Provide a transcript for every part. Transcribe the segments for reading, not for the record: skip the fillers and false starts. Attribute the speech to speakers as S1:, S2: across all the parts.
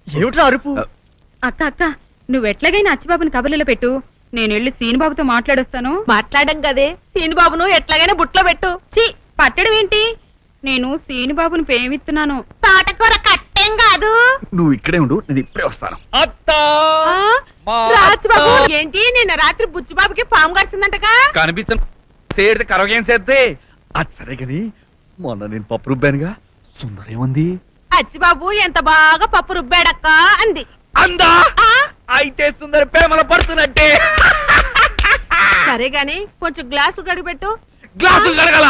S1: ఏమిట్రా అరుపు?
S2: అక్క అక్క నువ్వెట్లాగైనా అచ్చిబాబుని కబుర్లలో పెట్టు, నేను వెళ్ళి సీనుబాబుతో మాట్లాడొస్తాను.
S3: మాట్లాడడం కదే, సీనుబాబును ఎట్లాగైనా బుట్లో పెట్టు.
S2: చి పట్టడం ఏంటి, నేను సీనుబాబుని ప్రేమిస్తున్నాను.
S3: తోటకూర కట్టేం కాదు.
S4: నువ్వు ఇక్కడే ఉండు, నేను ఇప్పుడే వస్తాను.
S3: రాజుబాబు ఏంటి నిన్న రాత్రి బుచ్చిబాబుకి పాము కరిచిందంటగా?
S4: కనిపించే కరగేం చేద్దే. అది సరే గాని మొన్న నేను పప్పు రుబ్బానుగా, సుందరేమంది?
S3: అచ్చిబాబు ఎంత బాగా పప్పు రుబ్బాడక్క అంది.
S4: అందా? అయితే సుందర ప్రేమలో పడుతున్నట్టే.
S3: సరే గాని కొంచెం గ్లాసు గడిపెట్టు.
S4: గ్లాసులు కడగల.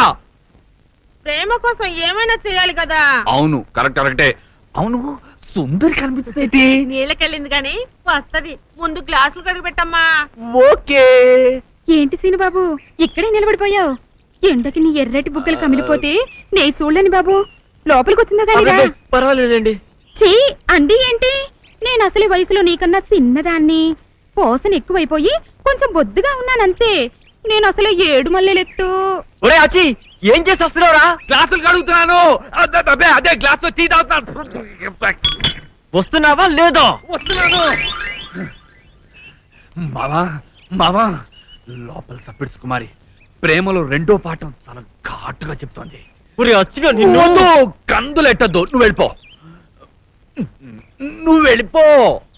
S3: ప్రేమ కోసం ఏమైనా చేయాలి కదా.
S4: అవును కరెక్టే. అవును సుందరి కనిపించేటి
S3: నీళ్ళకెళ్ళింది గాని వస్తది, ముందు గ్లాసులు కడిగిపెట్టమ్మా.
S4: ఓకే.
S2: ఏంటి సీనుబాబు ఇక్కడే నిలబడిపోయావు? ఎండకి నీ ఎర్రటి బుగ్గలు కమిలిపోతే నే చూడలేని బాబు, లోపలికి వచ్చిందా కానీ
S1: పర్వాలేదండి.
S2: చీ అండి ఏంటి, నేను అసలు వయసులో నీకన్నా చిన్నదాన్ని, పోసన ఎక్కువైపోయి కొంచెం బొద్దుగా ఉన్నానంతే. నేను అసలు 7 మల్లెలెత్తు.
S1: ఒరే అచ్చి, ఏం చేసి వస్తున్నావురా?
S4: గ్లాసులు కడుగుతున్నాను. అదే గ్లాస్ టీ తాగుతున్నాను.
S1: వస్తున్నావా లేదా?
S4: వస్తున్నాను. మావా లోపల సప్పిడ్స్ కుమారి ప్రేమలో 2వ పాఠం చాలా ఘాటుగా చెప్తోంది.
S1: ఒరే అచ్చిగా నిన్ను
S4: కందులెట్టద్దు, నువ్వు వెళ్ళిపో.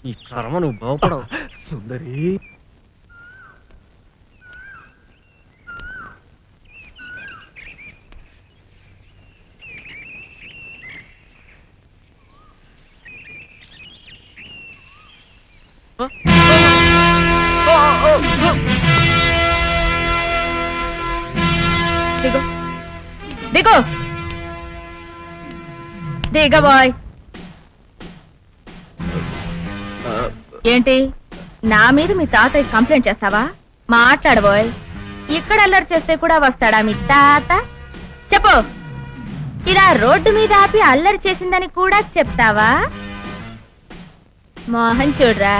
S1: ఈ కర్మ నువ్వు బాగుపడవు.
S4: సుందరి
S2: దిగో దిగో దిగ బాయ్. ఏంటి నా మీద మీ తాతయ్య కంప్లైంట్ చేస్తావా? మాట్లాడబోయ్. ఇక్కడ అల్లరి చేస్తే కూడా వస్తాడా మీ తాత? చెప్పు. ఇలా రోడ్డు మీద ఆపి అల్లరి చేసిందని కూడా చెప్తావా? మోహన్ చూడరా,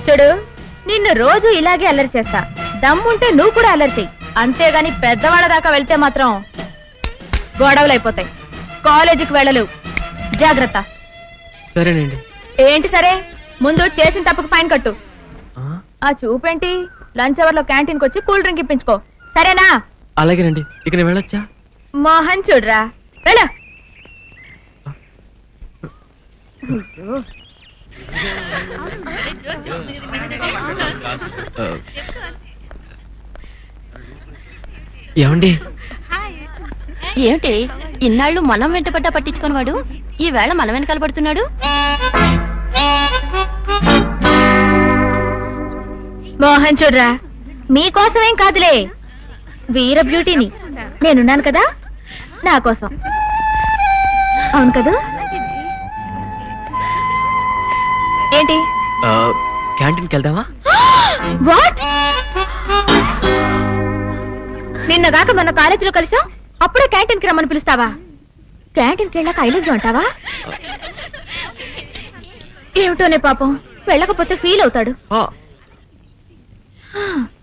S2: చూడు నిన్ను రోజు ఇలాగే అల్లరి చేస్తా. దమ్ముంటే నువ్వు కూడా అల్లరి చెయ్యి, అంతేగాని పెద్దవాళ్ళ దాకా వెళ్తే మాత్రం గొడవలు అయిపోతాయి. కాలేజీకి వెళ్ళలేవు, జాగ్రత్త.
S1: సరేనండి.
S2: ఏంటి సరే, ముందు చేసిన తప్పుకు ఫైన్ కట్టు. ఆ చూపేంటి, లంచ్ అవర్ లో క్యాంటీన్కి వచ్చి కూల్ డ్రింక్ ఇప్పించుకో, సరేనా?
S1: అలాగేనండి. ఇక నేను వెళ్ళొచ్చా?
S2: మోహన్ చూడరా, వెళ్ళ.
S1: ఏమండి?
S2: ఏమిటి ఇన్నాళ్ళు మనం వెంటపడ్డా పట్టించుకుని వాడు ఈ వేళ మన వెనకాల పడుతున్నాడు? మోహన్ చూడరా, మీకోసమేం కాదులే, వీర బ్యూటీని నేనున్నాను కదా, నా కోసం. అవును కదా? ఏంటి
S1: క్యాంటీన్కి వెళ్దామా?
S2: వాట్? నిన్నగాక మన కాలేజీలో కలిసాం, అప్పుడే క్యాంటీన్కి రమ్మని పిలుస్తావా? క్యాంటీన్కి వెళ్ళాక ఐ లవ్ యు అంటావా? ఏమిటోనే పాపం, వెళ్ళకపోతే ఫీల్ అవుతాడు.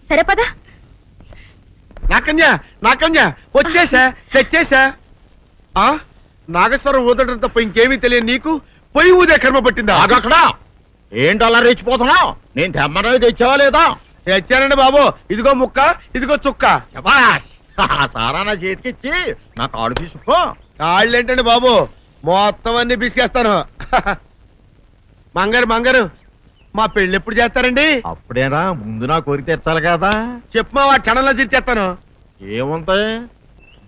S2: సరే పద.
S5: నాకన్యా వచ్చేసా, తెచ్చేసా. నాగేశ్వరం ఊదటం తప్ప ఇంకేమీ తెలియదు నీకు, పొయ్యి ఊదే కర్మ పట్టిందా?
S4: అక్కడ ఏంటి అలా రెచ్చిపోతున్నావు? నేను తెమ్మనవి తెచ్చావా లేదా?
S5: తెచ్చానండి బాబు, ఇదిగో ముక్క, ఇదిగో చుక్క.
S4: సారా నా చేతికిచ్చి నా కాడు తీసుకో.
S5: కాళ్ళేంటండి బాబు, మొత్తం అన్ని బిసికేస్తాను. మంగారు మా పెళ్ళి ఎప్పుడు చేస్తారండి?
S4: అప్పుడేనా, ముందు నా కోరిక తెచ్చాలి కదా.
S5: చెప్పమా, ఆ క్షణంలో తీర్చేస్తాను.
S4: ఏముంటాయి,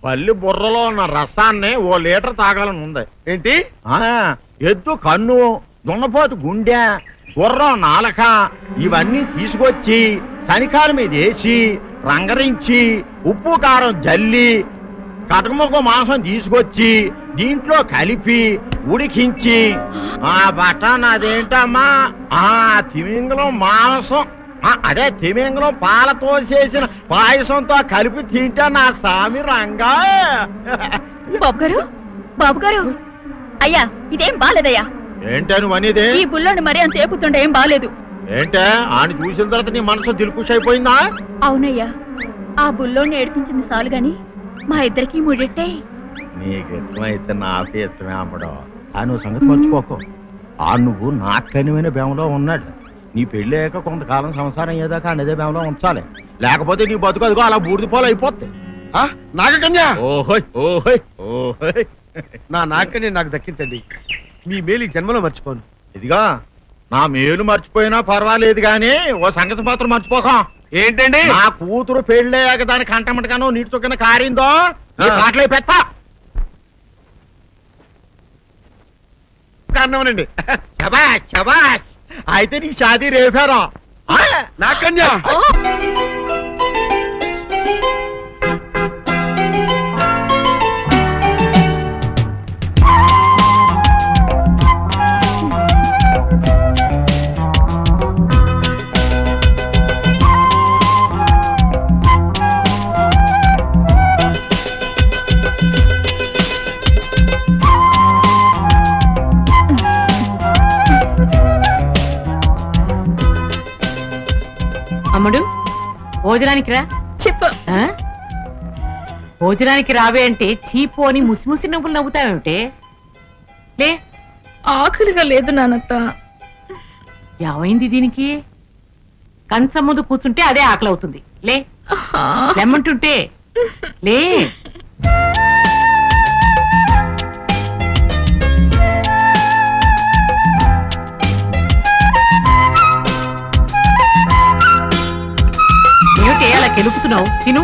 S4: బల్లి బుర్రలో ఉన్న రసాన్ని 1 లీటర్ తాగాలని ఉంది.
S5: ఏంటి?
S4: ఎద్దు కన్ను, దున్నపోతు గుండె, గుర్రం నాలక ఇవన్నీ తీసుకొచ్చి శనికాల మీద వేసి రంగరించి ఉప్పు కారం జల్లి కటకముఖ మాంసం తీసుకొచ్చి దీంట్లో కలిపి ఉడికించి ఆ బటన్ అదేంటమ్మా, తిమింగలం మాంసం, అదే తిమింగలం పాలతో చేసిన పాయసంతో కలిపి తింటా నా సామి రంగా.
S2: బాబు గారు అయ్యా, ఇదేం బాలేదయ్యా.
S4: ఏంటే నువ్వు అనేది?
S2: ఈ బుల్లోని మరీ అంత ఏపుతుండే ఏం బాలేదు.
S4: ఏంటే ఆయన చూసిన తర్వాత నీ మనసు దిల్కుష్ అయిపోయిందా?
S2: అవునయ్యా, ఆ బుల్లోని ఏడిపించింది చాలు గాని మా ఇద్దరికి ముడిట్టే.
S5: నీకు ఇష్టమైతే నాకు ఇష్టమే అమ్మడం. ఆ నువ్వు సంగతి మర్చిపోకు. ఆ నువ్వు నాకు కనివైన బేమలో ఉన్నాడు. నీ పెళ్ళి అయ్యాక కొంతకాలం సంసారం ఏదాకా అనేదే బేమలో ఉంచాలి. లేకపోతే నీ బతుకు అదిగో అలా బూడిద పోలు అయిపోతాయి. నాగకన్యా, ఓహోయ్ ఓహోయ్ ఓహోయ్, నా నాగకన్య నాకు దక్కించండి. మీ మేలు ఈ జన్మలో మర్చిపోను. ఇదిగా నా మేలు మర్చిపోయినా పర్వాలేదు గాని ఓ సంగతి మాత్రం మర్చిపోకం.
S4: ఏంటండి?
S5: నా కూతురు పెళ్ళయ్యాక దాని కంటమటగానో నీటి చొక్కన కారిందో కాట్లే పెట్ట కారణమనండి. శబాష్ శబాష్, అయితే నీ షాదీ రేపారా నాకన్యా.
S3: అమ్ముడు, భోజనానికి రా.
S2: చెప్పు.
S3: భోజనానికి రావే అంటే చీపు అని ముసిముసి నవ్వులు నవ్వుతావేమిటే? లే.
S2: ఆకలిగా లేదు నానత్త.
S3: ఏమైంది దీనికి? కంచం ముందు కూర్చుంటే అదే ఆకలి అవుతుంది. లే, లెమ్మంటుంటే లే. ఏమిటి అలా కెలుపుతున్నావు? తిను.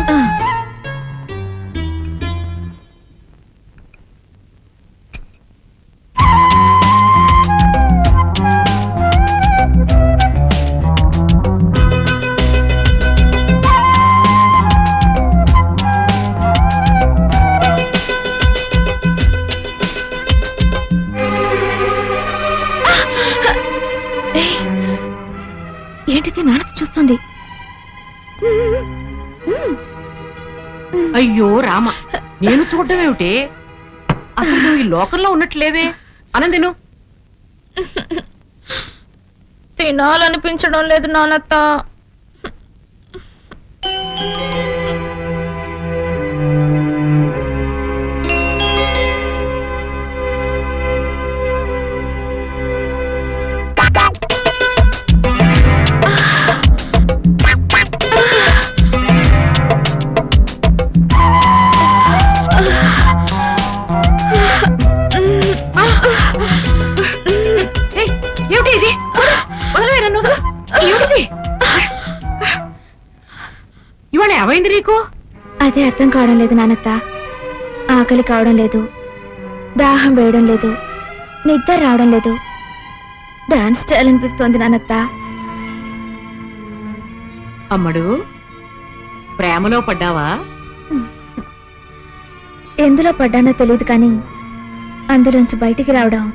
S2: ఏంటిది? నానత్త చూస్తుంది.
S3: అయ్యో రామ, నేను చూడడం ఏమిటి? అసలు నువ్వు ఈ లోకంలో ఉన్నట్లేవే. అనందిను.
S2: తినాలనిపించడం లేదు నానత్త.
S3: ఏమిటి ఇది? వదలవే నన్ను. ఏమిటి ఇవాళ? ఏమైంది నీకు?
S2: అదే అర్థం కావడం లేదు నానత్త. ఆకలి కావడం లేదు, దాహం వేయడం లేదు, నిద్ర రావడం లేదు. డాన్స్ చేయాలనిపిస్తోంది నానత్త.
S3: అమ్మడు, ప్రేమలో పడ్డావా?
S2: ఎందులో పడ్డానో తెలియదు కానీ అందులోంచి బయటికి రావడం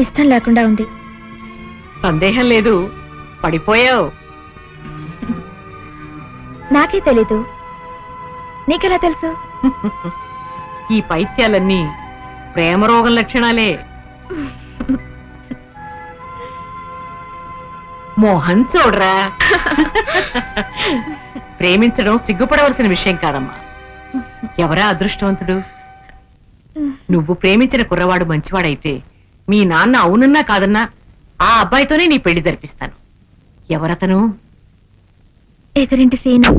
S2: ఇష్టం లేకుండా ఉంది.
S3: సందేహం లేదు, పడిపోయావు.
S2: నాకే తెలీదు, నీకెలా తెలుసు?
S3: ఈ పైత్యాలన్నీ ప్రేమ రోగం లక్షణాలే. మోహన్ చూడరా, ప్రేమించడం సిగ్గుపడవలసిన విషయం కాదమ్మా. ఎవరా అదృష్టవంతుడు? నువ్వు ప్రేమించిన కుర్రవాడు మంచివాడైతే మీ నాన్న అవునన్నా కాదన్నా ఆ అబ్బాయితోనే నీ పెళ్లి జరిపిస్తాను. ఎవరతను?
S2: ఎదురింటి సీను.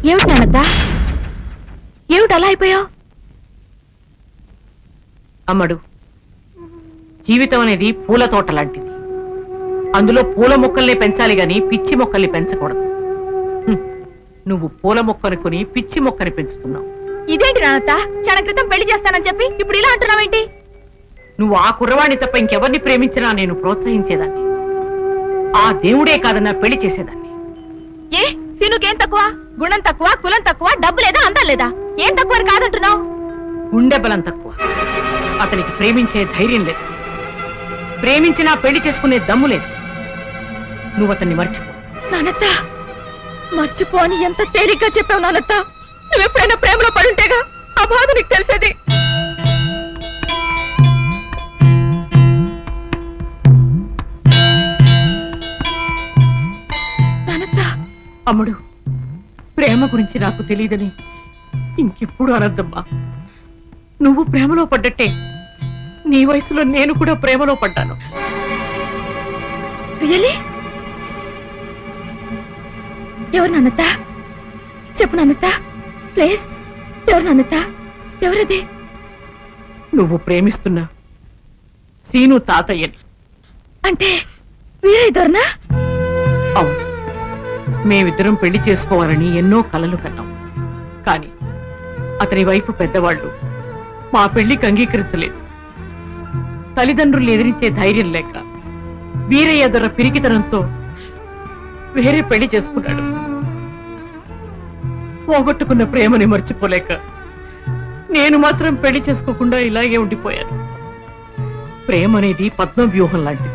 S2: ఏమిటి నానత్త? ఏమిటి అలా అయిపోయావు?
S3: అమ్మడు, జీవితం అనేది పూల తోట లాంటిది. అందులో పూల మొక్కల్ని పెంచాలి గాని పిచ్చి మొక్కల్ని పెంచకూడదు. నువ్వు పూల మొక్కని కొని పిచ్చి మొక్కని పెంచుతున్నావు.
S2: ఇదేంటి నానత్త? క్షణ క్రితం పెళ్లి చేస్తానని చెప్పి ఇప్పుడు ఇలా అంటున్నావేంటి?
S3: నువ్వు ఆ కుర్రవాణ్ణి తప్ప ఇంకెవరిని ప్రేమించినా నేను ప్రోత్సహించేదాన్ని. ఆ దేవుడే కాదన్నా పెళ్లి చేసేదాన్ని.
S2: ఏ సీనుకేం తక్కువ? గుణం తక్కువ, కులం తక్కువ, డబ్బు లేదా, అందం లేదా? ఏం తక్కువ అని కాదంటున్నావు?
S3: గుండె బలం తక్కువ. అతనికి ప్రేమించే ధైర్యం లేదు, ప్రేమించినా పెళ్లి చేసుకునే దమ్ము లేదు. నువ్వు అతన్ని మర్చిపో.
S2: నానత్త, మర్చిపో అని ఎంత తేలిగ్గా చెప్పావు నానత్త. నువ్వెప్పుడైనా ప్రేమలో పడుంటేగా ఆ బాధ నీకు తెలిసేది.
S3: అమ్ముడు, ప్రేమ గురించి నాకు తెలియదని ఇంకెప్పుడు అనద్దమ్మా. నువ్వు ప్రేమలో పడ్డట్టే నీ వయసులో నేను కూడా ప్రేమలో పడ్డాను.
S2: రియలీ? ఎవరు నాన్నత? చెప్పు నాన్నత ప్లీజ్. ఎవరు నాన్నత? ఎవరది?
S3: నువ్వు ప్రేమిస్తున్నా సీను తాతయ్యని.
S2: అంటే వీరే దొరనా?
S3: అవును, మేమిద్దరం పెళ్లి చేసుకోవాలని ఎన్నో కలలు కన్నాం. కాని అతని వైపు పెద్దవాళ్ళు మా పెళ్లికి అంగీకరించలేదు. తల్లిదండ్రులు ఎదిరించే ధైర్యం లేక వీరయ్య దొర పిరికితనంతో వేరే పెళ్లి చేసుకున్నాడు. పోగొట్టుకున్న ప్రేమని మర్చిపోలేక నేను మాత్రం పెళ్లి చేసుకోకుండా ఇలాగే ఉండిపోయాను. ప్రేమ అనేది పద్మవ్యూహం లాంటిది.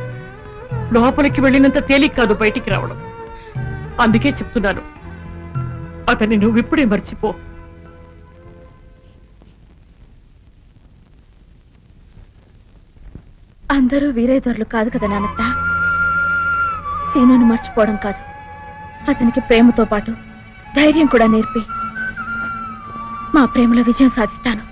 S3: లోపలికి వెళ్ళినంత తేలిక కాదు బయటికి రావడం. అందుకే చెప్తున్నాను, అతన్ని నువ్విప్పుడే మర్చిపో.
S2: అందరూ వీరే దొరలు కాదు కదా నాన్నత. సీనుని మర్చిపోవడం కాదు, అతనికి ప్రేమతో పాటు ధైర్యం కూడా నేర్పి మా ప్రేమలో విజయం సాధిస్తాను.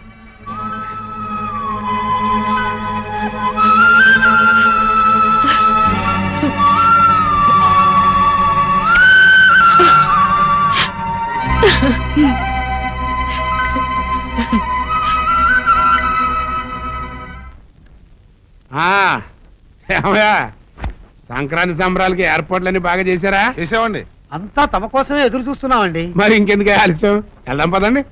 S6: సంక్రాంతి సంబరాలకి ఏర్పాట్లన్నీ బాగా చేశారా?
S4: చేసామండి.
S7: అంతా తమ కోసమే ఎదురు చూస్తున్నామండి.
S6: మరి ఇంకెందుకు ఆలస్యం, వెళ్దాం పదండి.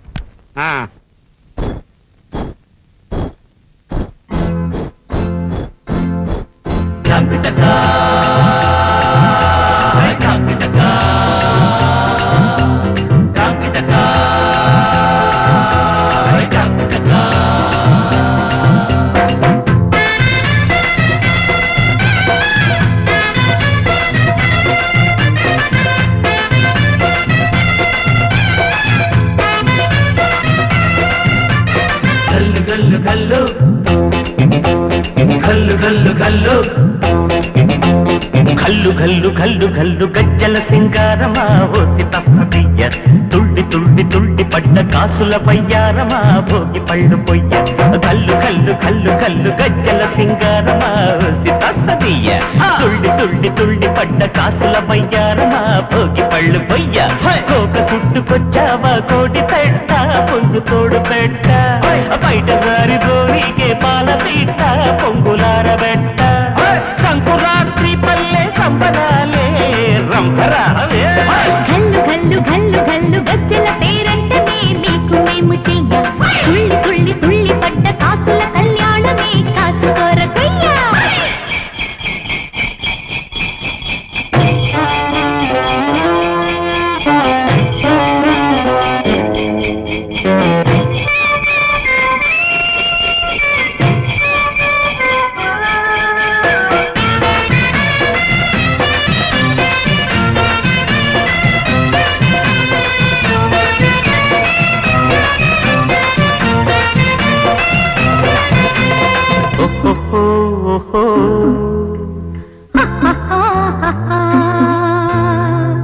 S8: కల్లు కల్లు కల్లు కల్లు గజ్జల సింగారమా ఓసి తస్సదియ్య తుళ్ళి తుళ్ళి తుళ్ళి పడ్డ కాసుల పయ్యారమా భోగి పళ్ళు పొయ్య కల్లు కల్లు కల్లు కల్లు గజ్జల సింగారమా ఓసి తస్సదియ్య తుళ్ళి తుళ్ళి తుళ్ళి పడ్డ కాసుల పయ్యారమా భోగి పళ్ళు పొయ్య కోక చుట్టుకొచ్చావా కోడి పెట్ట పుంజు తోడు పెట్ట బయట జారి దోరికే పాల పీట పొంగులార పెట్ట సంకురాత్రి పల్లె సంబరాలే రంభరావే.
S2: గల్లు గల్లు గల్లు గల్లు గజ్జల పేరంటమే మీకు మేము చెయ్య తుళ్ళి తుళ్ళి తుళ్ళి పడ్డ కాసుల కళ్యాణమే కాసు కొరకొయ్య.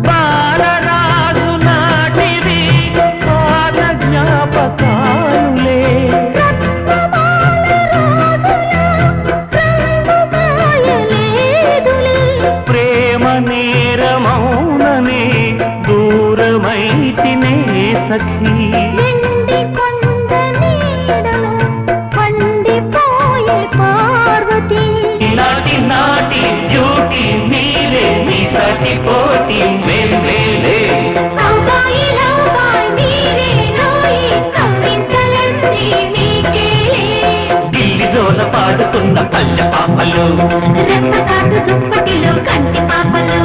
S8: బాలరాజు నాటివి పాత జ్ఞాపకాలులే ప్రేమ నేరమౌననే దూరమైతినే సఖీ నాటి నాటి డ్యూటీ మీరే మీ సఖి పోటీ మేలే ఢిల్లీ జోల పాడుతున్న పల్లె పాపలు
S2: దుప్పటిలో కంటి పాపలు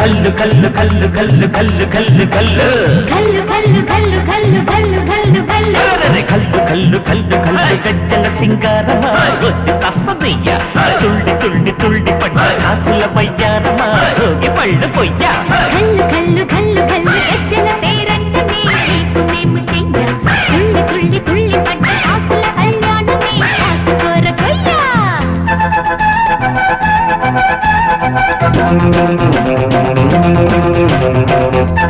S8: కల్లు కల్లు కల్లు కల్లు కల్లు కల్లు కల్లు
S2: కల్లు కల్లు కల్లు కల్లు కల్లు కల్లు కల్లు
S8: అరెరె కల్లు కల్లు కల్లు కల్లు గజ్జల సింగారమా ఒసి తస్సదయ్య తుళ్ళి తుళ్ళి తుళ్ళి పడ్డ కాసుల పయ్యారమా భోగి పళ్ళు పొయ్య
S2: కల్లు కల్లు కల్లు కల్లు గజ్జల పేరంటమే మీకు మేము చెయ్య తుళ్ళి తుళ్ళి తుళ్ళి పడ్డ కాసుల కళ్యాణమే కాసు కొరకొయ్య.
S8: Thank you.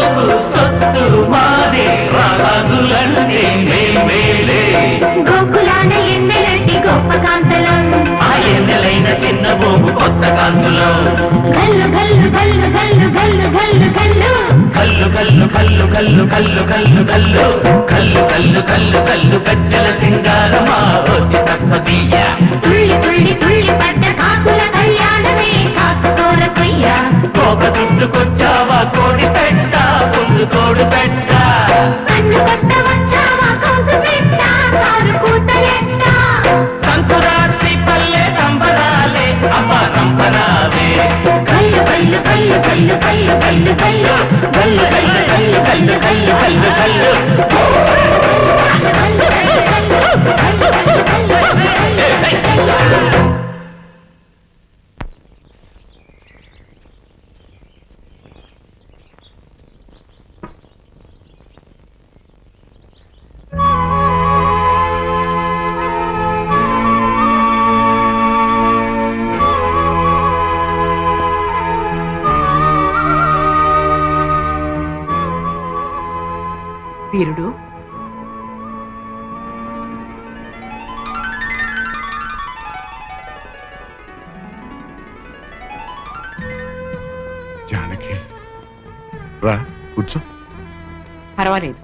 S8: సోకు సొత్తు మాదే రాజులంటే మేలే
S2: గోకులాన ఎన్నెలంటి గొప్ప కాంతలం
S8: ఆ ఎన్నెలైన చిన్న బోబు కొత్త కాంతులో
S2: గల్లు గల్లు గల్లు గల్లు గల్లు గల్లు గల్లు
S8: కల్లు కల్లు కల్లు కల్లు కల్లు కల్లు కల్లు కల్లు కల్లు కల్లు గజ్జల సింగారమా ఓసి తస్సదీయ
S2: తుళ్ళి తుళ్ళి తుళ్ళి పడ్డ కాసుల కళ్యాణమే కాసుకోర కొయ్య
S8: కోక చుట్టుకొచ్చావా కోడి పెట్ట పుంజు తోడు పెట్ట
S2: కన్ను కొట్ట వచ్చావా కౌసు పెట్ట కారు కూత ఎట్ట
S8: సంకురాత్రి పల్లె సంబరాలే అమ్మ రంపరావే
S2: కల్లు కల్లు కల్లు కల్లు కల్లు కల్లు కల్లు కల్లు కల్లు కల్లు కల్లు కల్లు కల్లు
S3: వీరుడు,
S6: జానకి రా కూర్చో.
S3: పర్వాలేదు.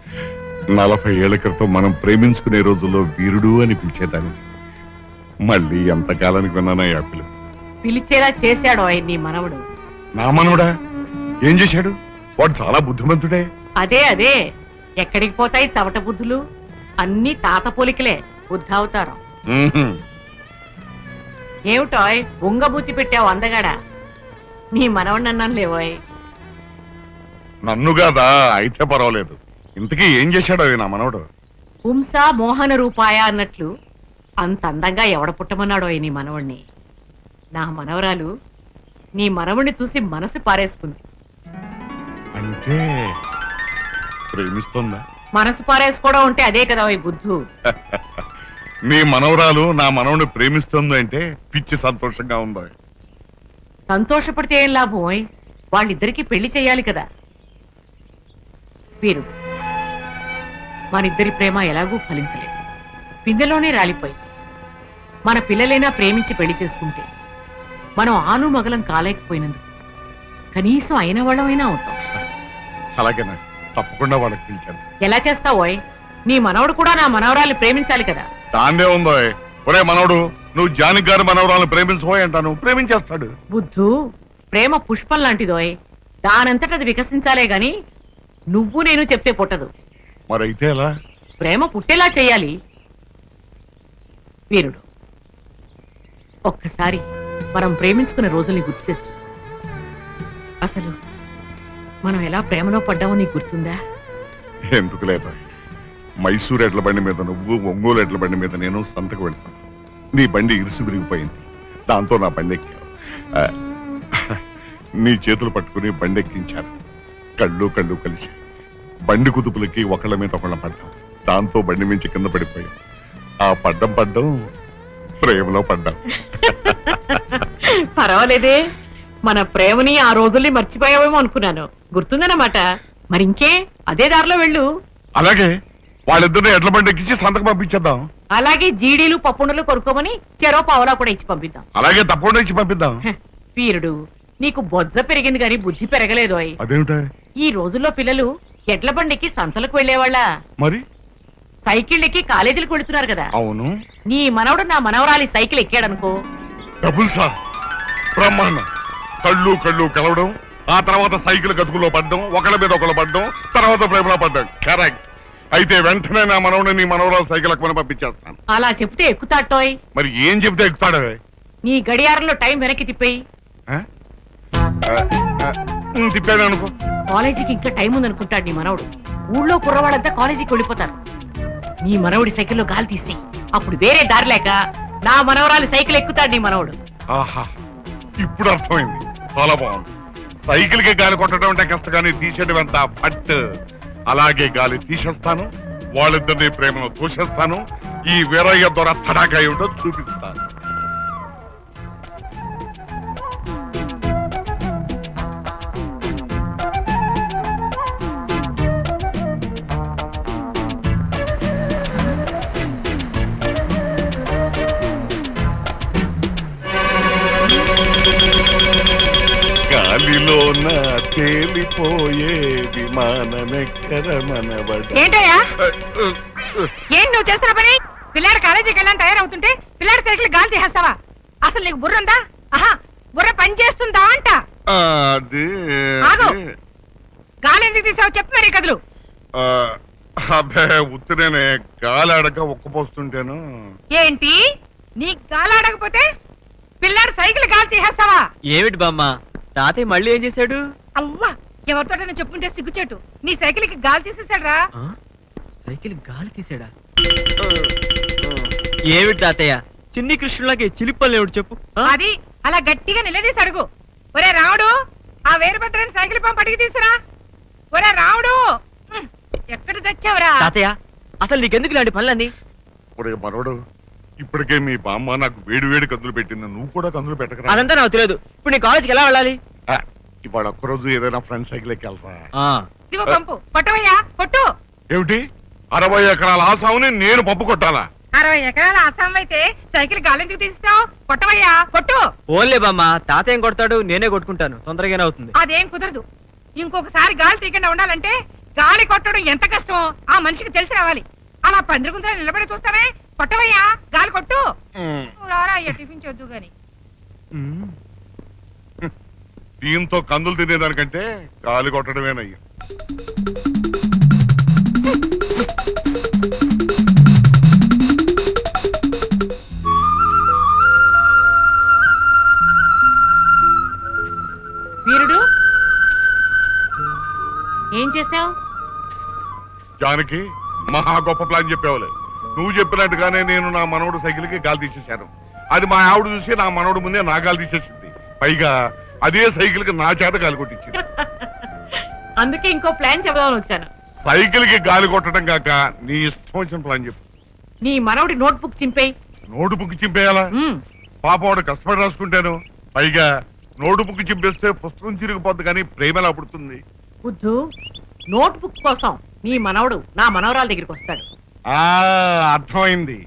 S6: 40 ఏళ్ల క్రితం మనం ప్రేమించుకునే రోజుల్లో వీరుడు అని పిలిచేదాన్ని. మళ్ళీ ఎంతకాలానికి విన్నానా ఆ పిలుపు.
S3: పిలిచేలా చేశాడు ఆయన నీ మనవడు.
S6: నా మనవడా ఏం చేశాడు? వాడు చాలా బుద్ధిమంతుడే.
S3: అదే ఎక్కడికి పోతాయి చవట బుద్ధులు? అన్ని తాత పోలికలే, బుద్ధావతారం. ఏమిటోయ్ ఉంగబూతి పెట్టావు అందగాడా? నీ మనవడిని అన్నాను లేవోయ్.
S6: నన్ను కాదా? అయితే పర్వాలేదు. ఇంతకీ ఏం చేశాడు నా మనవడు?
S3: పుంసా మోహన రూపాయ అన్నట్లు అంత అందంగా ఎవడ పుట్టమన్నాడో నీ మనవణ్ణి. నా మనవరాలు నీ మనవణ్ణి చూసి మనసు పారేసుకుంది.
S6: అంటే ప్రేమిస్తుందా?
S3: మనసు పారేసుకోవడం అంటే అదే కదా ఈ బుద్ధు.
S6: నీ మనవరాలు నా మనవని ప్రేమిస్తుంది అంటే పిచ్చి సంతోషంగా ఉందా?
S3: సంతోషపడితే ఏం లాభం? వాళ్ళిద్దరికీ పెళ్లి చేయాలి కదా. వీరు మనిద్దరి ప్రేమ ఎలాగూ ఫలించలేదు, పిందెలోనే రాలిపోయి. మన పిల్లలైనా ప్రేమించి పెళ్లి చేసుకుంటే మనం ఆను మగలం కాలేకపోయినందుకు కనీసం అయిన వాళ్ళమైనా అవుతాం.
S6: అలాగేనా? తప్పకుండా వాళ్ళకి పిలిచాను.
S3: ఎలా చేస్తావోయ్? నీ మనవడు కూడా నా మనవరాల్ని ప్రేమించాలి కదా.
S6: దాన్నే ఉందో. ఒరే మనవడు, నువ్వు జానకి గారి మనవరాలను ప్రేమించబోయ్ అంటాను, ప్రేమించేస్తాడు.
S3: బుద్ధు ప్రేమ పుష్పం లాంటిదోయ్, దానంతట అది వికసించాలే గాని నువ్వు నేను చెప్తే పుట్టదు.
S6: మరైతే ఎలా?
S3: ప్రేమ పుట్టేలా చేయాలి. వీరుడు, ఒక్కసారి మనం ప్రేమించుకున్న రోజుల్ని గుర్తు తెచ్చు. అసలు మనం ఎలా ప్రేమలో పడ్డామో నీకు గుర్తుందా?
S6: ఎందుకు లేదా? మైసూరు ఎడ్ల బండి మీద నువ్వు, ఒంగోలు ఎడ్ల బండి మీద నేను సంతకు వెళ్తాను. నీ బండి ఇరుసు విరిగిపోయింది, దాంతో నా బండి ఎక్కావు. నీ చేతులు పట్టుకుని బండి ఎక్కించాను. కళ్ళు కళ్ళు కలిసి బండి కుదుపులకి ఒకళ్ళ మీద ఒకళ్ళ పడ్డాం. దాంతో బండి మించి కింద పడిపోయాం. ఆ పడ్డం ప్రేమలో పడ్డాం.
S3: పర్వాలేదే, మన ప్రేమని ఆ రోజుల్ని మర్చిపోయావేమో అనుకున్నాను. గుర్తుందన్నమాట. మరింకే అదే దారిలో వెళ్ళు.
S6: అలాగే వాళ్ళిద్దరిని ఎడ్ల బండి ఎక్కించి సంతకు పంపించేద్దాం.
S3: అలాగే జీడీలు పప్పుండలు కొనుక్కోమని చెరో పావలా కూడా ఇచ్చి పంపిద్దాం.
S6: అలాగే తప్పకుండా ఇచ్చి పంపిద్దాం.
S3: వీరుడు, నీకు బొజ్జ పెరిగింది గాని బుద్ధి పెరగలేదు.
S6: అదేమిటా?
S3: ఈ రోజుల్లో పిల్లలు ఎడ్ల బండికి సంతలకు వెళ్లేవాళ్ళ,
S6: మరి
S3: సైకిల్ ఎక్కి కాలేజీలకు వెళుతున్నారు కదా.
S6: అవును.
S3: నీ మనవడు నా మనవరాలి సైకిల్ ఎక్కాడనుకో,
S6: డబుల్ సార్ బ్రహ్మాండం. కళ్ళు కళ్ళు కలవడం, ఆ తర్వాత సైకిల్ గతుకులో పడ్డం, ఒకళ్ళ మీద ఒకళ్ళు పడ్డం, తర్వాత ప్రేమలో పడ్డం. కరెక్ట్. అయితే వెంటనే నా మనవడిని నీ మనవరాలు సైకిల్ ఎక్కమని పంపించేస్తాను.
S3: అలా చెప్తే ఎక్కుతాటోయ్.
S6: మరి ఏం చెప్తే ఎక్కుతాడవే?
S3: నీ గడియారంలో టైం వెనక్కి తిప్పేయి.
S6: తిప్పాను అనుకో.
S3: కాలేజీకి ఇంకా టైం ఉందనుకుంటాడు నీ మనవడు. ఊళ్ళో కుర్రవాళ్ళంతా కాలేజీకి వెళ్ళిపోతారు. నీ మనవడి సైకిల్లో గాలి తీసేయి. అప్పుడు వేరే దారి లేక నా మనవరాలి సైకిల్ ఎక్కుతాడు నీ మనవడు.
S6: ఆహా, ఇప్పుడు అర్థమైంది. చాలా బాగుంది. సైకిల్ కి గాలి కొట్టడం అంటే కష్టం, కానీ తీసేయడం ఎంత పట్టు. అలాగే గాలి తీసేస్తాను, వాళ్ళిద్దరిని ప్రేమను తోసేస్తాను. ఈ వీరయ్య ద్వారా తడాకా ఏమిటో చూపిస్తాను. గాలిలోన తేలిపోయే విమానమెక్కర మనవడ.
S3: ఏంటయ్యా ఏం నువ్వు చేస్తున్న పని? పిల్లాడు కాలేజీకి వెళ్ళని తయారవుతుంటే పిల్లాడి సైకిల్ గాలి తీసేస్తావా? అసలు నీకు బుర్ర ఉందా? ఆహా, బుర్ర పని చేస్తుందా అంట.
S6: అది
S3: ఆగు. గాలి ఎందుకు తీసావు చెప్పు మరి కదులు.
S6: అబ్బే ఉత్తరేనే గాలి ఆడక ఒక్కపోస్తుంటేను.
S3: ఏంటి నీ గాలి ఆడకపోతే పిల్లాడు సైకిల్ గాలి తీసేస్తావా?
S1: ఏమిటి బామ్మ, తాతయ్య మళ్ళీ ఏం చేశాడు?
S3: అవ్వా, ఎవరితోటైనా చెప్పుంటే సిగ్గుచేటు. నీ సైకిల్ కి గాలి తీసేసాడు.
S1: ఆ? సైకిల్ గాలి తీసాడా? ఏమిటి తాతయ్య, చిన్ని కృష్ణులకి చిలిపల్లి ఏమిటి చెప్పు? ఆ?
S3: అది అలా గట్టిగా నిలదీసి అడుగు. ఒరే రాముడు, ఆ వేరుపట్టని సైకిల్ పంప్ అడిగి తీసురా. ఒరే రాముడు, ఎక్కడ తెచ్చావురా?
S1: తాతయ్య, అసలు నీకెందుకు ఇలాంటి పనులన్నీ?
S6: ఒరే మనవడు, ఇప్పటికే మీ బామ్మ నాకు వేడి వేడి కందులు పెట్టింది, నువ్వు కూడా కందులు పెట్టకరా.
S1: అదంతా నాకు తెలియదు. ఇప్పుడు నీ కాలేజ్కి ఎలా వెళ్ళాలి?
S6: ఇవాళ ఒక్కరోజు ఏదైనా ఫ్రెండ్ సైకిల్ ఎక్కెళ్తా.
S3: ఇదిగో పంపు కొట్టవయ్యా, కొట్టు.
S6: ఏమిటి 60 ఎకరాల ఆసాముని నేను పంపు కొట్టాలా?
S3: 60 ఎకరాల అస్సాం అయితే సైకిల్ గాలి ఎందుకు తీస్తావు? కొట్టవయ్యా, కొట్టు.
S1: ఓన్లే బామ్మ, తాతయ్య కొడతాడు, నేనే కొట్టుకుంటాను, తొందరగానే అవుతుంది.
S3: అదేం కుదరదు. ఇంకొకసారి గాలి తీయకుండా ఉండాలంటే గాలి కొట్టడం ఎంత కష్టమో ఆ మనిషికి తెలిసి రావాలి. అలా పందిరిగుంతలో నిలబడి చూస్తావే, కొట్టవయ్యా, గాలి కొట్టు. రారా అయ్యా, టిఫిన్ చేద్దు గాని.
S6: దీంతో కందులు తినేదానికంటే గాలి కొట్టడమేనయ్యా.
S3: వీరుడు, ఏం చేసావు?
S6: జానకి, మహా గొప్ప ప్లాన్ చెప్పేవాళ్ళే. నువ్వు చెప్పినట్టుగానే నేను నా మనవడు సైకిల్ కి గాలి తీసేశాను. అది మా ఆవిడ చూసి నా మనవడు ముందే నా గాలి తీసేసింది. పైగా అదే సైకిల్ కి నా చేత గాలి కొట్టించింది.
S3: అందుకే ఇంకో ప్లాన్ చెబుదామని వచ్చాను.
S6: సైకిల్ కి గాలి కొట్టడం కాక నీ ఇష్టం వచ్చిన ప్లాన్ చెప్పు.
S3: నీ మనవడి నోట్బుక్ చింపేయి.
S6: నోటు బుక్ చింపేయాలా? పాప వాడు కష్టపడి రాసుకుంటాను. పైగా నోటు బుక్ చింపేస్తే పుస్తకం చిరిగిపోద్ది, కానీ ప్రేమ ఎలా పుడుతుంది?
S3: బుద్ధు, నోట్బుక్ కోసం నీ మనవడు నా మనవరాల దగ్గరికి వస్తాడు.
S6: అర్థమైంది.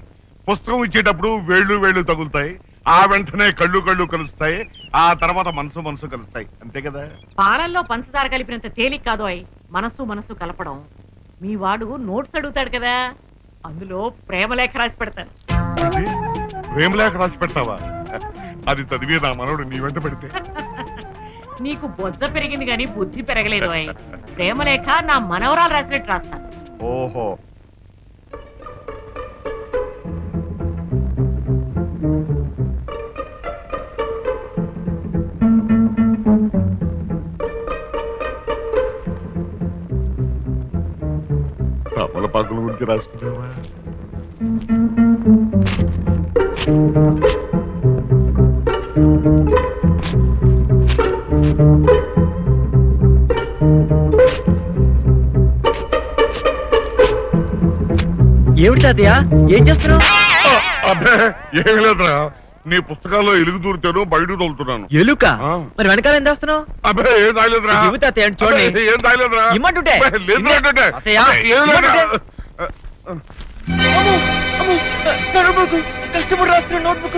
S6: పుస్తకం ఇచ్చేటప్పుడు వేళ్ళు తగులుతాయి, ఆ వెంటనే కళ్ళు కలుస్తాయి, ఆ తర్వాత మనసు కలుస్తాయి, అంతే కదా?
S3: పాలల్లో పంచదార కలిపినంత తేలిక కాదు అయి మనసు కలపడం. మీ వాడు నోట్స్ అడుగుతాడు కదా, అందులో ప్రేమలేఖ రాసి పెడతాను.
S6: ప్రేమలేఖ రాసి పెడతావా? అది చదివి నా మనవడు నీ వెంట పెడితే?
S3: నీకు బొజ్జ పెరిగింది గాని బుద్ధి పెరగలేదు అయి. ప్రేమలేఖ నా మనవరాలు రాసినట్టు రాస్తాను.
S6: ఓహో. తమలపాకుల గురించి రాసుకునేవా?
S1: ఏమిటి తాతయ్య, ఏం చేస్తున్నావు?
S6: అబ్బే ఏమి లేదురా, నీ పుస్తకాల్లో ఎలుగు దూరుతాను, బయట తోలుతున్నాను.
S1: ఎలుక? మరి వెనకాల ఏం చేస్తున్నావు?
S6: అబ్బే ఏం తాగలేదురా.
S1: ఇవ్వు తాతయ్య, చూడండి.
S6: ఏం తాగలేదురా.
S1: ఇమ్మంటుంటే.
S6: లేదురా.
S1: తాతయ్య, ఇమ్మంటుంటే. కష్టపడి రాసుకున్న నోట్బుక్.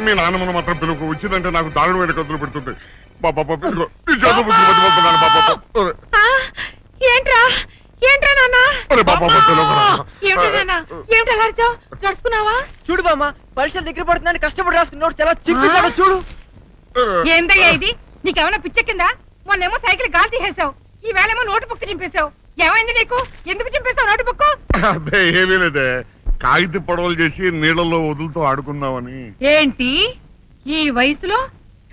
S6: మీ నాన్నమ్మను మాత్రం పిలుపు, వచ్చిందంటే నాకు దారుణమైన కత్తులు పెడుతుంది.
S3: ఏంట్రా నాన్న?
S1: చూడు బామ్మ, పరీక్షలు దగ్గర పడుతుందని కష్టపడి రాసుకున్న నోట్స్ ఎలా చింపేశాడో చూడు.
S3: ఏందయ్యా ఇది? నీకేమైనా పిచ్చెక్కిందా? మొన్నేమో సైకిల్ గాలి తీసేసావు, ఈ వేళేమో నోటు బుక్ చింపేశావు. ఏమైంది నీకు? ఎందుకు చింపేశావు నోటు బుక్?
S6: అబ్బే ఏమీ లేదే, కాగిత పడవలు చేసి నీళ్ళల్లో వదులుతూ ఆడుకుందామని.
S3: ఏంటి ఈ వయసులో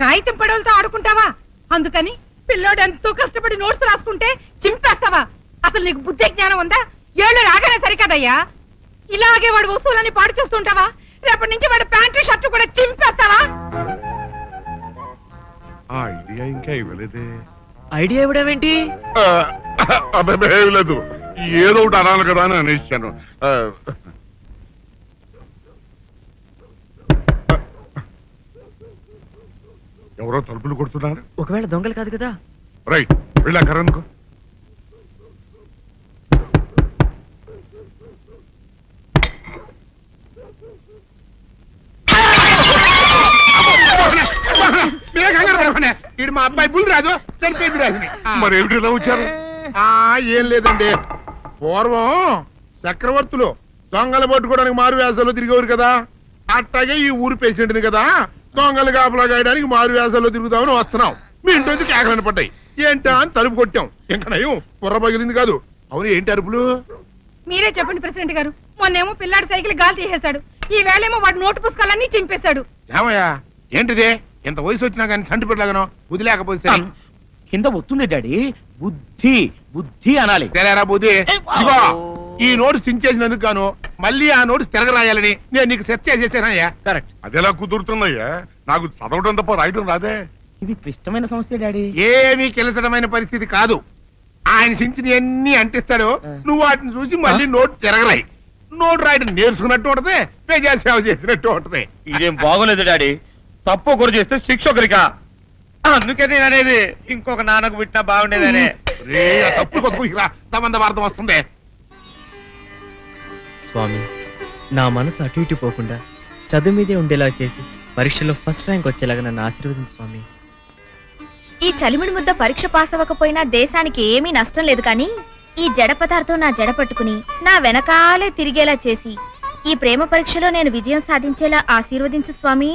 S3: కాగితం పడవలతో ఆడుకుంటావా? అందుకని పిల్లోడు ఎంతో కష్టపడి నోట్స్ రాసుకుంటే చింపేస్తావా? అసలు నీకు బుద్ధి జ్ఞానం ఉందా? ఏళ్ళు రాగానే సరికదయ్యా. ఇలాగే వాడు వస్తువులని పాడు చేస్తుంటావా? రేపటి నుంచి వాడు ప్యాంటు షర్టు కూడా చింపేస్తావా?
S6: ఆ ఐడియా ఇంకా ఇవ్వలేదే.
S1: ఐడియా ఇవ్వడమేంటి?
S6: అబ్బాయి లేదు, ఏదో ఒకటి అనాలి కదా అని అనేసాను. ఎవరో తలుపులు కొడుతున్నారు.
S1: ఒకవేళ దొంగలు కాదు కదా?
S6: రైట్, వెళ్ళా కరణ్కు.
S9: మీరే కంగారు పడకుండా ఇడు మా అబ్బాయి బుల్ రాజు చనిపోయింది రాజుని.
S6: మరి ఏమిటి ఇలా వచ్చారు?
S9: ఏం లేదండి, పూర్వం చక్రవర్తులు దొంగలు పట్టుకోవడానికి మారు వేసాల్లో తిరిగేవారు కదా, అట్టాగే ఈ ఊరు పేషెంట్ని కదా దొంగలు కాపలా గాయడానికి మారు వేసాల్లో తిరుగుదామని వస్తున్నాం. మీ ఇంటి నుంచి కేకలని పడ్డాయి. ఏంటా అని తలుపు కొట్టాం. ఇంకా నయం బుర్ర పగిలింది కాదు. అవును, ఏంటి అరుపులు?
S10: మీరే చెప్పండి ప్రెసిడెంట్ గారు. మొన్నేమో పిల్లాడి సైకిల్ గాలి తీసేశాడు, ఈ వేళేమో వాడి నోటు పుస్తకాలన్నీ చింపేశాడు.
S9: ఏమయ్యా ఏంటిదే? ఇంత వయసు వచ్చినా కానీ సంటి పెట్టలాగనో బుద్ధి లేకపోతే సరే.
S5: కింద వస్తుంది డాడీ, బుద్ధి బుద్ధి అనాలి.
S9: తెలేరా బుద్ధి? ఇదిగో ఈ నోటు చించేసినందుకు గాను మళ్ళీ ఆ నోటు తిరగరాయాలని నేను నీకు సెట్ చేసేసానయ్యా.
S5: కరెక్ట్.
S6: అదెలా కుదురుతుందయ్యా? నాకు చదవడం తప్ప రాయడం రాదే.
S5: ఇది క్లిష్టమైన సమస్య డాడీ.
S9: ఏమీ కిలసడమైన పరిస్థితి కాదు. ఆయన చించిన అన్ని అంటిస్తాడు, నువ్వు వాటిని చూసి మళ్ళీ నోటు తిరగరాయి. నోటు రాయడం నేర్చుకున్నట్టు ఉంటది, ప్రజాసేవ చేసినట్టు ఉంటది.
S5: ఇదేం బాగోలేదు డాడీ. తప్పు ఒకరు చేస్తే శిక్ష ఒకరికా. అందుకే నేను అనేది ఇంకొక నాన్నకు పుట్టినా బాగుండేదనే.
S9: రే తప్పు కొద్దు సంబంధ వార్త వస్తుంది.
S11: స్వామి, నా మనసు అటు ఇటు పోకుండా చదువు మీదే ఉండేలా చేసి పరీక్షలో ఫస్ట్ ర్యాంక్ వచ్చేలాగా నన్ను ఆశీర్వదించు స్వామి.
S2: ఈ చలిమిడి ముద్ద పరీక్ష పాస్ అవ్వకపోయినా దేశానికి ఏమీ నష్టం లేదు, కానీ ఈ జడ పదార్థం నా జడ పట్టుకుని నా వెనకాలే తిరిగేలా చేసి ఈ ప్రేమ పరీక్షలో నేను విజయం సాధించేలా ఆశీర్వదించు స్వామి.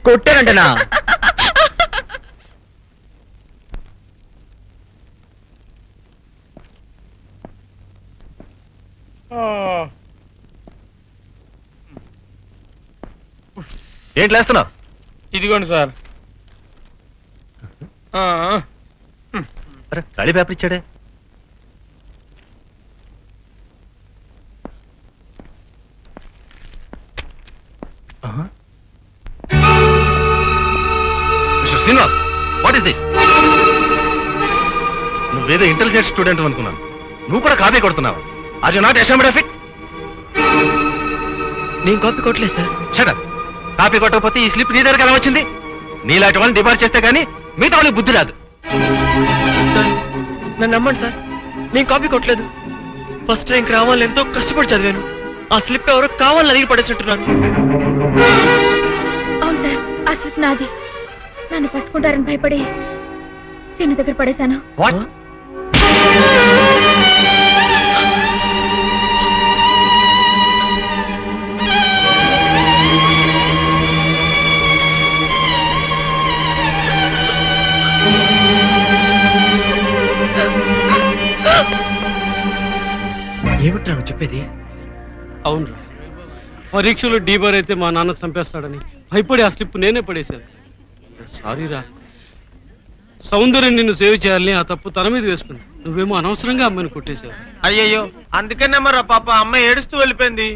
S11: కొట్టానంటనా?
S5: ఏంటి లేస్తున్నావు? ఇదిగోండి సార్. ఖాళీ పేపర్ ఇచ్చాడే. Mister Srinivas, what is this? నువ్వేదో ఇంటెలిజెంట్ స్టూడెంట్ అనుకున్నాను, నువ్వు కూడా కాపీ కొడుతున్నావా? Are you not ashamed of it?
S11: నేను కాపీ కొట్టలేదు సార్.
S5: Shut up. కాపీ కొట్టకపోతే ఈ స్లిప్ నీ దగ్గరికి ఎలా వచ్చింది? నీలాంటి వాళ్ళని డిపార్ట్ చేస్తే గానీ మిగతా వాళ్ళకి బుద్ధి రాదు.
S11: సార్ నన్ను నమ్మండి సార్, నేను కాపీ కొట్టలేదు. ఫస్ట్ ర్యాంక్ రావాలని ఎంతో కష్టపడి చదివాను. ఆ స్లిప్ ఎవరో కావాలని అడిగి పడేసినట్టున్నారు.
S2: అవును సార్, ఆ స్లిప్ నాది. నన్ను పట్టుకుంటారని భయపడి సీను దగ్గర పడేశాను.
S5: వాట్?
S11: ఏమిట్రా నువ్వు చెప్పేది?
S7: అవును, పరీక్షలో డీబర్ అయితే మా నాన్న చంపేస్తాడని భయపడి ఆ స్లిప్ నేనే పడేశాను. సారీరా, సౌందర్యం నిన్ను సేవ్ చేయాలని ఆ తప్పు తన మీద వేసుకుంది. నువ్వేమో అనవసరంగా అమ్మాయిని కొట్టేశావు.
S11: అయ్యయ్యో, అందుకనే మరి పాప అమ్మాయి ఏడుస్తూ వెళ్ళిపోయింది.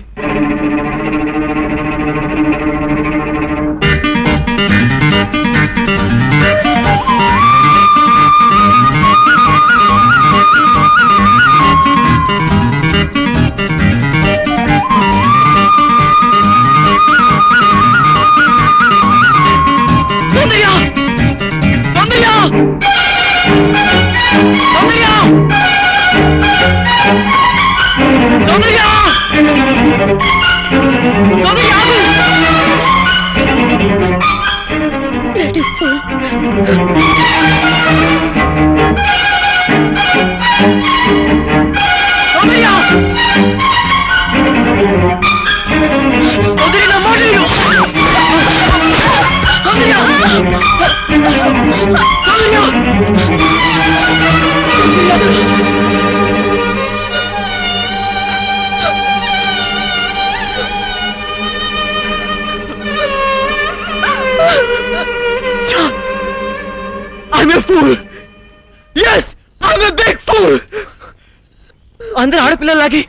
S11: అందరు ఆడపిల్లలాగే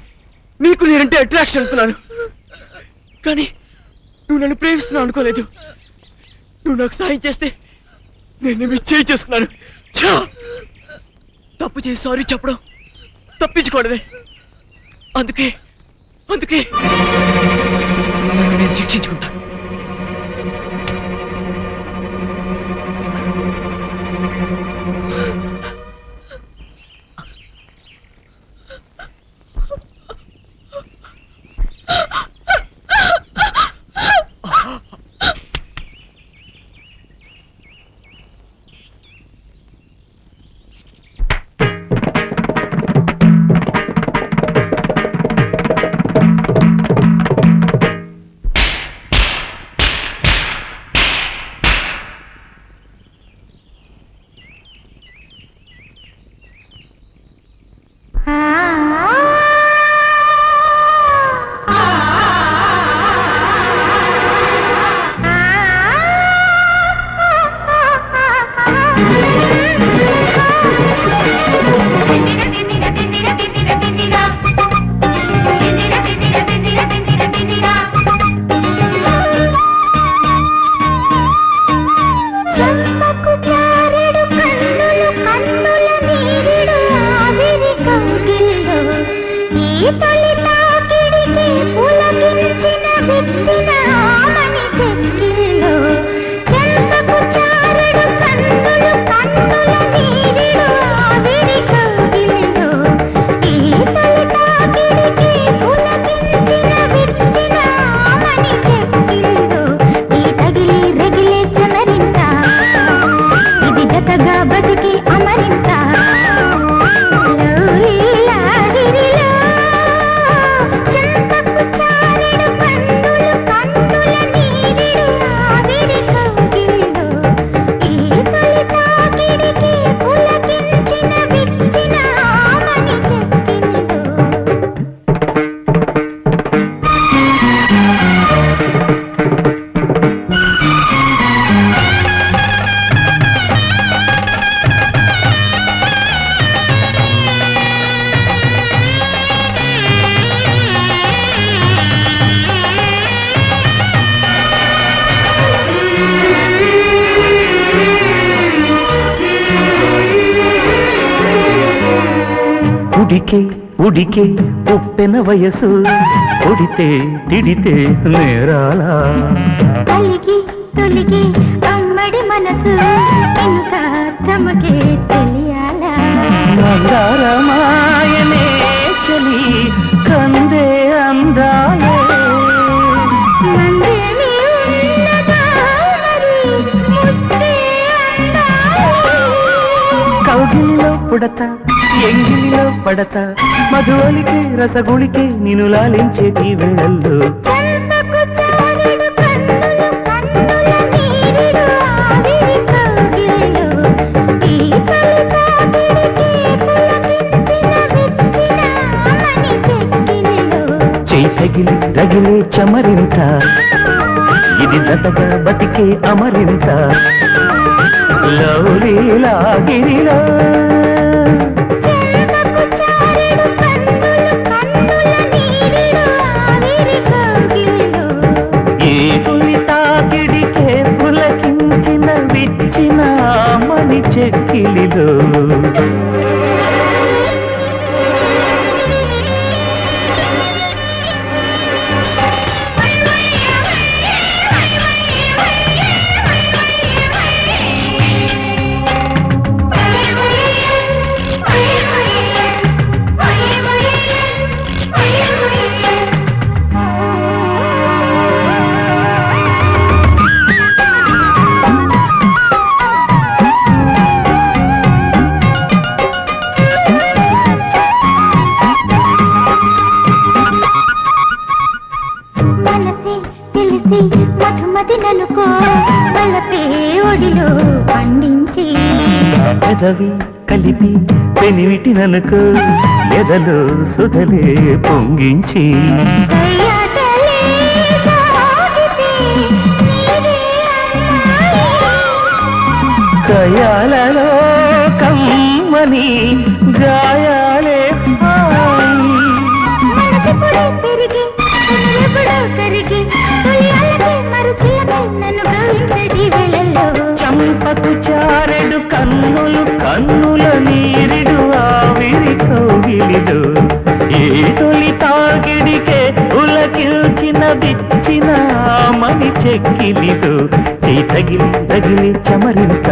S11: నీకు నేనంటే అట్రాక్షన్ అనుకున్నాను, కానీ నువ్వు నన్ను ప్రేమిస్తున్నావు అనుకోలేదు. నువ్వు నాకు సాయం చేస్తే నేను చేయి చేసుకున్నాను. తప్పు చేసి సారీ చెప్పడం తప్పించుకోవడమే. అందుకే నేను శిక్షించుకుంటాను.
S8: ఉడికే ఉప్పెన వయసు కొడితే తిడితే నేరాలా
S12: కలిగి తొలిగి అమ్మడి మనసు ఎంత తమకే తెలియాలా
S8: మందారమాయనే చలి కందే అందాలే
S12: మందేమి ఉన్నదా మరి ముద్దే
S8: కౌగిలిలో పుడత ఎంగిలిలో పడత మధువలికి రసగుళికి నిన్ను లాలించేటి వేళల్లో చేయి తగిలి రగిలే చమరింత ఇది జతగా బతికే అమరింత లౌలీలా గిరిలో ఏ తొలి తాకిడికే పులకించిన విచ్చిన మణి చెక్కిలిలో పెదవి కలిపి పెనివిటిననుకో ఎదలో సుధలే పొంగించి కయాలలో కమ్మని గాయాలే
S12: పెరిగి కరిగి నన్ను గౌరవించడి వేళల్లో
S8: చంపకు చారెడు కన్నులు కన్నుల నీరిడు ఆవిరి కౌగిలిడు ఏ తొలి తాగిడికే ఉలకిల్చిన బిచ్చిన మణి చెక్కిలిడు చేయి తగిలి తగిలి చమరింత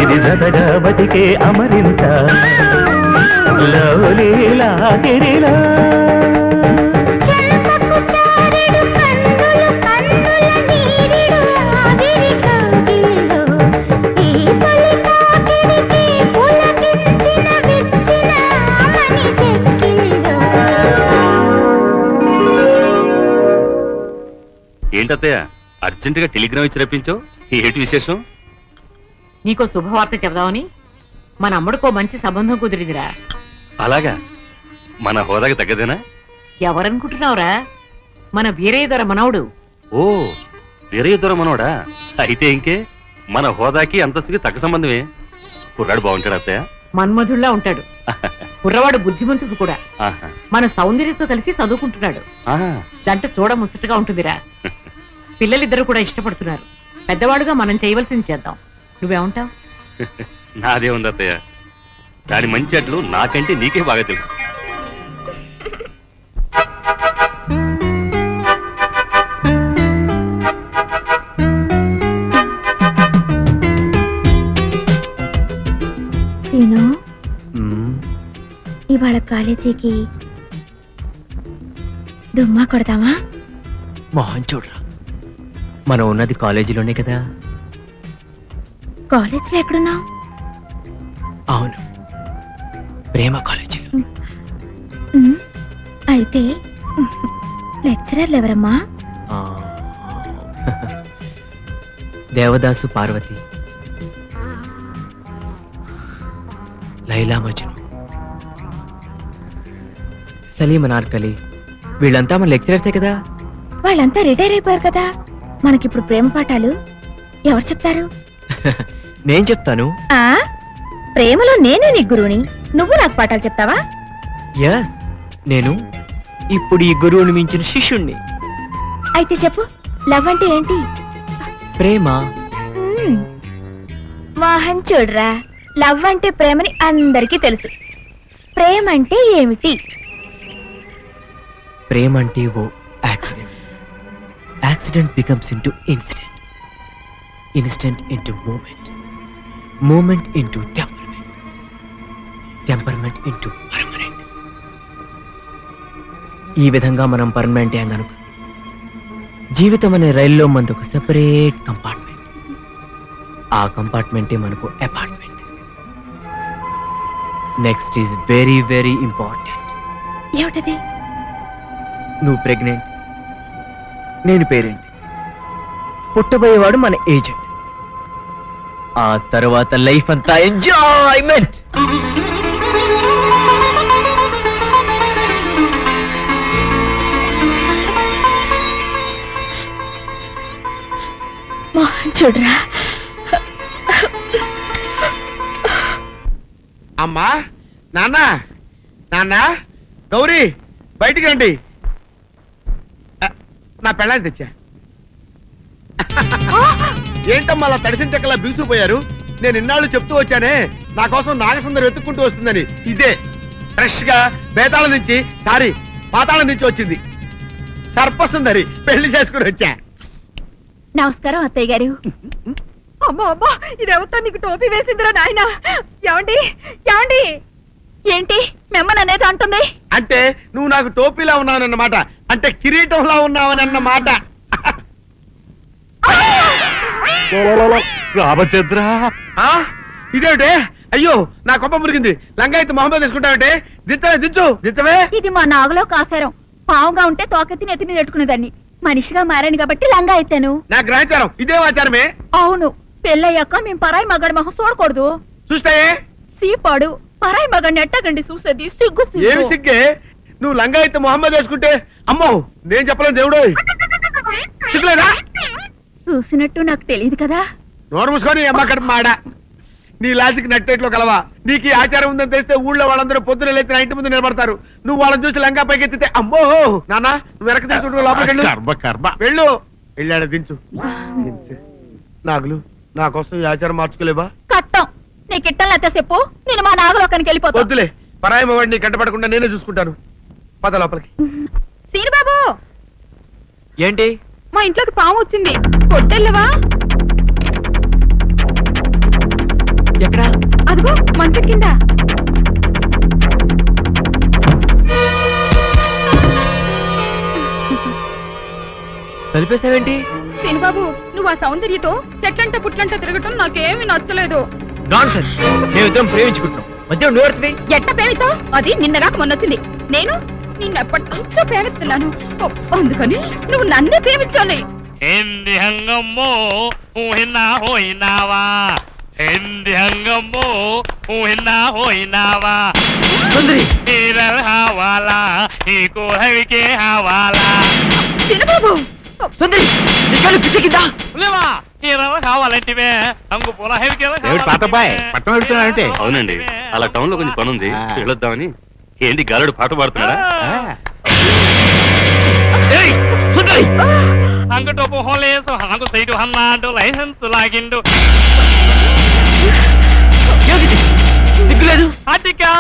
S8: ఇది జతగా బతికే అమరింత లౌలీలా గిరిలా
S13: ఏంటత్తయ్య అర్జెంటుగా టెలిగ్రామ్ ఇచ్చి రప్పించావు? ఏంటి విశేషం?
S3: నీకో శుభవార్త చెబుదామని మన అమ్ముడికో మంచి సంబంధం కుదిరిందిరా.
S13: అలాగా? మన హోదాకి తగ్గదేనా?
S3: ఎవరనుకుంటున్నావురా? మన వీరయ్య మనవడు.
S13: ఓ, వీరయ్య మనవడా? అయితే ఇంకే మన హోదాకి అంతస్తుకి తగ్గ సంబంధమే. కుర్రాడు బాగుంటాడు అత్తయ్య?
S3: మన్మధుల్లా ఉంటాడు. కుర్రవాడు బుద్ధిమంతుడు కూడా. మన సౌందర్యతో కలిసి చదువుకుంటున్నాడు. జంట చూడ ముచ్చటగా ఉంటుందిరా. పిల్లలిద్దరూ కూడా ఇష్టపడుతున్నారు. పెద్దవాడుగా మనం చేయవలసింది చేద్దాం. నువ్వేమంటావు?
S13: నాదే ఉంది అత్తయ్య, దాని మంచి అట్లు నాకంటే నీకే బాగా తెలుసు.
S2: నేను ఇవాళ కాలేజీకి డుమ్మా కొడదామా?
S11: మొహం చూడరా, మనం ఉన్నది కాలేజీలోనే కదా.
S2: కాలేజీలో ఎక్కడున్నావు?
S11: అవును, ప్రేమ కాలేజీలో.
S2: అయితే లెక్చరర్లు ఎవరమ్మా?
S11: దేవదాసు పార్వతి, లైలా మజ్ను, సలీం అనార్కలి, వీళ్ళంతా మన లెక్చరర్సే కదా.
S2: వాళ్ళంతా రిటైర్ అయిపోయారు కదా, మనకిప్పుడు ప్రేమ పాఠాలు ఎవరు చెప్తారు?
S11: నేను చెప్తాను.
S2: ఆ ప్రేమలో నేనే నీ గురువుని, నువ్వు నాకు పాఠాలు చెప్తావా?
S11: ఎస్, నేను ఇప్పుడు ఈ గురువుని మించిన శిష్యుణ్ణి.
S2: అయితే చెప్పు, లవ్ అంటే ఏంటి?
S11: ప్రేమ.
S2: మోహన్ చూడరా, లవ్ అంటే ప్రేమని అందరికీ తెలుసు. ప్రేమ అంటే ఏమిటి?
S11: ప్రేమ అంటే ఓ accident. Accident becomes into incident, incident into moment, moment into temperament, temperament into permanent. ఈ విధంగా మనం పర్మనెంట్ అని అనుకో. జీవితం అనే రైల్లో మనకు ఒక సెపరేట్ కంపార్ట్మెంట్, ఆ కంపార్ట్మెంటే మనకు apartment. Next is very very important.
S2: ఏమిటది?
S11: నువ్వు ప్రెగ్నెంట్, నేను పేరెంట్, పుట్టబోయేవాడు మన ఏజెంట్. ఆ తర్వాత లైఫ్ అంతా ఎంజాయ్మెంట్.
S2: మోహన్ చూడరా.
S9: అమ్మా, నాన్న, నాన్న, గౌరీ బయటికి రండి. నా పెళ్ళాన్ని తెచ్చా. ఏంటమ్మా అలా తడిసిన చెక్కలా బిగుసిపోయారు? నేను ఇన్నాళ్ళు చెప్తూ వచ్చానే, నా కోసం నాగసుందరం వెతుక్కుంటూ వస్తుందని. ఇదే ఫ్రెష్ గా బేతాళం నుంచి, సారీ పాతాళం నుంచి వచ్చింది. సర్పసుందరి పెళ్లి చేసుకుని వచ్చా.
S2: నమస్కారం అత్తయ్య గారు. అమ్మా అమ్మా, ఇదేవతో నీకు టోపీ వేసిందిరా నాయన. ఏమండి ఏమండి? ఏంటి మిమ్మల్ని అంటుంది?
S9: అంటే నువ్వు నాకు టోపీలా ఉన్నావనన్నమాట, అంటే కిరీటంలా ఉన్నావనన్నమాట.
S13: రామచంద్ర,
S9: ఇదేమిటే? అయ్యో, నా కొప్ప మురిగింది. లంగాయత్ మొహమ్మద్ తీసుకుంటావంటే? దించవే, దించు, దించవే.
S2: ఇది మా నాగులో కాసారం. పావుగా ఉంటే తోకెత్తి నెత్తి మీద పెట్టుకునేదాన్ని. మనిషిగా మారాను కాబట్టి లంగా అయితాను.
S9: నా గ్రహచారం ఇదే ఆచారమే.
S2: అవును, పెళ్ళయ్యాక మేము పరాయి మగాడి మొహం చూడకూడదు.
S9: చూస్తాయే
S2: సీపాడు పరాయి మగాడిని ఎట్టగండి చూసేది. సిగ్గు
S9: ఏమి సిగ్గే? నువ్వు లంగాయత్ మొహమ్మద్ వేసుకుంటే అమ్మో నేను చెప్పలేను దేవుడు. సిగ్గులేదా?
S2: చూసినట్టు నాకు తెలియదు కదా.
S9: నోరు మూసుకొని అమ్మ కడుపు మాడ. నీ లాజిక్ నట్టేట్లో కలవా? నీకు ఈ ఆచారం ఉందని తెలిస్తే ఊళ్ళో వాళ్ళందరూ పొద్దున లేచి నా ఇంటి ముందు నిలబడతారు. నువ్వు వాళ్ళని చూసి లంగా పైకి ఎత్తితే అమ్మో నాన్న నువ్వు వెనక తీసుకుంటూ లోపలికి వెళ్ళు. వెళ్ళాడు, దించు. నాగులు, నా కోసం ఈ ఆచారం మార్చుకోలేవా?
S2: కట్టం నీకు ఇట్టలేతే చెప్పు, నేను మా నాగలోకానికి వెళ్ళిపోతా.
S9: వద్దులే, పరాయి మగవాడిని కంటపడకుండా నేనే చూసుకుంటాను. పద లోపలికి.
S2: సీనిబాబు,
S11: ఏంటి?
S10: మా ఇంట్లోకి పాము వచ్చింది, కొట్టెళ్ళవా?
S11: ఎక్కడ?
S10: అదిగో మంచం కింద.
S11: కలిపేసావేంటి?
S10: సీనిబాబు, నువ్వు ఆ సౌందర్యతో చెట్లంట పుట్లంట తిరగటం నాకేమీ నచ్చలేదు.
S11: నాన్సెన్స్. మేమిద్దరం ప్రేమించుకుంటున్నాం, మధ్య నువ్వు
S10: ఎట్ట ప్రేమితో? అది నిన్నగాక మొన్నొచ్చింది. నేను నిన్నెప్పటి నుంచో ప్రేమిస్తున్నాను, అందుకని నువ్వు నన్నే ప్రేమించాలి.
S14: హింది హంగమ్మో ఊహిన్నా హోయినావా, హింది హంగమ్మో ఊహిన్నా హోయినావా, హీరల్ హవాలా నీకు హవికే హవాలా.
S10: చిన్నబాబు,
S11: సుందరి పిచ్చికిద్దా
S14: లేవా? హీరల్ కావాలంటివే అంగు పూల హవికే.
S5: పాతబాయ్ పట్టణం వెళ్తున్నాడంటే?
S13: అవునండి, అలా టౌన్ లో కొంచెం పని ఉంది, వెళ్ళొద్దామని. ఏంటి గాలుడు పాట పాడుతున్నాడా?
S14: అంగటో పోలేసు అంగు సైడు అన్నాడు, లైసెన్స్ లాగిండు.
S11: సిగ్గులేదు?
S14: అటికా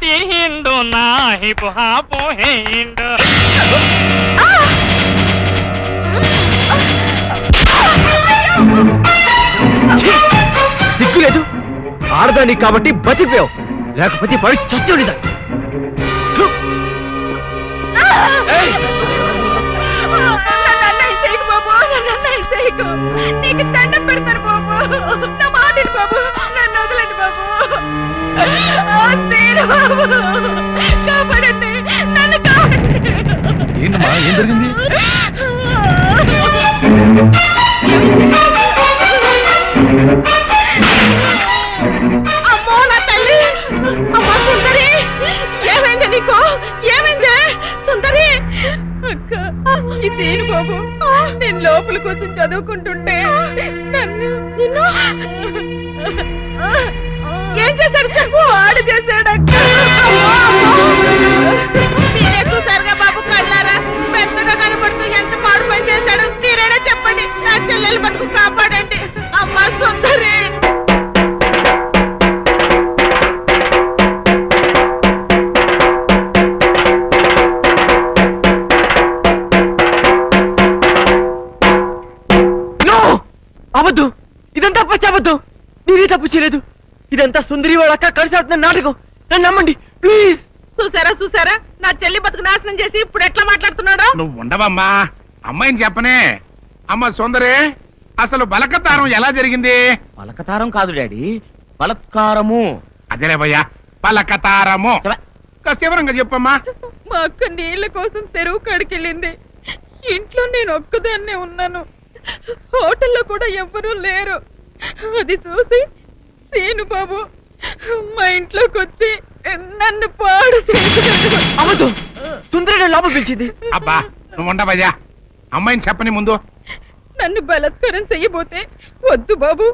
S14: తీhindu నా హిపు హాపు హేయిండు.
S11: సిగ్గులేదు? ఆడదానికి కాబట్టి బతిపోయావు, లేకపోతే పడి చచ్చి ఉండేదా.
S10: నీకు దండం పెడతారు బాబు, నా మాటలు బాబు, నన్ను వదలండి బాబు. కాపాడండి, నన్ను కాపాడండి.
S4: ఏంటమ్మా ఏం జరిగింది?
S10: అమ్మో నా తల్లి, అమ్మా సుందరి, ఏమైంది నీకు? ఏమైంది సుందరి? అక్క, ఇదేను బాబు, నేను లోపల కోసం చదువుకుంటుంటే నన్ను నిన్ను ఏం చేశాడు చెప్పు. ఆడు చేశాడు అక్క. మీరే చూసారుగా బాబు కళ్ళారా, పెద్దగా కనపడుతూ ఎంత పాడు పని చేశాడు. మీరైనా చెప్పండి, నా చెల్లెలు బతుకు కాపాడండి. అమ్మా సుందరి.
S11: అవద్దు, ఇదంతా పచ్చవద్దు. నేనే తప్పు చేయలేదు. ఇదంతా సుందరి వాళ్ళ అక్క కలిసి ఆడుతున్న నాటకం. నన్ను నమ్మండి ప్లీజ్.
S10: చూసారా, నా చెల్లి బతుకు నాశనం చేసి ఇప్పుడు ఎట్లా మాట్లాడుతున్నాడో.
S9: నువ్వు ఉండవమ్మా, అమ్మాయిని చెప్పనే. అమ్మ సుందరి, అసలు బలకతారం ఎలా జరిగింది?
S5: బలకతారం కాదు డాడీ, బలత్కారము.
S9: అదేలే భయ్యా, బలకతారము. కాస్త వివరంగా చెప్పమ్మా.
S10: మా అక్క నీళ్ళ కోసం చెరువు కాడికెళ్ళింది. ఇంట్లో నేను ఒక్కదాన్నే ఉన్నాను. హోటల్లో కూడా ఎవ్వరూ లేరు. అది చూసి సీను బాబు మా ఇంట్లోకి వచ్చి నన్ను పాడు చేశాడు.
S11: అవద్దు, సుందరి లోపల పిలిచింది.
S9: అబ్బా నువ్వు ఉండవయ్యా, అమ్మాయిని చెప్పని ముందు.
S10: నన్ను బలత్కారం చెయ్యబోతే వద్దు బాబు,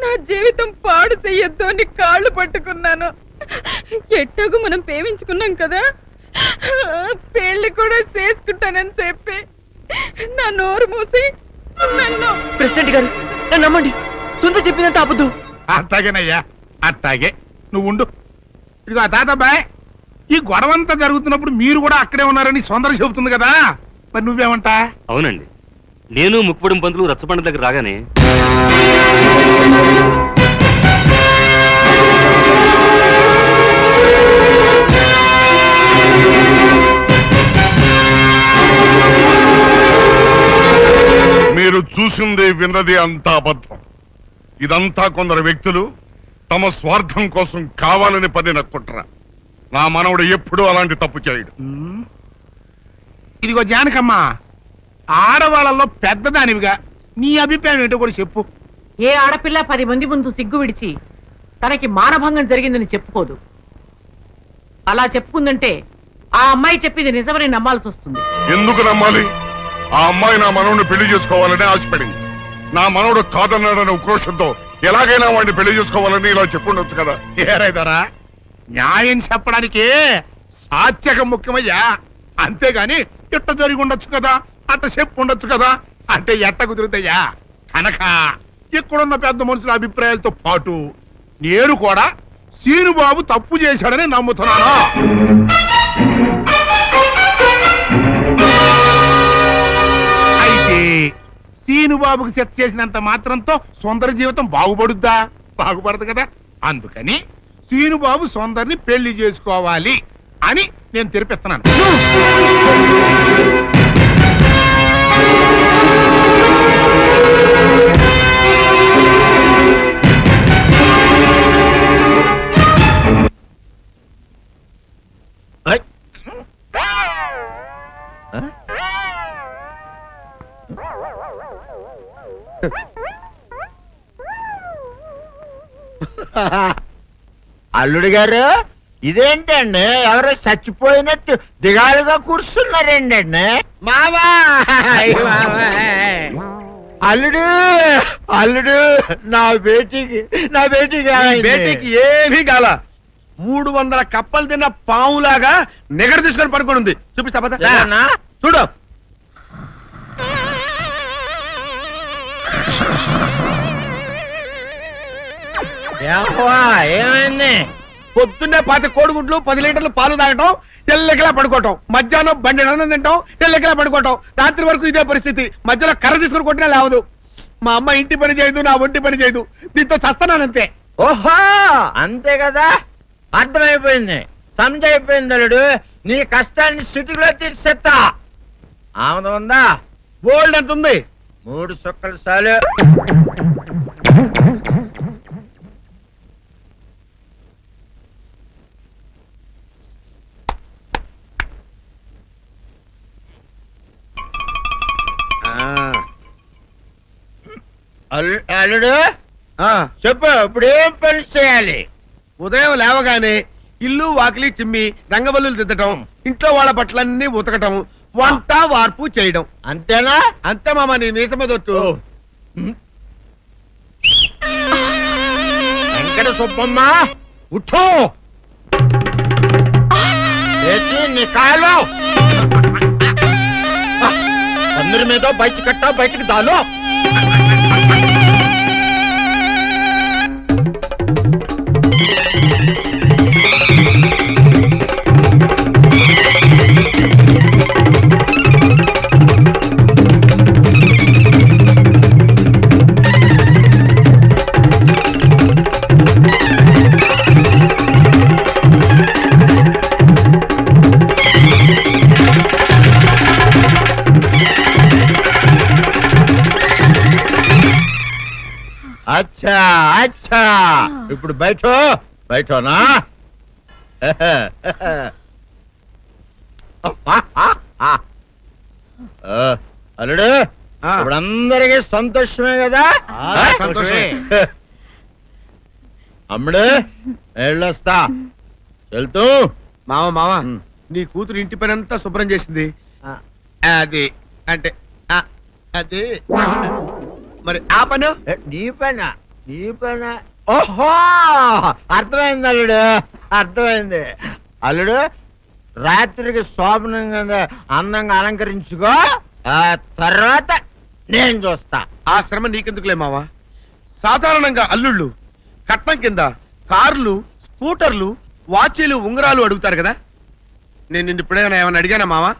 S10: నా జీవితం పాడు చెయ్యొద్దు అని కాళ్ళు పట్టుకున్నాను. ఎట్టాగు మనం ప్రేమించుకున్నాం కదా, పెళ్లి కూడా చేసుకుంటానని చెప్పి నా నోరు మూసి నన్ను.
S11: ప్రెసిడెంట్ గారు నన్ను నమ్మండి, సుందరి చెప్పిందంత అబద్ధు.
S9: అట్టాగేనయ్యా, అట్టాగే. నువ్వు ఉండు. ఇదిగో తాతబ్బాయ్, ఈ గొడవంతా జరుగుతున్నప్పుడు మీరు కూడా అక్కడే ఉన్నారని సుందరి చెబుతుంది కదా, మరి నువ్వేమంటా?
S13: అవునండి, నేను ముక్కుపొడి పంతులు రచ్చబండ దగ్గర రాగానే
S6: మీరు చూసింది విన్నది అంతా అబద్ధం. ఇదంతా కొందరు వ్యక్తులు తమ స్వార్థం కోసం కావాలని పడిన కుట్ర. నా మనవడు ఎప్పుడూ అలాంటి తప్పు చేయడు.
S9: ఇదిగో జానకమ్మ, ఆడవాళ్ళలో పెద్దదానివిగా నీ అభిప్రాయం ఏంటో కూడా చెప్పు.
S3: ఏ ఆడపిల్ల 10 మంది ముందు సిగ్గు విడిచి తనకి మానభంగం జరిగిందని చెప్పుకోదు. అలా చెప్పుకుందంటే ఆ అమ్మాయి చెప్పింది నిజమని నమ్మాల్సి వస్తుంది.
S6: ఎందుకు నమ్మాలి? ఆ అమ్మాయి నా మనవడిని పెళ్లి చేసుకోవాలని ఆశపడింది. నా మనవడు కాదన్నాడని ఉక్రోషంతో ఎలాగైనా వాడిని పెళ్లి చేసుకోవాలని ఇలా చెప్పుండొచ్చు కదా.
S9: ఏరైదారా, న్యాయం చెప్పడానికి సాత్యకం ముఖ్యమయ్యా, అంతేగాని ఇట్ట జరిగి ఉండొచ్చు కదా, అట్ట చెప్పు ఉండొచ్చు కదా అంటే ఎట్ట కుదురుతాయా? కనుక ఇక్కడున్న పెద్ద మనుషుల అభిప్రాయాలతో పాటు నేను కూడా సీనుబాబు తప్పు చేశాడని నమ్ముతున్నాను. అయితే సీనుబాబుకి సెట్ చేసినంత మాత్రంతో సుందర జీవితం బాగుపడుద్దా? బాగుపడదు కదా. అందుకని సీనుబాబు సుందరిని పెళ్లి చేసుకోవాలి అని నేను తెరిపిస్తున్నాను.
S5: అల్లుడు గారు, ఇదేంటండి ఎవరో చచ్చిపోయినట్టు దిగాలుగా కూర్చున్నారేంటండి? మావా అల్లుడు, అల్లుడు, నా బేటీకి
S11: బేటీకి ఏమీ కాల. 300 కప్పలు తిన్న పావులాగా నిగడ తీసుకొని పడుకొని ఉంది. చూపిస్తా పద. చూడు.
S5: ఏమైంది?
S11: పొద్దున్నే 10 కోడిగుడ్లు 10 లీటర్లు పాలు తాగటం, తెల్లకిలా పడుకోవటం, మధ్యాహ్నం బండి అన్నం తింటాం, తెల్లకిలా పడుకోవటం, రాత్రి వరకు ఇదే పరిస్థితి. మధ్యలో కర్ర తీసుకుని కొట్టినా లేవదు. మా అమ్మ ఇంటి పని చేయదు, నా ఒంటి పని చేయదు. దీంతో చస్తున్నానంతే.
S5: ఓహో అంతే కదా, అర్థమైపోయింది, సమజైపోయింది అల్లుడు. నీ కష్టాన్ని సిటీలో తీర్చేస్తా. ఆమె ఉందా?
S9: బోల్డ్ ఎంత ఉంది?
S5: 3 సుక్కలు చాలు. అల్లుడు చెప్పు, ఇప్పుడు ఏం పని చేయాలి?
S9: ఉదయం లేవగానే ఇల్లు వాకిలి చిమ్మి రంగవల్లులు దిద్దటం, ఇంట్లో వాళ్ళ బట్టలన్నీ ఉతకటం, వంట వార్పు చేయడం.
S5: అంతేనా?
S9: అంతే మామ, నీ మీసమదొట్టు.
S5: వెంకట సుబ్బమ్మ ఉఠో, లేచి నీ కాలు అందరి మీద బయట కట్టా, బయటికి దాలో. అచ్చా అచ్చా, ఇప్పుడు బయటనా? అల్లుడు, ఇప్పుడు అందరికీ సంతోషమే కదా?
S9: సంతోషమే.
S5: అమ్ముడు వెళ్ళొస్తా. వెళ్తూ
S9: మామ నీ కూతురు ఇంటి పని అంతా శుభ్రం చేసింది. అది అంటే అది మరి ఆ పను
S5: నీ పైన. ఓహో అర్థమైంది అల్లుడు, అర్థమైంది. అల్లుడు, రాత్రికి శోభనంగా అందంగా అలంకరించుకో, ఆ తర్వాత నేను చూస్తా.
S9: ఆ శ్రమ నీకెందుకులే మావా. సాధారణంగా అల్లుళ్ళు కట్నం కింద కార్లు, స్కూటర్లు, వాచీలు, ఉంగరాలు అడుగుతారు కదా. నేను నిన్ను ఇప్పుడేమైనా ఏమైనా అడిగానా మావా?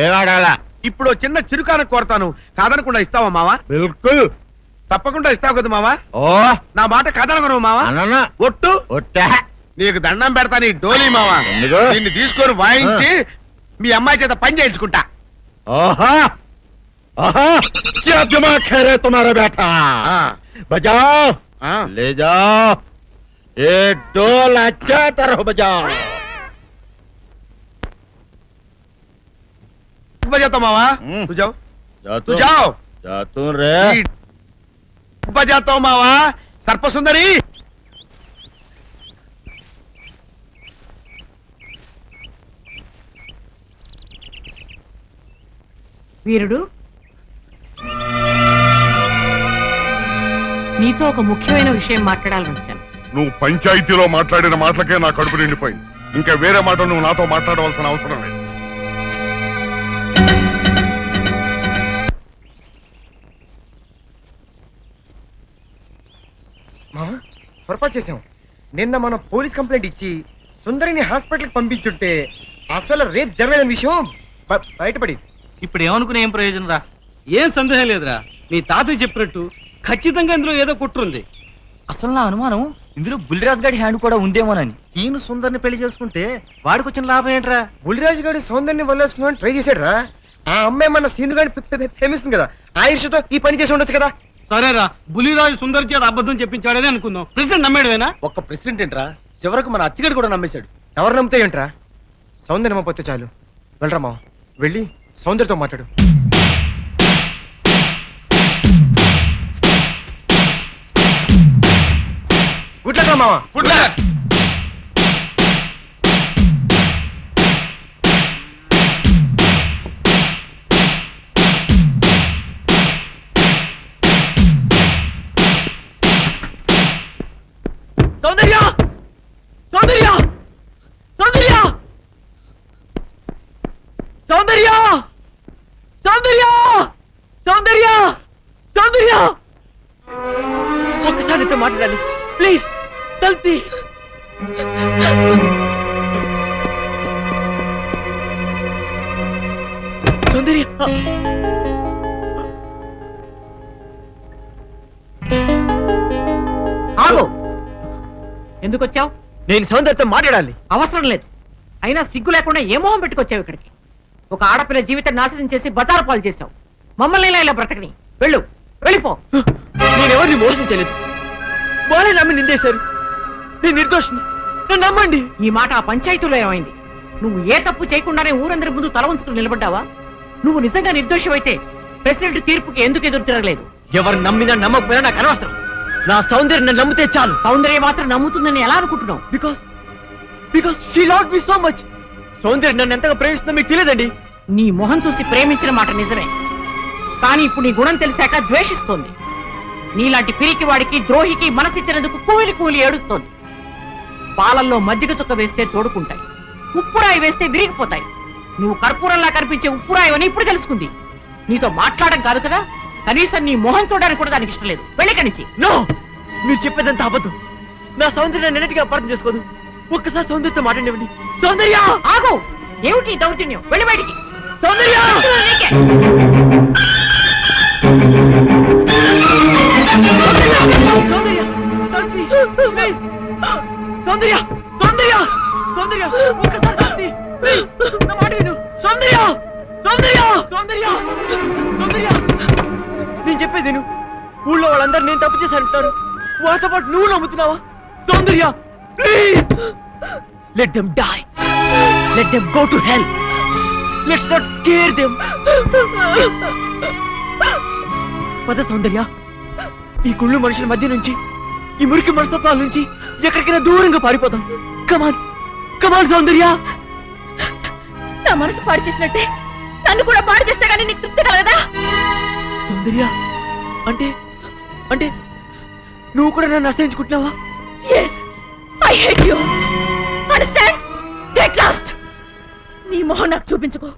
S5: ఏడాడాలా?
S9: ఇప్పుడు చిన్న చిరుకాన కోరతాను, కాదనకుండా ఇస్తావా మావా?
S5: బిల్కుల్
S9: తప్పకుండా ఇస్తావు కదా మావా.
S5: ఓ
S9: నా మాట కాదనగను మావా. ఒట్టు
S5: ఒట్టా,
S9: నీకు దండం పెడతా నీ డోలీ మావా. దీన్ని తీసుకొని వాయించి మీ అమ్మాయి చేత పని చేయించుకుంటా.
S5: ఓహా ఓహా, क्या दिमाग है रे तुम्हारा बेटा? बजाओ, ले जाओ ये डोल, अच्छा तरह बजाओ.
S9: बजाता मावा, तू जाओ, तू जाओ.
S5: जातू रे.
S9: बजाता हूँ मावा. सर्पसुंदरी,
S3: వీరుడు, నీతో ఒక ముఖ్యమైన విషయం మాట్లాడాలని వచ్చాను.
S6: నువ్వు పంచాయతీలో మాట్లాడిన మాటలకే నా కడుపు నిండిపోయింది. ఇంకా వేరే మాట నువ్వు నాతో మాట్లాడవలసిన అవసరం లేదు.
S11: పొరపాటు చేశాం. నిన్న మనం పోలీస్ కంప్లైంట్ ఇచ్చి సుందరిని హాస్పిటల్కి పంపించుంటే అసలు రేపు జరగని విషయం బయటపడింది.
S7: ఇప్పుడు ఏమనుకునే ఏం ప్రయోజనం రా? ఏం సందేహం లేదురా, మీ తాతయ్య చెప్పినట్టు ఖచ్చితంగా ఇందులో ఏదో కుట్రుంది.
S11: అసలు నా అనుమానం ఇందులో బుల్లిరాజు గారి హ్యాండ్ కూడా ఉందేమోనని. తీను సుందరిని పెళ్లి చేసుకుంటే వాడికి వచ్చిన లాభం ఏంట్రా? బుల్లిరాజు గారి సౌందర్యాన్ని వదిలేసుకుని ట్రై చేశాడు రా. ఆ అమ్మాయి మన సీను గారిని ప్రేమిస్తుంది కదా, ఆ ఈర్ష్యతో ఈ పని చేసి ఉండొచ్చు కదా.
S7: సరేరా, బుల్లిరాజు సుందర్ చేత అబద్ధం చెప్పించాడని అనుకుందాం. ప్రెసిడెంట్ నమ్మేడువేనా?
S11: ఒక్క ప్రెసిడెంట్ ఏంట్రా, చివరకు మన అచ్చగడి కూడా నమ్మేశాడు. ఎవరు నమ్మితే ఏంట్రా? సౌందర్యం నమ్మపోతే చాలు. వెళ్ళరా మావ, వెళ్ళి సౌందర్యతో మాట్లాడు. గుడ్ లక్ రా మావ.
S9: Good luck.
S11: సౌందర్య, సౌందర్య, సౌందర్య, సౌందర్య, సౌందర్య, సౌందర్య, సౌందర్య, ఒక్కసారి నీతో మాట్లాడాలి ప్లీజ్. తల్తి సౌందర్య, ఆగు
S3: ఎందుకు వచ్చావు?
S11: నేను సౌందర్యతో మాట్లాడాలి.
S3: అవసరం లేదు. అయినా సిగ్గు లేకుండా ఏ మొహం పెట్టుకొచ్చావు ఇక్కడికి? ఒక ఆడపిల్ల జీవితం నాశనం చేసి బజారు పాలు చేశావు. మమ్మల్ని ఇలా బ్రతకని. వెళ్ళు, వెళ్ళిపో.
S11: నేనెవరిని మోసం చేయలేదు. వాళ్ళే నమ్మి నిందేశారు. నేను నిర్దోషిని, నన్ను నమ్మండి.
S3: ఈ మాట ఆ పంచాయతీలో ఏమైంది? నువ్వు ఏ తప్పు చేయకుండానే ఊరందరి ముందు తల వంచుకుని నిలబడ్డావా? నువ్వు నిజంగా నిర్దోషమైతే ప్రెసిడెంట్ తీర్పుకి ఎందుకు ఎదురు తిరగలేదు?
S11: ఎవరు నమ్మినా నమ్మకపోయినా నాకు అనవసరం. నా సౌందర్యం నన్ను నమ్మితే చాలు.
S3: సౌందర్యం మాత్రం నమ్ముతుందని ఎలా అనుకుంటున్నావు?
S11: Because she loved me so much. సౌందర్యం నన్ను ఎంతగా ప్రేమిస్తుందో మీకు తెలియదండి.
S3: నీ మొహం చూసి ప్రేమించిన మాట నిజమే, కానీ ఇప్పుడు నీ గుణం తెలిసాక ద్వేషిస్తోంది. నీలాంటి పిరికి వాడికి ద్రోహికి మనసిచ్చినందుకు కూలి కూలి ఏడుస్తోంది. పాలల్లో మజ్జిగ చుక్క వేస్తే తోడుకుంటాయి, ఉప్పురాయి వేస్తే విరిగిపోతాయి. నువ్వు కర్పూరంలా కనిపించే ఉప్పురాయని ఇప్పుడు తెలుసుకుంది. నీతో మాట్లాడడం కాదు కదా, కనీసం నీ మొహం చూడడానికి కూడా దానికి ఇష్టం లేదు. వెళ్ళిక్కడి నుంచి.
S11: నో, మీరు చెప్పేదంతా అబద్ధం. నా సౌందర్యాన్ని అన్నిటికీ అపార్థం చేసుకోదు. ఒక్కసారి సౌందర్యతో మాట్లాడివ్వండి. సౌందర్య
S3: ఆగు. ఏమిటి దౌర్జన్యం? వెళ్ళి బయటికి.
S11: సౌందర్య సౌందర్య సౌందర్య సౌందర్య ఒక్కసారి శాంతి ప్లీజ్, నా మాట విను. సౌందర్య సౌందర్య సౌందర్య సౌందర్య నేను చెప్పేది విను. ఊళ్ళో వాళ్ళందరూ నేను తప్పు చేశానంటారు. వాళ్ళతో పాటు నువ్వు నమ్ముతున్నావా? Soundarya please, let them die, let them go to hell, let's not care them. పద సౌందర్య, ఈ కుళ్ళు మనుషుల మధ్య నుంచి, ఈ మురికి మనస్తత్వాల నుంచి ఎక్కడికైనా దూరంగా పారిపోతాం. కమాన్ కమాన్ సౌందర్య.
S2: నా మనసు పాడు చేసినట్టే నన్ను కూడా పాడు చేస్తే గానీ నీకు తృప్తి కలగదా?
S11: సౌందర్య అంటే అంటే నువ్వు కూడా నన్ను అసహించుకుంటున్నావా?
S2: Yes, I hate you. Understand? Get lost. నీ మొహం నాకు చూపించుకో.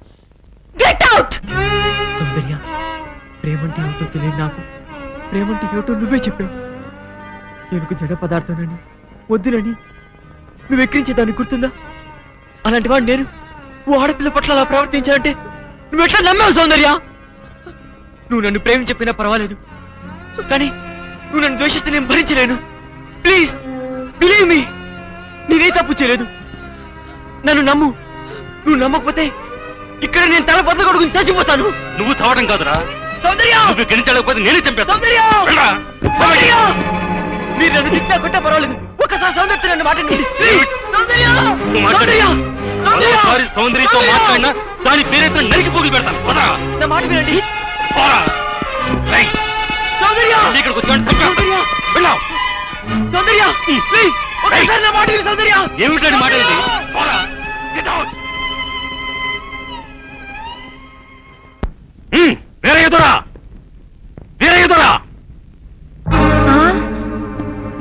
S2: Get out.
S11: సౌందర్య, ప్రేమంటే ఏమిటో తెలియదు నాకు. ప్రేమంటే ఏమిటో నువ్వే చెప్పావు. నేను జడ పదార్థానని, వద్దునని నువ్వు ఎక్కించేదాన్ని గుర్తుందా? అలాంటి వాడు నేను ఓ ఆడపిల్ల పట్ల అలా ప్రవర్తించాలంటే నువ్వు ఎట్లా నమ్మావు సౌందర్య? నువ్వు నన్ను ప్రేమించి చెప్పినా పర్వాలేదు, కానీ నువ్వు నన్ను ద్వేషిస్తే నేను భరించలేను. ప్లీజ్ బిలీవ్ మీ, నేనే తప్పు చేయలేదు. నన్ను నమ్ము. నువ్వు నమ్మకపోతే ఇక్కడ నేను తల బద్దకొడుకుని చచ్చిపోతాను.
S13: నువ్వు చావడం కాదురా
S11: సౌందర్య,
S13: నువ్వు గెలిచలేకపోతే నేనే చంపేస్తాను.
S11: సౌందర్య సౌందర్య, మీరు నన్ను తిట్టా కొట్టా పర్వాలేదు, ఒక్కసారి సౌందర్య నన్ను మాట్లాడండి.
S13: సౌందర్యతో మాట్లాడినా దాని పేరుతో నరికి పోగులు పెడతాను.
S11: నా మాట వినండి. సౌందర్య
S13: ఇక్కడికి వచ్చాడు చంపేస్తాను. వెళ్ళావు
S11: సౌందర్య ప్లీజ్, ఒక్కసారి నా మాట విను సౌందర్య.
S13: ఏమిటండి మాట ఇది? వేరే ఎదురా, వేరే ఎదురా.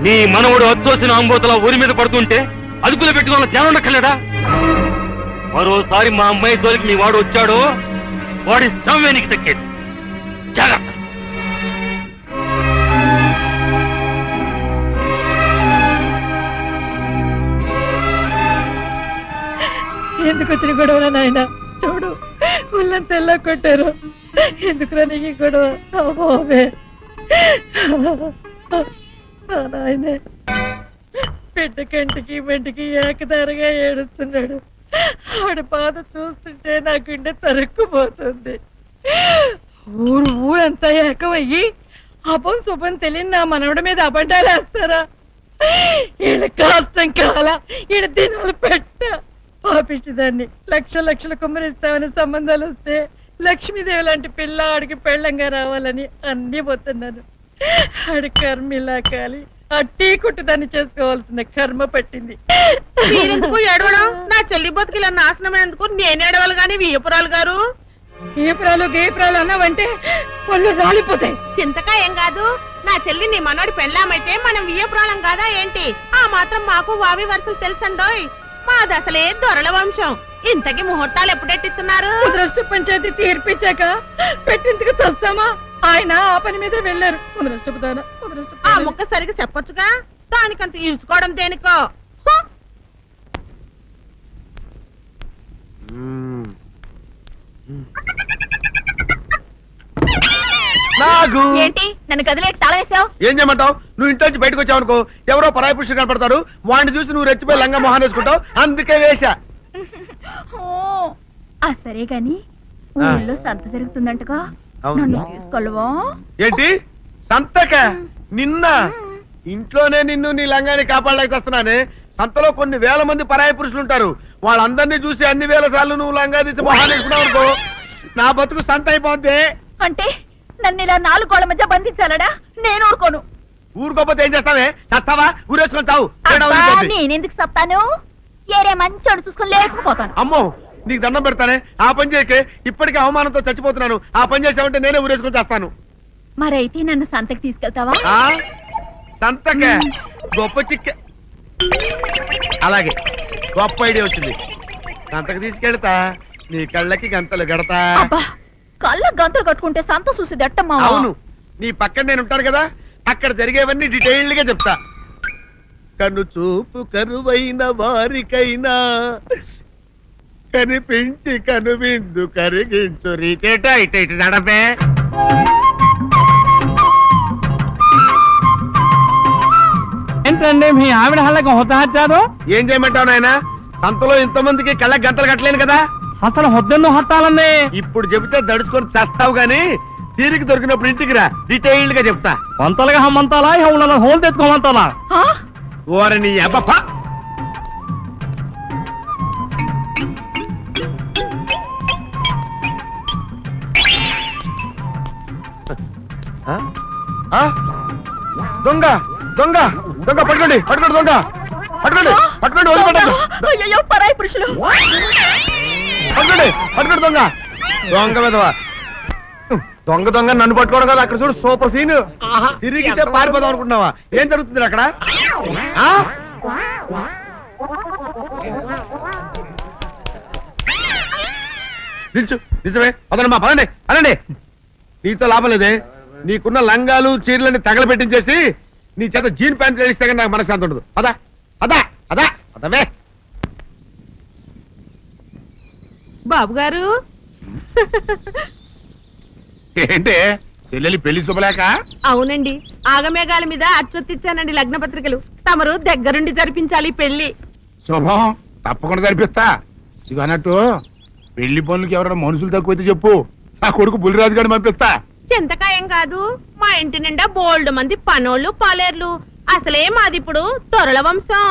S13: నీ మనవుడు వచ్చోసిన అంబోతల ఊరి మీద పడుతుంటే అదుపులో పెట్టుకోవాలని ధ్యానం ఉండక్కర్లేదా? మరోసారి మా అమ్మాయి జోలికి మీ వాడు వచ్చాడు, వాడి సమయానికి తగ్గేది. జాగ్రత్త.
S10: ఎందుకు వచ్చిన గొడవ నాయన? చూడు, ఊళ్ళంతా ఎలా కొట్టారు. ఎందుకురా నీకు గొడవ? అమ్మోవే నాయనే, బిడ్డ కంటికి మెంటికి ఏకదారిగా ఏడుస్తున్నాడు. ఆడ బాధ చూస్తుంటే నా గుండె తరుక్కుపోతుంది. ఊరంతా ఏకమయ్యి అపం శుభం తెలియని నా మనవడి మీద అబద్ధాలు వేస్తారా? ఈయన కష్టం కాల, ఈయన దినాలు పెట్ట పాపించేదాన్ని. లక్షలు కుమ్మరిస్తామని సంబంధాలు వస్తే లక్ష్మీదేవి లాంటి పిల్ల ఆడికి పెళ్ళంగా రావాలని అన్ని పోతున్నాను. ఆడి కర్మ ఇలా కాలి ఆ టీ కుట్టుదాన్ని చేసుకోవాల్సిన కర్మ పట్టింది.
S15: మీరెందుకు ఏడవడం? నా చెల్లి బతుకిలా నాశనమైనందుకు నేను ఏడవాలి గాని వియ్యపురాలు గారు.
S10: గేపురాలు అన్నావంటే పళ్ళు రాలిపోతాయి.
S15: చింతకా ఏం కాదు, నా చెల్లి నీ మనోడి పెళ్ళామైతే మనం వియ్యపురాలం కాదా ఏంటి? ఆ మాత్రం మాకు వావి వరుసలు తెలుసండోయ్. మాది అసలే దొరల వంశం. ఇంతకి ముహూర్తాలు ఎప్పుడెట్టిస్తున్నారు?
S10: ముద్రష్ట పంచాయతీ తీర్పిచ్చాక పెట్టించుకు చస్తామా? ఆయన ఆ పని మీద వెళ్ళారు.
S15: ఆ ముక్క సరిగా చెప్పొచ్చుగా, దానికంత ఇరుసుకోవడం దేనికో.
S11: నాగు
S2: ఏంటి నన్ను గదిలేటి తాళవేశావు?
S11: ఏం చేయమంటావు? నువ్వు ఇంట్లో నుంచి బయటకు వచ్చావు అనుకో, ఎవరో పరాయి పురుషుడు కనపడతాడు, వాడిని చూసి నువ్వు రెచ్చిపోయి లంగా మొహాన్ని వేసుకుంటావు, అందుకే వేశా.
S2: సరే గాని ఊళ్ళో సంత జరుగుతుందంటగా, నన్ను తీసుకెళ్ళవా?
S11: ఏంటి సంతక? నిన్న ఇంట్లోనే నిన్ను నీ లంగాన్ని కాపాడలేక వస్తున్నానే. సంతలో కొన్ని వేల మంది పరాయి పురుషులు ఉంటారు, వాళ్ళందరినీ చూసి అన్ని వేల సార్లు నువ్వు లంగా తీసి మొహాన్ని వేసుకున్నావు అనుకో, నా బతుకు సంత అయిపోద్ది.
S2: అంటే నన్ను ఇలా 4 గోళ్ల మధ్య బంధించాలడా? నేను ఊరుకోను.
S11: ఊరుకోపోతే ఏం చేస్తావే? చస్తావా? ఊరేసుకొని చావు.
S2: నేనెందుకు చెప్తాను? ఏరే మంచోడు చూసుకొని లేకపోతాను.
S11: అమ్మో, నీకు దండం పెడతానే, ఆ పని చేయకే. ఇప్పటికే అవమానంతో చచ్చిపోతున్నాను, ఆ పని చేసావంటే నేనే ఊరేసుకొని చేస్తాను.
S2: మరైతే నన్ను సంతకి తీసుకెళ్తావా?
S11: సంతకే? గొప్ప చిక్క. అలాగే, గొప్ప ఐడియా వచ్చింది. సంతకి తీసుకెళ్తా, నీ కళ్ళకి గంతలు గడతా.
S2: కళ్ళ గంతలు కట్టుకుంటే సంత చూసి దట్టమ్మా.
S11: అవును, నీ పక్కన నేను ఉంటాను కదా, అక్కడ జరిగేవన్నీ డీటెయిల్డ్ గా చెప్తా. కన్ను చూపు కరువైన వారికైనా కనిపించి కనువిందు కరిగించు రీతేట ఇటు ఇటు నడపే.
S14: ఏంటండి మీ ఆవిడ హళ్ళకి హొత్తహచ్చారు?
S11: ఏం చేయమంటావు నాయన? సంతలో ఇంతమందికి కళ్ళకి గంతలు కట్టలేను కదా.
S14: అసలు హొద్దెన్ను హత్తాలండి.
S11: ఇప్పుడు చెబితే దడుచుకొని చేస్తావు గాని, తీరికి దొరికినప్పుడు ఇంటికి రా, డీటెయిల్డ్ గా చెప్తా.
S14: వంతలుగా హమ్మంతాలా, హోళ్ళ హోల్ తెచ్చుకోమంతాలా?
S11: ఓరని అబ్బప్ప. దొంగ దొంగ దొంగ, పట్టుకోండి పట్టుకోండి, దొంగ పట్టుకోండి పట్టుకోండి, వదిలిపెట్టండి.
S2: అయ్యో పరాయి పురుషులు.
S11: పట్టుకోండి పట్టుకోండి, దొంగ దొంగ విధవా. దొంగ దొంగ నన్ను పట్టుకోవడం కదా, అక్కడ చూడు సూపర్ సీన్. తిరిగితే పారిపోదాం అనుకుంటున్నావా? ఏం జరుగుతుంది అక్కడ? నిజమే, పదండి పదండి అనండి. నీతో లాభం లేదే, నీకున్న లంగాలు చీరలని తగలబెట్టించేసి నీ చేత జీన్ ప్యాంట్ వేస్తే కానీ నాకు మనశ్శాంతి ఉండదు. అదా అదా అదా అదవే.
S15: బాబు గారు,
S9: ఏంటే చెల్లెలి పెళ్లి శుభలేక?
S15: అవునండి, ఆగమేఘాల మీద అచ్చొత్తిచ్చానండి లగ్న పత్రికలు. తమరు దగ్గరుండి జరిపించాలి పెళ్లి.
S9: శుభం, తప్పకుండా జరిపిస్తా. ఇవి అన్నట్టు పెళ్లి పనులకి ఎవరైనా మనుషులు తక్కువైతే చెప్పు, నా కొడుకు బుల్లిరాజు గారిని పంపిస్తా.
S15: చింతకాయం కాదు, మా ఇంటి నిండా బోల్డ్ మంది పనోళ్ళు పాలేర్లు. అసలే మాది ఇప్పుడు తొరల వంశం.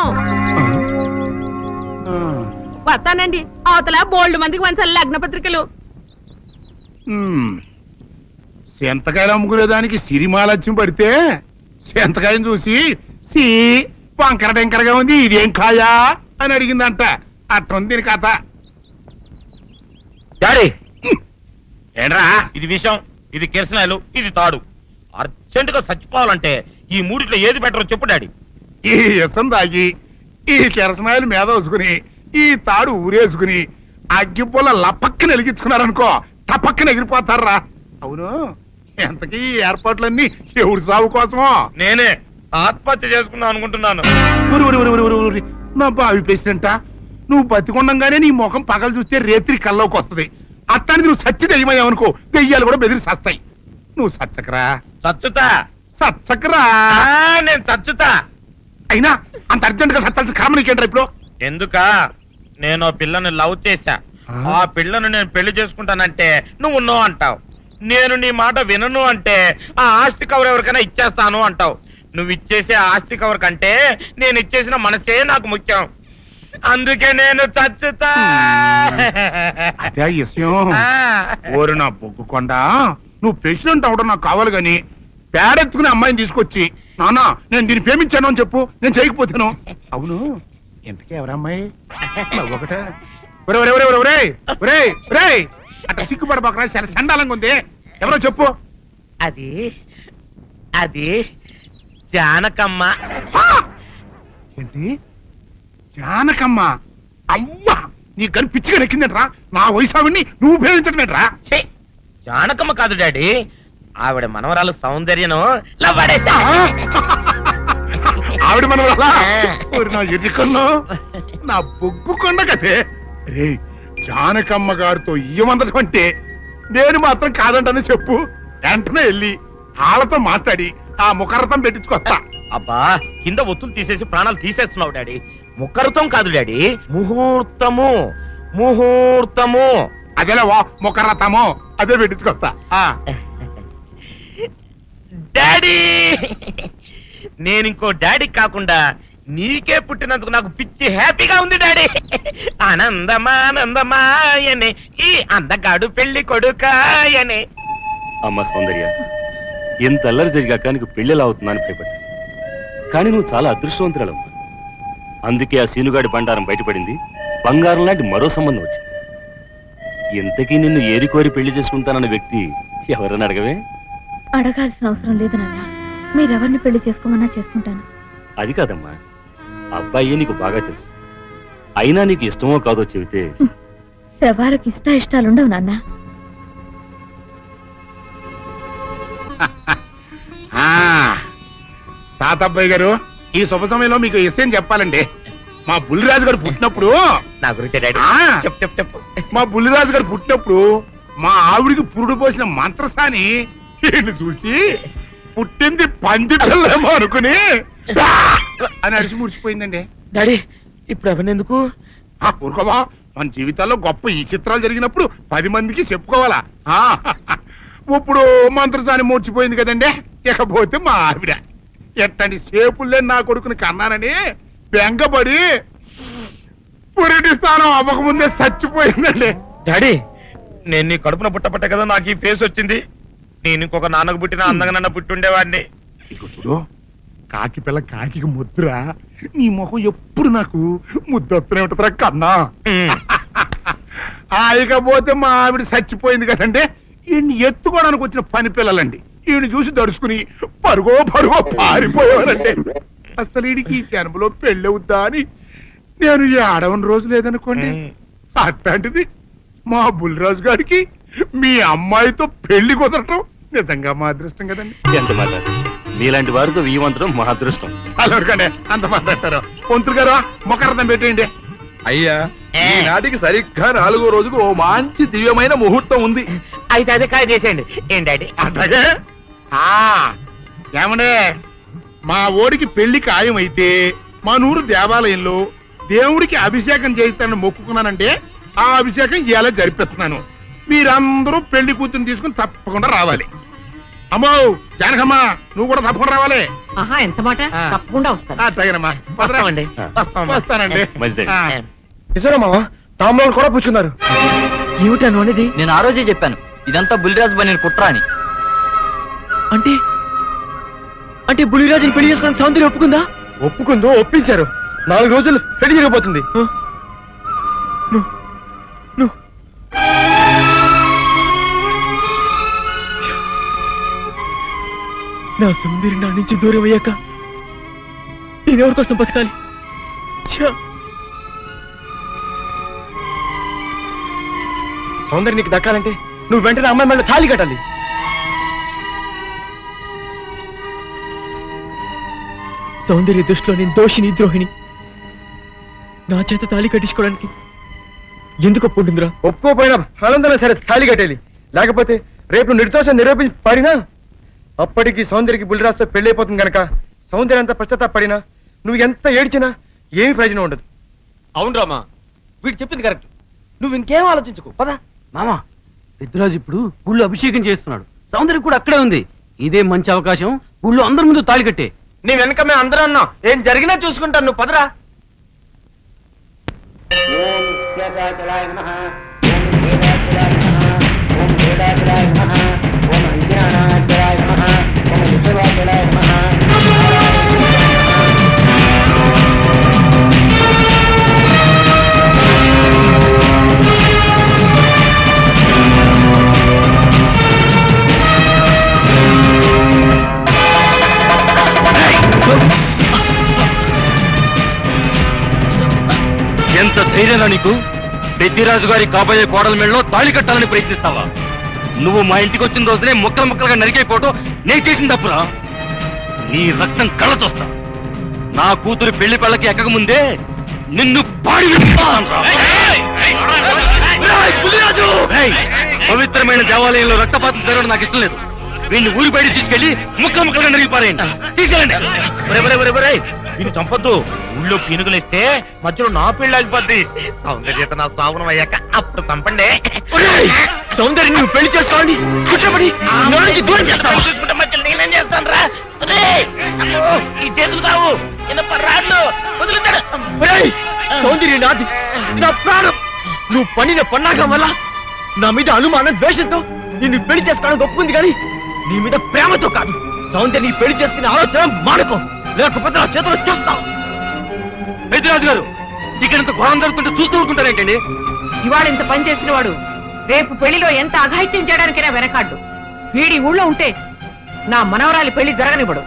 S15: వస్తానండి, అవతల బోల్డ్ మందికి వంచాలి లగ్న పత్రికలు.
S9: సెంతకాయలు అమ్ముకునేదానికి సిరిమాలత్యం పడితే సెంతకాయని చూసి సి వంకర టెంకరగా ఉంది, ఇదేం కాయా అని అడిగిందంట. అట్టుంది దీని కథ.
S5: డాడీ ఏంట్రా ఇది విషయం, ఇది కిరసనాయలు, ఇది తాడు. అర్జెంట్ గా చచ్చిపోవాలంటే ఈ మూడిట్లో ఏది బెటరో చెప్పు డాడీ.
S9: ఈ ఇసం తాగి, ఈ కిరసనాయలు మీద వేసుకుని, ఈ తాడు ఊరేసుకుని అగ్గిపుల్ల లపక్కన వెలిగించుకున్నారనుకో, టపక్కన ఎగిరిపోతారా. అవును, ఎంతకీ ఈ ఏర్పాట్లన్నీ ఎవరి సాగు కోసమో?
S5: నేనే ఆత్మహత్య చేసుకుందాం అనుకుంటున్నాను.
S9: నా బావి ప్రెసిడెంటా, నువ్వు బతికొండంగానే నీ ముఖం పగలు చూస్తే రేత్రి కల్లోకి వస్తుంది. అత్తానికి నువ్వు సచ్చి దెయ్యమయ్యావనుకో, దెయ్యాలు కూడా బెదిరి సస్తాయి. నువ్వు సచ్చకరా.
S5: చచ్చుతా.
S9: సచ్చకరా.
S5: నేను చచ్చుతా.
S9: అయినా అంత అర్జెంట్ గా సచ్చాల్సిన కర్మ నీకేంట్రా ఇప్పుడు?
S5: ఎందుక నేను పిల్లని లవ్ చేశా, ఆ పిల్లను నేను పెళ్లి చేసుకుంటానంటే నువ్వు నో అంటావు. నేను నీ మాట వినను అంటే ఆ ఆస్తి కవర్ ఎవరికైనా ఇచ్చేస్తాను అంటావు. నువ్వు ఇచ్చేసే ఆస్తి కవర్ కంటే నేను ఇచ్చేసిన మనసే నాకు ముఖ్యం. అందుకే నేను చచ్చుతా.
S9: అదే విషయం. ఓరు నా బొగ్గుకొండ, నువ్వు ప్రెసిడెంట్ అవడం నాకు కావాలి గాని పేడెత్తుకునే అమ్మాయిని తీసుకొచ్చి నాన్న నేను దీన్ని ప్రేమించాను అని చెప్పు, నేను చేయకపోతాను. అవును, ఎంతకీ ఎవరమ్మాయి? ఒకటే అట్లా సిగ్గుపడబాకరా, చాలా సండాలంగా ఉంది. ఎవరో చెప్పు.
S5: అది అది జానకమ్మ.
S9: ఏంటి జానకమ్మ? అమ్మా, నీ గని పిచ్చిగా నెక్కిందంట్రా. నా వయసు ఆవిడ్ని నువ్వు ప్రేమించటమేట్రా?
S5: జానకమ్మ కాదు డాడీ, ఆవిడ మనవరాలు సౌందర్యను
S9: ఆవిడ మనవరాలా? నా ఎదుకున్నా నా బొగ్గుకొండ కదే. రే, జానకమ్మ గారితో ఇయ్యమందడం అంటే నేను మాత్రం కాదంటానే చెప్పు. వెంటనే వెళ్ళి వాళ్ళతో మాట్లాడి ఆ ముఖరథం పెట్టించుకొస్తా.
S5: అబ్బా కింద ఒత్తులు తీసేసి ప్రాణాలు తీసేస్తున్నావు డాడీ. ముఖరుతం కాదు డాడీ, ముహూర్తము. ముహూర్తము
S9: అదేలా ముఖరథము అదే పెట్టించుకొస్తా.
S5: డాడీ నేను ఇంకో డాడీ కాకుండా నీకే పుట్టినందుకు నాకు పిచ్చి హ్యాపీగా ఉంది డాడీ. ఆనందమానందమాయనే ఈ అందగాడు పెళ్లి కొడుకాయనే.
S13: అమ్మ సౌందర్య, ఎంత అల్లరి జరిగాక నీకు పెళ్లిలా అవుతుందని భయపడ్డా, కానీ నువ్వు చాలా అదృష్టవంతురాలమ్మా. అందుకే ఆ సీనుగాడి బండారం బయటపడింది, బంగారం లాంటి మరో సంబంధం వచ్చింది. ఇంతకీ నిన్ను ఏరి కోరి పెళ్లి చేసుకుంటానన్న వ్యక్తి ఎవరని అడగవే?
S2: అడగాల్సిన అవసరం లేదు నాన్న, మీరెవరిని పెళ్లి చేసుకోమన్నా చేసుకుంటాను.
S13: అది కాదమ్మా, అబ్బాయి నీకు బాగా తెలుసు. అయినా నీకు ఇష్టమో కాదో చెబితే.
S2: శవాలకి ఇష్టాలుండవు నాన్న.
S9: తాతబ్బాయి గారు, ఈ శుభ సమయంలో మీకు విషయం చెప్పాలండి. మా బుల్లిరాజు గారు పుట్టినప్పుడు
S5: నా గురించి డాడీ చెప్పు.
S9: మా బుల్లిరాజు గారు పుట్టినప్పుడు మా ఆవిడికి పురుడు పోసిన మంత్రసాని ఈయన్ని చూసి పుట్టింది పంది పిల్లేమో అనుకుని అని అడిచి ముడిచిపోయిందండి.
S5: డాడీ ఇప్పుడు అవన్నెందుకు?
S9: ఊరుకోవా, మన జీవితాల్లో గొప్ప ఈ చిత్రాలు జరిగినప్పుడు 10 మందికి చెప్పుకోవాలా. ఇప్పుడు మంత్రసాని మూర్చిపోయింది కదండి, ఇకపోతే మా ఆవిడ ఎట్టండి సేపుల్లే నా కొడుకుని కన్నానని బెంగపడి పురిటి స్థానం అవ్వకముందే చచ్చిపోయిందండి.
S5: డాడీ నేను నీ కడుపున పుట్టపట్ట కదా నాకు ఈ ఫేస్ వచ్చింది. నేను ఇంకొక నాన్నకు పుట్టిన అందంగా నన్న పుట్టుండేవాడిని.
S9: ఇదిగో చూడు, కాకి పిల్ల కాకి ముద్ర, నీ మొహం ఎప్పుడు నాకు ముద్దొస్తూనే ఉంటుందిరా కన్నా. ఇకపోతే మా ఆవిడ చచ్చిపోయింది కదండి, ఈయన్ని ఎత్తుకోవడానికి వచ్చిన పని పిల్లలండి ఈయన చూసి దడుచుకుని పరుగో పారిపోయేవారండి. అసలు ఈడికి ఈ జన్మలో పెళ్ళవుద్దా అని నేను ఏడవని రోజు లేదనుకోండి. అట్లాంటిది మా బుల్లిరాజు గారికి మీ అమ్మాయితో పెళ్లి కుదరటం నిజంగా మా అదృష్టం కదండి.
S13: ఎంత మాట, మీలాంటి వారితో వీయమంతరం మా అదృష్టం.
S9: చాలవరకండి అంత మాట్లాడతారు. పొంతులు గారు మొకరథం పెట్టేయండి.
S4: అయ్యా, ఈనాటికి సరిగ్గా 4వ రోజుకు ఓ మంచి దివ్యమైన ముహూర్తం ఉంది.
S5: అయితే అదే కాయ చేసేయండి. ఏంటి
S9: అట్లాగే ఏమండే, మా ఓడికి పెళ్లి ఖాయమైతే మా నూరు దేవాలయంలో దేవుడికి అభిషేకం చేయిస్తానని మొక్కుకున్నానంటే ఆ అభిషేకం ఇలా జరిపిస్తున్నాను. మీరందరూ పెళ్లి కూతురు తీసుకుని తప్పకుండా రావాలి. అమ్మో జానకమ్మా, నువ్వు కూడా తప్పకుండా రావాలి.
S3: ఎంత మాట, తప్పకుండా వస్తాను.
S9: అట్లాగేనమ్మా, వస్తానండి.
S11: మామ తాంబూలాలు కూడా పుచ్చుకున్నారు. ఏమిటాను అనేది? నేను ఆ రోజే చెప్పాను, ఇదంతా బుల్లిరాజు బని కుట్రా అని. అంటే బుల్లిరాజుని పెళ్లి చేసుకోవడానికి సౌందర్యం ఒప్పుకుందా? ఒప్పుకుందో, ఒప్పించారు. 4 రోజులు పెళ్లి జరిగిపోతుంది. నా సౌందర్యం నా నుంచి దూరం అయ్యాక నేనెవరి కోసం బతకాలి? సౌందర్యం నీకు దక్కాలంటే నువ్వు వెంటనే అమ్మాయి మళ్ళీ తాళి కట్టాలి. సౌందర్య దృష్టిలో నేను దోషిని, ద్రోహిణి. నా చేత తాళి కట్టించుకోవడానికి ఎందుకు ఒప్పుకుంటుందిరా? ఒప్పుకోపోయినా ఆనందం సరే తాళి కట్టేది. లేకపోతే రేపు నిర్దోషం నిరూపించి పడినా అప్పటికి సౌందర్యకి బుల్లిరాజుతో పెళ్ళైపోతుంది కనుక సౌందర్యం అంతా పశ్చాత్తాపడినా నువ్వు ఎంత ఏడ్చినా ఏమి ప్రయోజనం ఉండదు. అవును రామా, వీడు చెప్పింది కరెక్ట్. నువ్వు ఇంకేం ఆలోచించుకో, పదా.
S7: మామా, పెద్దరాజు ఇప్పుడు గుళ్ళు అభిషేకం చేస్తున్నాడు, సౌందర్యం కూడా అక్కడే ఉంది. ఇదే మంచి అవకాశం, గుళ్ళు అందరి ముందు తాళి కట్టే.
S11: నీ వెనక మేము అందరూ అన్నాం, ఏం జరిగినా చూసుకుంటాను, నువ్వు పదరా.
S13: ఎంత ధైర్యంగా నీకు? పెద్దిరాజు గారి కాబోయే కోడల మెళ్ళలో తాళి కట్టాలని ప్రయత్నిస్తావా? నువ్వు మా ఇంటికి వచ్చిన రోజునే ముక్కలు ముక్కలుగా నరికైపోవటం నేను చేసిన తప్పురా. నీ రక్తం కళ్ళ చూస్తా. నా కూతురు పెళ్లి పళ్ళకి ఎక్కక ముందే నిన్ను పాడి పవిత్రమైన దేవాలయంలో రక్తపాతం జరగడం నాకు ఇష్టం లేదు. వీడిని ఊరి బయట తీసుకెళ్లి ముక్కలుగా నరిగిపారేయండి. తీసుకెళ్ళండి.
S5: వీళ్ళు చంపొద్దు. ఊళ్ళో పీనుగులేస్తే మధ్యలో నా పెళ్లి ఆగిపోద్ది. సౌందర్యత నా సాగునం అయ్యాక అప్పుడు చంపండి.
S11: సౌందర్యం నువ్వు పెళ్లి చేసుకోండి. కుట్రపడి దూరం చేస్తావు.
S5: మధ్యలో నేనేం చేస్తాను రా? ఈ చేతులు కావు రాళ్ళు వదులుతాడు.
S11: సౌందర్యం నాది, నా ప్రాణం. నువ్వు పండిన పన్నాగం వల్ల నా మీద అనుమానం ద్వేషంతో నిన్ను పెళ్లి చేసుకోవడానికి ఒప్పుకుంది కానీ నీ మీద ప్రేమతో కాదు. సౌందర్యం పెళ్లి చేసుకునే ఆలోచన మానుకో, లేకపోతే నా చేతులు చేస్తావు.
S13: పెద్దరాజు గారు, ఇక్కడ ఇంత ఘోరం జరుగుతుంటే చూస్తూ ఊరుకుంటారేంటండి?
S3: ఇవాళ ఇంత పని చేసిన వాడు రేపు పెళ్లిలో ఎంత అఘాయిత్యం చేయడానికైనా వెనకాడ్డు. వీడి ఊళ్ళో ఉంటే నా మనవరాలి పెళ్లి జరగనివ్వడు.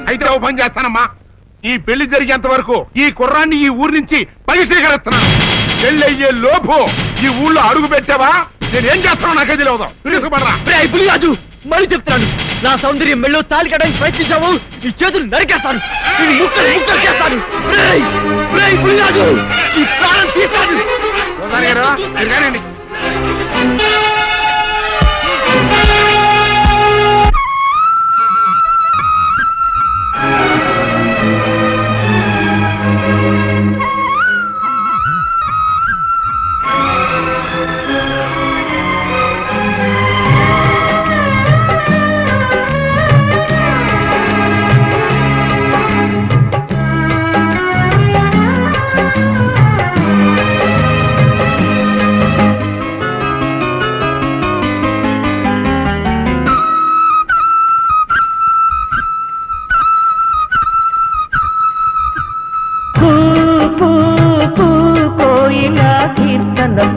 S9: అయితే ఓ పని చేస్తానమ్మా, ఈ పెళ్లి జరిగేంత వరకు ఈ కుర్రాన్ని ఈ ఊరి నుంచి పరిశీకరిస్తున్నాను. పెళ్లి అయ్యే లోపు ఈ ఊళ్ళో అడుగు పెట్టావా నేనేం చేస్తానో నాకే తెలియదు.
S11: పులిరాజు, మళ్ళీ చెప్తున్నాను, నా సౌందర్యం మెళ్ళో తాలి కట్టడానికి ప్రయత్నించావు, ఈ చేతులు నరికేస్తాను, ఈ ముక్కలు ముక్కలు చేస్తాను. పులిరాజు, ఈ ప్రాణం తీస్తాను.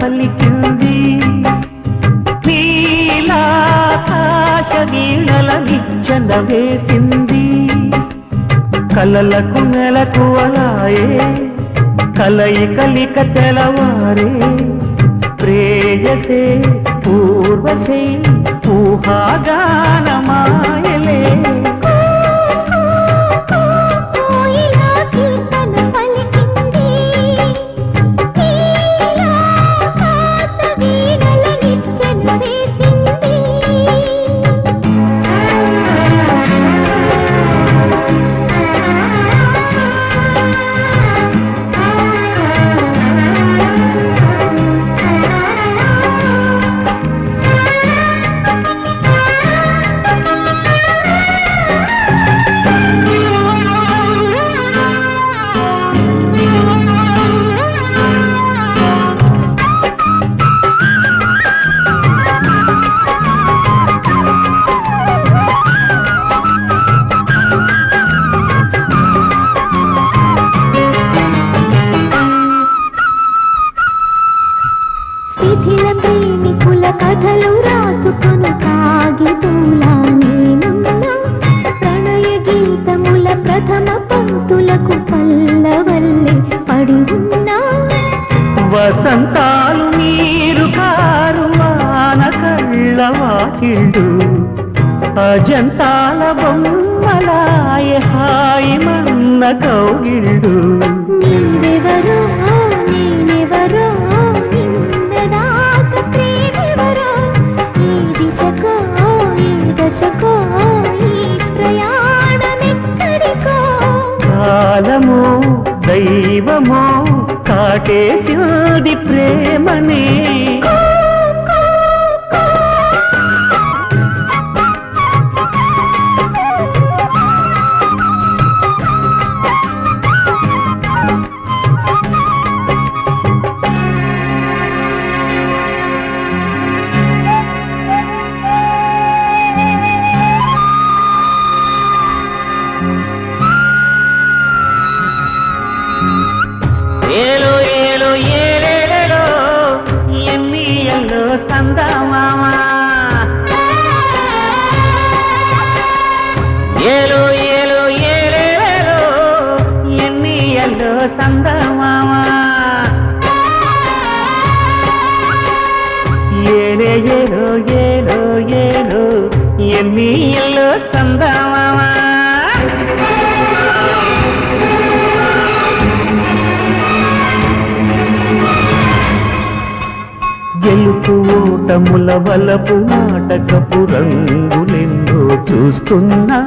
S8: పలికింది నీలాకాశ వీణల నిచ్చెన వేసింది. కలలకు నెలకు అలాయే కలయికలిక తెలవారే. ప్రేయసే పూర్వశై ఊహాగానమాయలే.
S12: కథలు రాసుకుని కాగితంలా నేనున్నా. ప్రణయ గీతముల ప్రథమ పంక్తులకు పల్లవల్లే పడి ఉన్నా.
S8: వసంతాలు నీరు కారు వాన కళ్ళ వాకిళ్ళు. అజంతాల బొమ్మలాయ హాయి మన్న కౌగిళ్ళు.
S12: నీవెవరో నేనెవరో నిన్నదాక ప్రేమెవరో. ఈ దిశకో ఈ దశకో ఈ ప్రయాణమెక్కడికో.
S8: కాలమో దైవమో కాటేసింది ప్రేమనే. ఏలో ఏలో ఏలేలో ఎన్నియల్లో సందమామా. ఏలో ఏలో ఏలేలో ఎన్నియల్లో సందమామా. ఏలే ఏలో ఏలో ఏలో ఎన్నియల్లో సందమామా. గెలుపు ఓటముల వలపు నాటకపు రంగులెందో చూస్తున్నా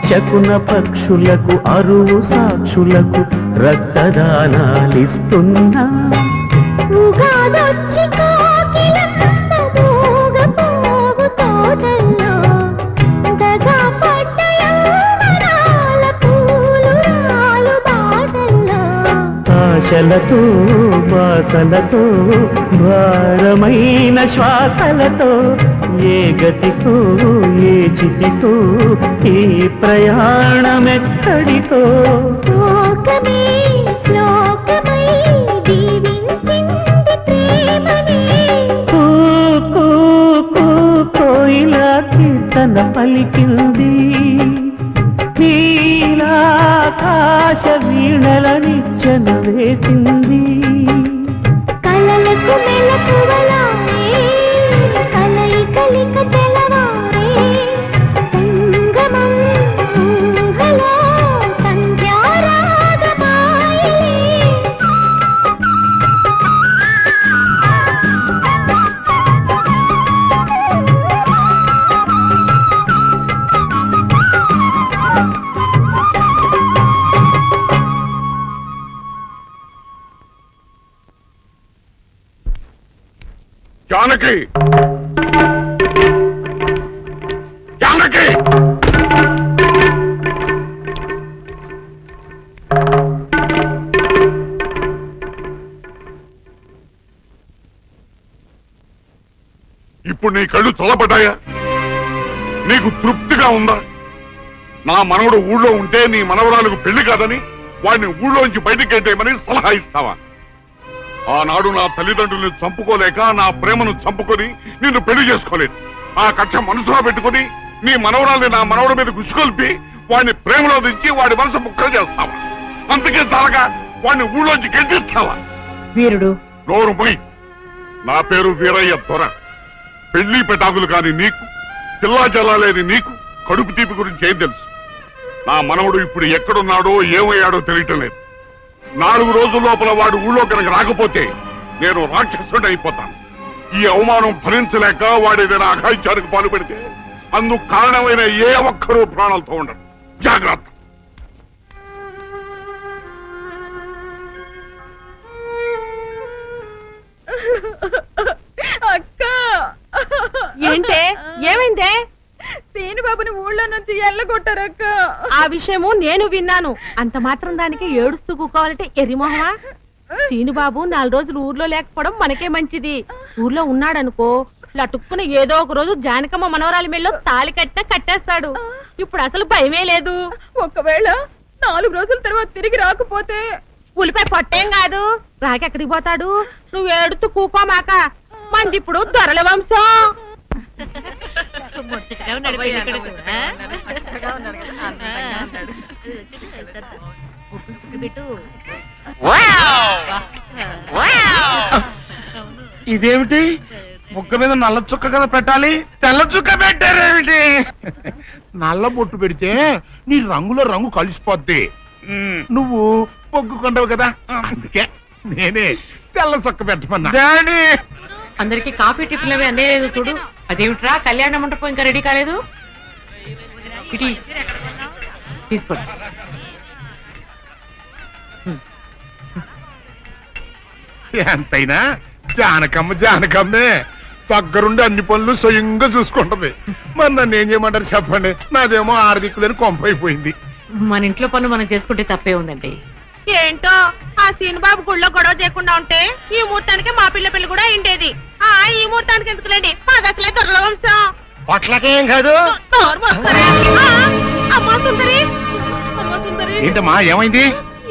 S8: శకున పక్షులకు అరువు సాక్షులకు రక్తదానాలిస్తున్నా
S12: ఉగాదొచ్చి కోకిలమ్మ మూగపోవు తోటల్లో దగా పడ్డ యవ్వనాల పూలు రాలు బాటల్లో
S8: ఆశలతో బాసలతో భారమైన శ్వాసలతో ఏ గతితో ఏ చితితో ఈ ప్రయాణమెక్కడితో
S12: శోకమే శ్లోకమై దీవించింది ప్రేమనే
S8: కూ కూ కూ కోయిలా కీర్తన పలికింది నీలాకాశ వీణల నిచ్చెన వేసింది
S12: కలలకు మెలకువలానే కలయికలిక తెలవారే సంగమం ఊహలో సంధ్యారాగమాయలే
S6: జానకి జానకి ఇప్పుడు నీ కళ్ళు చల్లబడ్డాయా? నీకు తృప్తిగా ఉందా? నా మనవడు ఊళ్ళో ఉంటే నీ మనవరాలకు పెళ్లి కాదని వాడిని ఊళ్ళోంచి బయటికి గెట్టేయమని సలహా ఇస్తావా? ఆనాడు నా తల్లిదండ్రుల్ని చంపుకోలేక నా ప్రేమను చంపుకొని నిన్ను పెళ్లి చేసుకోలేదు. ఆ కక్ష మనసులో పెట్టుకుని నీ మనవరాల్ని నా మనవడి మీద గుసుకొల్పి వాడిని ప్రేమలో దించి వాడి మనసు ముక్కలు చేస్తావా? అందుకే చాలగా వాడిని ఊళ్ళోంచి గెంటిస్తావా?
S3: వీరుడు
S6: నోరు పోయి. నా పేరు వీరయ్య దొర. పెళ్లి పెటాకులు కాని నీకు, పిల్లా జల్లా లేని నీకు కడుపు తీపి గురించి ఏం తెలుసు? నా మనవడు ఇప్పుడు ఎక్కడున్నాడో ఏమయ్యాడో తెలియటం లేదు. 4 రోజుల లోపల వాడు ఊళ్ళో కనుక రాకపోతే నేను రాక్షసుడు అయిపోతాను. ఈ అవమానం భరించలేక వాడేదైనా అఘాయిత్యానికి పాలు పెడితే అందుకు కారణమైన ఏ ఒక్కరూ ప్రాణాలతో ఉండరు. జాగ్రత్త.
S10: అక్క
S15: ఏంటే ఏమైందే?
S10: సీనుబాబుని ఊళ్ళో నుంచి ఎల్లగొట్టారక్క.
S15: ఆ విషయము నేను విన్నాను. అంత మాత్రం దానికి ఏడుస్తూ కూకోవాలంటే ఎర్రిమోహమా? సీనుబాబు 4 రోజులు ఊర్లో లేకపోవడం మనకే మంచిది. ఊర్లో ఉన్నాడనుకో లటుక్కున ఏదో ఒక రోజు జానకమ్మ మనవరాలి మెళ్ళో తాళి కట్టినా కట్టేస్తాడు. ఇప్పుడు అసలు భయమే లేదు.
S10: ఒకవేళ 4 రోజుల తర్వాత తిరిగి రాకపోతే
S15: ఉలిపై పొట్టేం కాదు. రాకెక్కడికి పోతాడు? నువ్వు ఏడుతూ కూకోమాక. మంది ఇప్పుడు దొరల వంశం.
S9: ఇదేమిటి? ముక్క మీద నల్ల చుక్క కదా పెట్టాలి, తెల్ల చుక్క పెట్టారేమిటి? నల్ల బొట్టు పెడితే నీ రంగులో రంగు కలిసిపోద్ది. నువ్వు పొగ్గుకుంటావు కదా, అందుకే నేనే తెల్ల చుక్క పెట్టమన్నా.
S3: అందరికి కాఫీ టిఫిన్ అవి అందేలేదు చూడు. అదేమిట్రా, కళ్యాణ మంటపం ఇంకా రెడీ కాలేదు? ఇటీ తీసుకోండి.
S9: ఎంతైనా జానకమ్మ జానకమ్మే. దగ్గరుండి అన్ని పనులు స్వయంగా చూసుకుంటది. మరి నన్ను ఏం చేయమంటారు చెప్పండి? నాదేమో ఆర్థికులని కొంపైపోయింది.
S3: మన ఇంట్లో పనులు మనం చేసుకుంటే తప్పే ఉందండి.
S15: ఏంటో ఆ సీనుబాబు గుళ్ళో గొడవ చేయకుండా ఉంటే ఈ ముహూర్తానికి మా పిల్ల పెళ్లి కూడా అయిండేది. ఈ ముహూర్తానికి ఎందుకులేండి, మాది అసలే దొరల వంశం.
S11: పొట్లకేం కాదు.
S15: అమ్మా సుందరి, అమ్మా సుందరి.
S9: ఏంటమ్మా ఏమైంది?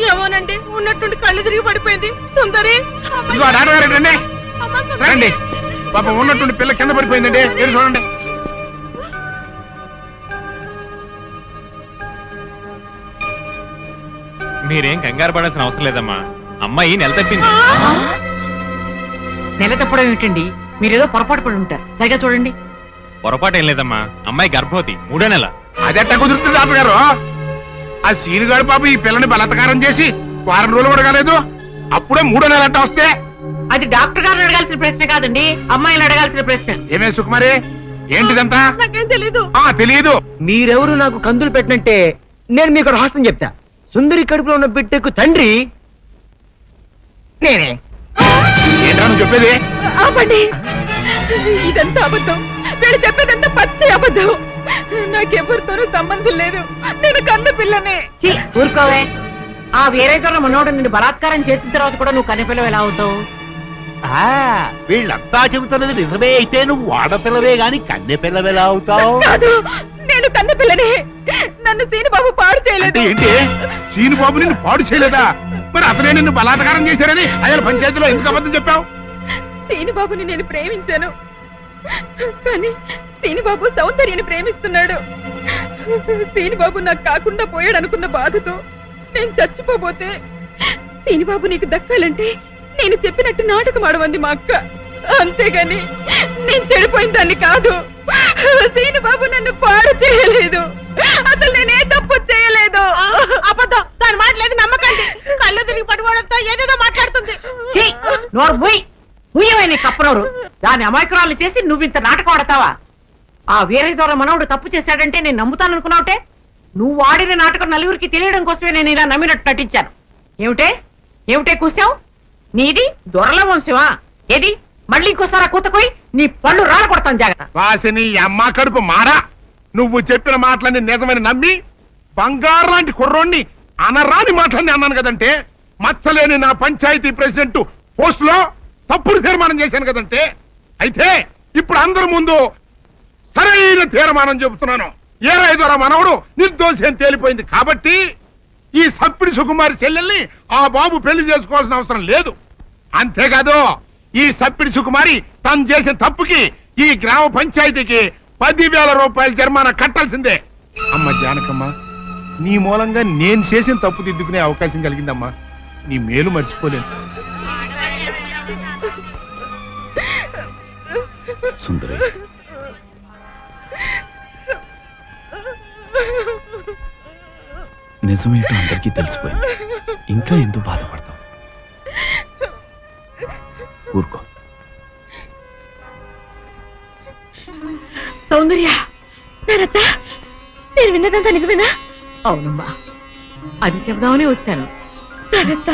S15: ఏమోనండి, ఉన్నట్టుండి కళ్ళు తిరిగి పడిపోయింది. సుందరి
S9: రండి. పాపం ఉన్నట్టుండి పిల్ల కింద పడిపోయిందండి. మీరు చూడండి.
S13: మీరేం కంగారు పడాల్సిన అవసరం లేదమ్మా. అమ్మాయి నెల తప్పింది.
S3: నెల తప్పడం ఏమిటండి? మీరేదో పొరపాటు పడి ఉంటారు. సరిగా చూడండి.
S13: పొరపాటు ఏం లేదమ్మా. అమ్మాయి గర్భవతి, 3వ నెల.
S9: అదెట్ట కుదురుతుంది డాక్టర్ గారు? ఆ సీనుగాడు పాప ఈ పిల్లని బలత్కారం చేసి 1 వారం రోజులు కూడా కాలేదు, అప్పుడే 3వ నెల అట్ట వస్తే
S3: అది డాక్టర్ గారిని అడగాల్సిన ప్రశ్న కాదండి, అమ్మాయిని అడగాల్సిన ప్రశ్న.
S9: ఏమే సుకుమారి, ఏంటిదంతా?
S15: నాకేం తెలీదు.
S9: తెలీదు.
S11: మీరెవరు నాకు కందులు పెట్టినట్టే నేను మీకు రహస్యం చెప్తా. సుందరి కడుపులో ఉన్న బిడ్డకు తండ్రి నేనే.
S9: ఏంటా నువ్వు చెప్పేది?
S10: ఆపండి, ఇదంతా అబద్ధం. వీళ్ళు చెప్పేదంతా పచ్చి అబద్ధం. నాకెవరితోనూ సంబంధం లేదు. నేను కన్న పిల్లనే.
S3: ఊరుకోవే. ఆ వేరే దొర మనోడు నిన్ను బలాత్కారం చేసిన తర్వాత కూడా నువ్వు కన్నెపిల్లవు ఎలా అవుతావు?
S5: వీళ్ళంతా చెబుతున్నది నిజమే అయితే నువ్వు ఆడపిల్లవే గాని కన్నె పిల్లవెలా అవుతావు?
S10: కాదు, నేను కన్న పిల్లనే. నన్ను సీనుబాబు పాడు చేయలేదు.
S9: ఏంటి? సీనుబాబు నిన్ను పాడు చేయలేదా? మరి అతనే నిన్ను బలాత్కారం చేశారని అయ్యాల పంచాయతీలో ఎందుకు అబద్ధం చెప్పావు?
S10: సీనుబాబుని నేను ప్రేమించాను, కానీ సీనుబాబు సౌందర్యని ప్రేమిస్తున్నాడు. సీనుబాబు నాకు కాకుండా పోయాడు అనుకున్న బాధతో నేను చచ్చిపోబోతే, సీనుబాబు నీకు దక్కాలంటే నేను చెప్పినట్టు నాటకం ఆడమంది మా అక్క. అంతేగాని నేను చెడిపోయిన దాన్ని కాదు. సీనుబాబు నన్ను పాడు చేయలేదు. అసలు నేనే తప్పు చేయలేదు.
S15: అబద్ధం. దాని మాటలేదు నమ్మకండి. కళ్ళు తిరిగి పట్టుకోవడంతో ఏదేదో మాట్లాడుతుంది.
S3: నీ కప్పనోరు దాని అమాయకురాలు చేసి నువ్వు ఇంత నాటకం ఆడతావా? ఆ వేరే ద్వారా మనవుడు తప్పు చేశాడంటే నేను నమ్ముతాననుకున్నావుటే. నువ్వు ఆడిన నాటకం నలుగురికి తెలియడం కోసమే నేను ఇలా నమ్మినట్టు నటించాను. ఏమిటే కూసావు? నీది దొరల వంశమా? ఏది మళ్ళీ ఇంకోసారి కూతకోయి నీ పళ్ళు రాలకొడతాను జాగ్రత్త.
S9: వాసిని అమ్మ కడుపు మారా. నువ్వు చెప్పిన మాటలన్నీ నిజమని నమ్మి బంగారు లాంటి కుర్రోణ్ణి అనరాని మాటలన్నీ అన్నాను కదంటే, మచ్చలేని నా పంచాయతీ ప్రెసిడెంట్ పోస్ట్ లో తప్పుడు తీర్మానం చేశాను కదంటే, అయితే ఇప్పుడు అందరి ముందు సరైన తీర్మానం చెబుతున్నాను. ఏ రైతురా మనవడు నిర్దోషి అని తేలిపోయింది కాబట్టి ఈ సప్పిడి సుకుమారి చెల్లెల్ని ఆ బాబు పెళ్లి చేసుకోవాల్సిన అవసరం లేదు. అంతేకాదు, ఈ సప్పిడి సుకుమారి తను చేసిన తప్పుకి ఈ గ్రామ పంచాయతీకి 10,000 రూపాయల జరిమానా కట్టాల్సిందే. అమ్మ జానకమ్మ, నీ మూలంగా నేను చేసిన తప్పు దిద్దుకునే అవకాశం కలిగిందమ్మా. నీ మేలు మర్చిపోలేను.
S4: సుందరి, నిజమేంటో అందరికీ తెలిసిపోయింది. ఇంకా ఎందుకు బాధపడతావు? ఊరుకో.
S2: సౌందర్య, నానత్త, నేను విన్నదంతా నిజమేనా?
S3: అవునమ్మా, అది చెబుదామని వచ్చాను.
S2: నానత్త,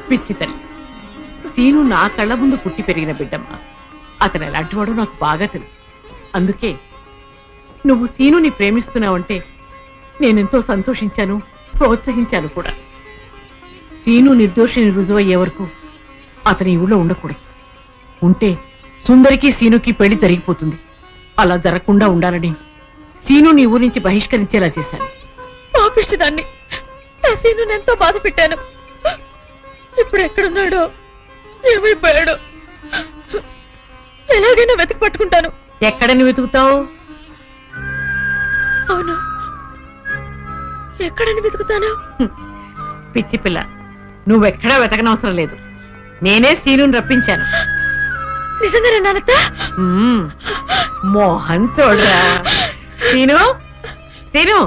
S3: పిచ్చి తల్లి, సీను నా కళ్ళ ముందు పుట్టి పెరిగిన బిడ్డమ్మా. అతను ఎలాంటి వాడో నాకు బాగా తెలుసు. అందుకే నువ్వు సీనుని ప్రేమిస్తున్నావంటే నేనెంతో సంతోషించాను, ప్రోత్సహించాను కూడా. సీను నిర్దోషిని రుజువయ్యే వరకు అతని ఊళ్ళో ఉండకూడదు. ఉంటే సుందరికి సీనుకి పెళ్లి జరిగిపోతుంది. అలా జరగకుండా ఉండాలని సీను నీ ఊరి నుంచి బహిష్కరించేలా చేశాను.
S10: పాపిష్టిదాన్ని, నా సీనుని ఎంతో బాధ పెట్టాను. ఇప్పుడు ఎక్కడున్నాడో, ఏమైపోయాడో ఎలాగైనా వెతికి పట్టుకుంటాను.
S3: ఎక్కడని వెతుకుతావు?
S10: అవును, ఎక్కడని వెతుకుతాను?
S3: పిచ్చి పిల్ల, నువ్వెక్కడా వెతకనవసరం లేదు. నేనే సీనుని రప్పించాను.
S10: నిజంగానే నానత్త?
S3: మోహన్ చూడరా. సీను, సీను,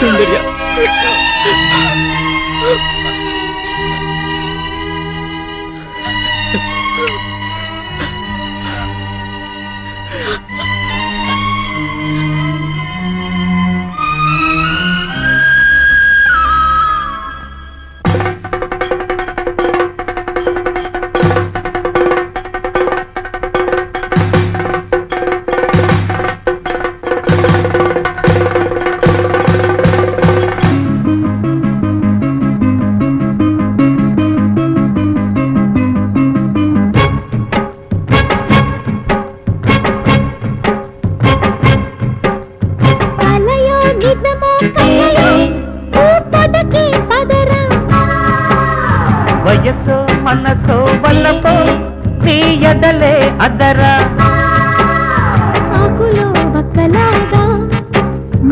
S11: సుందర్య,
S8: వయసో మనసో వల్లపో నీ ఎదలే అదరా
S12: ఆకులో బక్కలాగా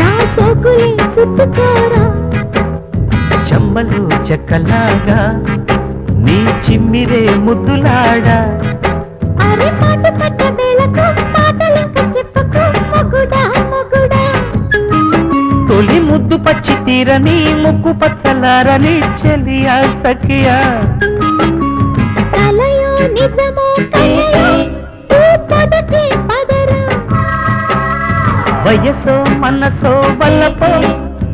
S12: నా సోకులే చుట్టుకోరా
S8: చెమ్మలు చెక్కలాగా నీ చిమ్మిరే ముద్దులాడా
S12: అరే పాట పట్ట వేళకు పాటలింక చెప్పకు మొగుడా మొగుడా
S8: తొలి ముద్దు పచ్చి తీరని ముక్కు పచ్చలారని చెలియా సఖియా
S12: కలయో నిజమో కలయో తూ పదకే పదరా
S8: వయసో మనసో వల్లపో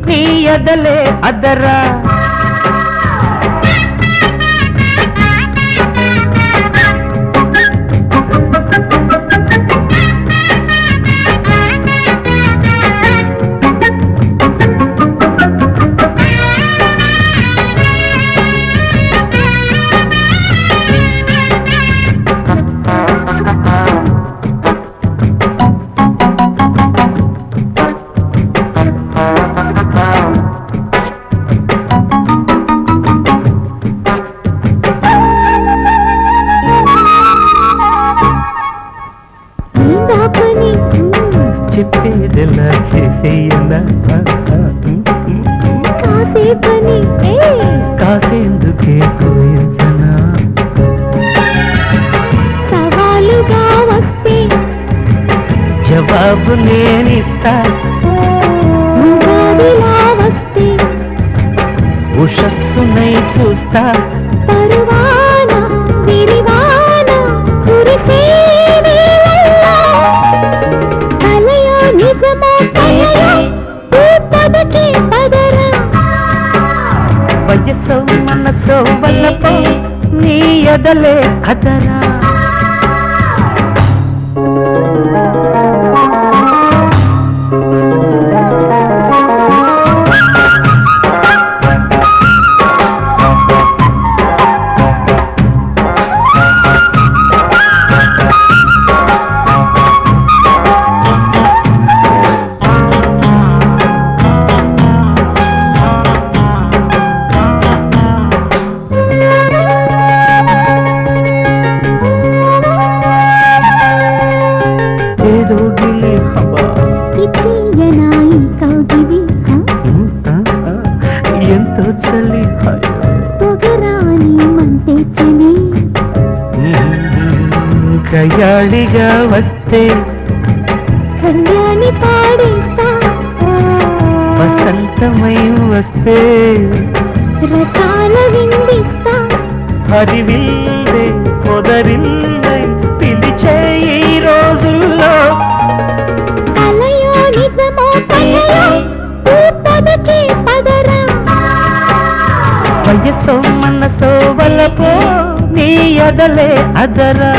S8: నీ ఎదలే అదరా చెప్పేదెలా చేసేయలా
S12: కాసేపని
S8: కాసేందుకే కోయించనా
S12: సవాలుగా వస్తే
S8: జవాబు నేనిస్తా
S12: ఉగాదిలా వస్తే
S8: ఉషస్సునై చూస్తా
S12: పరువాన విరివాన కురిసే వేళల్లో కలయో నిజమో కలయో తూ పదకే పదరా
S8: వయసో మనసో వల్లపో నీ ఎదలే అదరా ఏదో గిలి హవా
S12: ఇచ్చేయనాయి కౌగిలి
S8: ఎంతో చలి హాయో
S12: పొగరాని మంటే చలి
S8: కయాళిగా వస్తే
S12: కళ్యాణి పాడేస్తా
S8: వసంతమై వస్తే
S12: రసాల విందిస్తా
S8: హరివిల్లే పొదరిల్లే పిలిచే ఈ రోజుల్లో
S12: కలయో నిజమో కలయో తూ పదకే పదరా
S8: వయసో మనసో వల్లపో నీ ఎదలే అదరా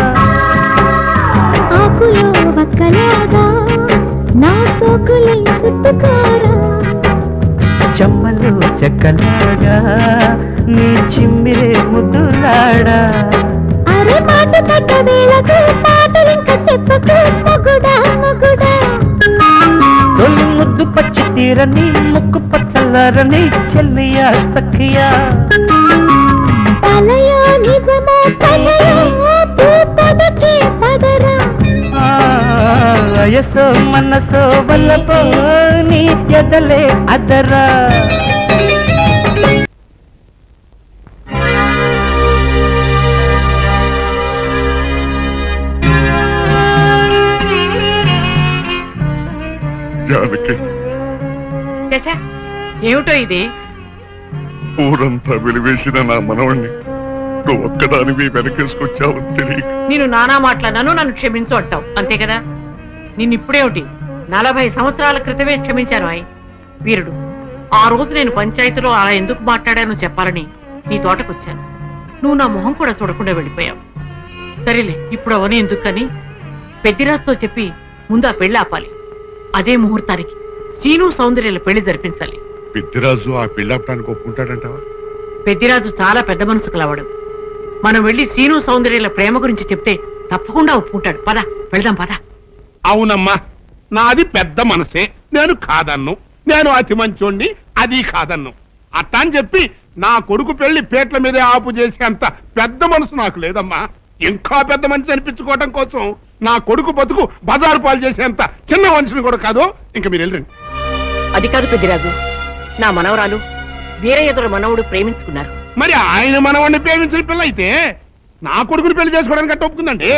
S12: ఆకులో బక్కలాగా నా సోకులే చుట్టుకోరా
S8: చెమ్మలు చెక్కలాగా నీ చిమ్మిరే ముద్దులాడా
S12: అరే మాట పట్ట వేళకు పాటలింక చెప్పకు మొగుడా మొగుడా
S8: తొలి ముద్దు పచ్చి తీరని ముక్కు పచ్చలారని చెల్లియా సఖియా
S12: కలయో నిజమో కలయో తూ పదకే పదరా
S8: వయసో మనసో వల్లపో నీ ఎదలే అదరా
S6: జానకి
S3: చచ్చా ఏమిటో ఇది
S6: ఊరంతా వెలివేసిన నా మనవణ్ణి నువ్వు ఒక్కదానివి వెనకేసుకొచ్చావు తెలియక
S3: నేను నానా మాట్లాడాను, నన్ను క్షమించు అంటావు అంతే కదా. నిన్ను ఇప్పుడేమిటి 40 సంవత్సరాల క్రితమే క్షమించాను అయ్ వీరుడు. ఆ రోజు నేను పంచాయతీలో అలా ఎందుకు మాట్లాడానో చెప్పాలని నీ తోటకొచ్చాను. నువ్వు నా మొహం కూడా చూడకుండా వెళ్ళిపోయావు. సరేలే, ఇప్పుడు అవని ఎందుకని పెద్దిరాజుతో చెప్పి ముందు ఆ పెళ్లి ఆపాలి. అదే ముహూర్తానికి శ్రీను సౌందర్యాల పెళ్లి జరిపించాలి.
S6: పెద్దిరాజు ఆ పెళ్ళాపడానికి ఒప్పుకుంటాడంటావా?
S3: పెద్దిరాజు చాలా పెద్ద మనసు కలవాడు. మనం వెళ్లి శ్రీను సౌందర్యాల ప్రేమ గురించి చెప్తే తప్పకుండా ఒప్పుకుంటాడు. పద వెళ్దాం పద.
S9: అవునమ్మా, నాది పెద్ద మనసే, నేను కాదన్ను. నేను అతి మంచోండి, అది కాదన్ను. అట్టా అని చెప్పి నా కొడుకు పెళ్లి పేట్ల మీదే ఆపు చేసే అంత పెద్ద మనసు నాకు లేదమ్మా. ఇంకా పెద్ద మనిషి అనిపించుకోవటం కోసం నా కొడుకు బతుకు బజారు పాలు చేసేంత చిన్న మనిషిని కూడా కాదు. ఇంకా మీరు వెళ్ళండి.
S3: అది కాదు పెద్దిరాజు, నా మనవరాలు వీరయ్యదుల మనవుడు ప్రేమించుకున్నారు.
S9: మరి ఆయన మనవాడిని ప్రేమించిన పిల్ల అయితే నా కొడుకుని పెళ్లి చేసుకోవడానికి అట్ట ఒప్పుకుందండి.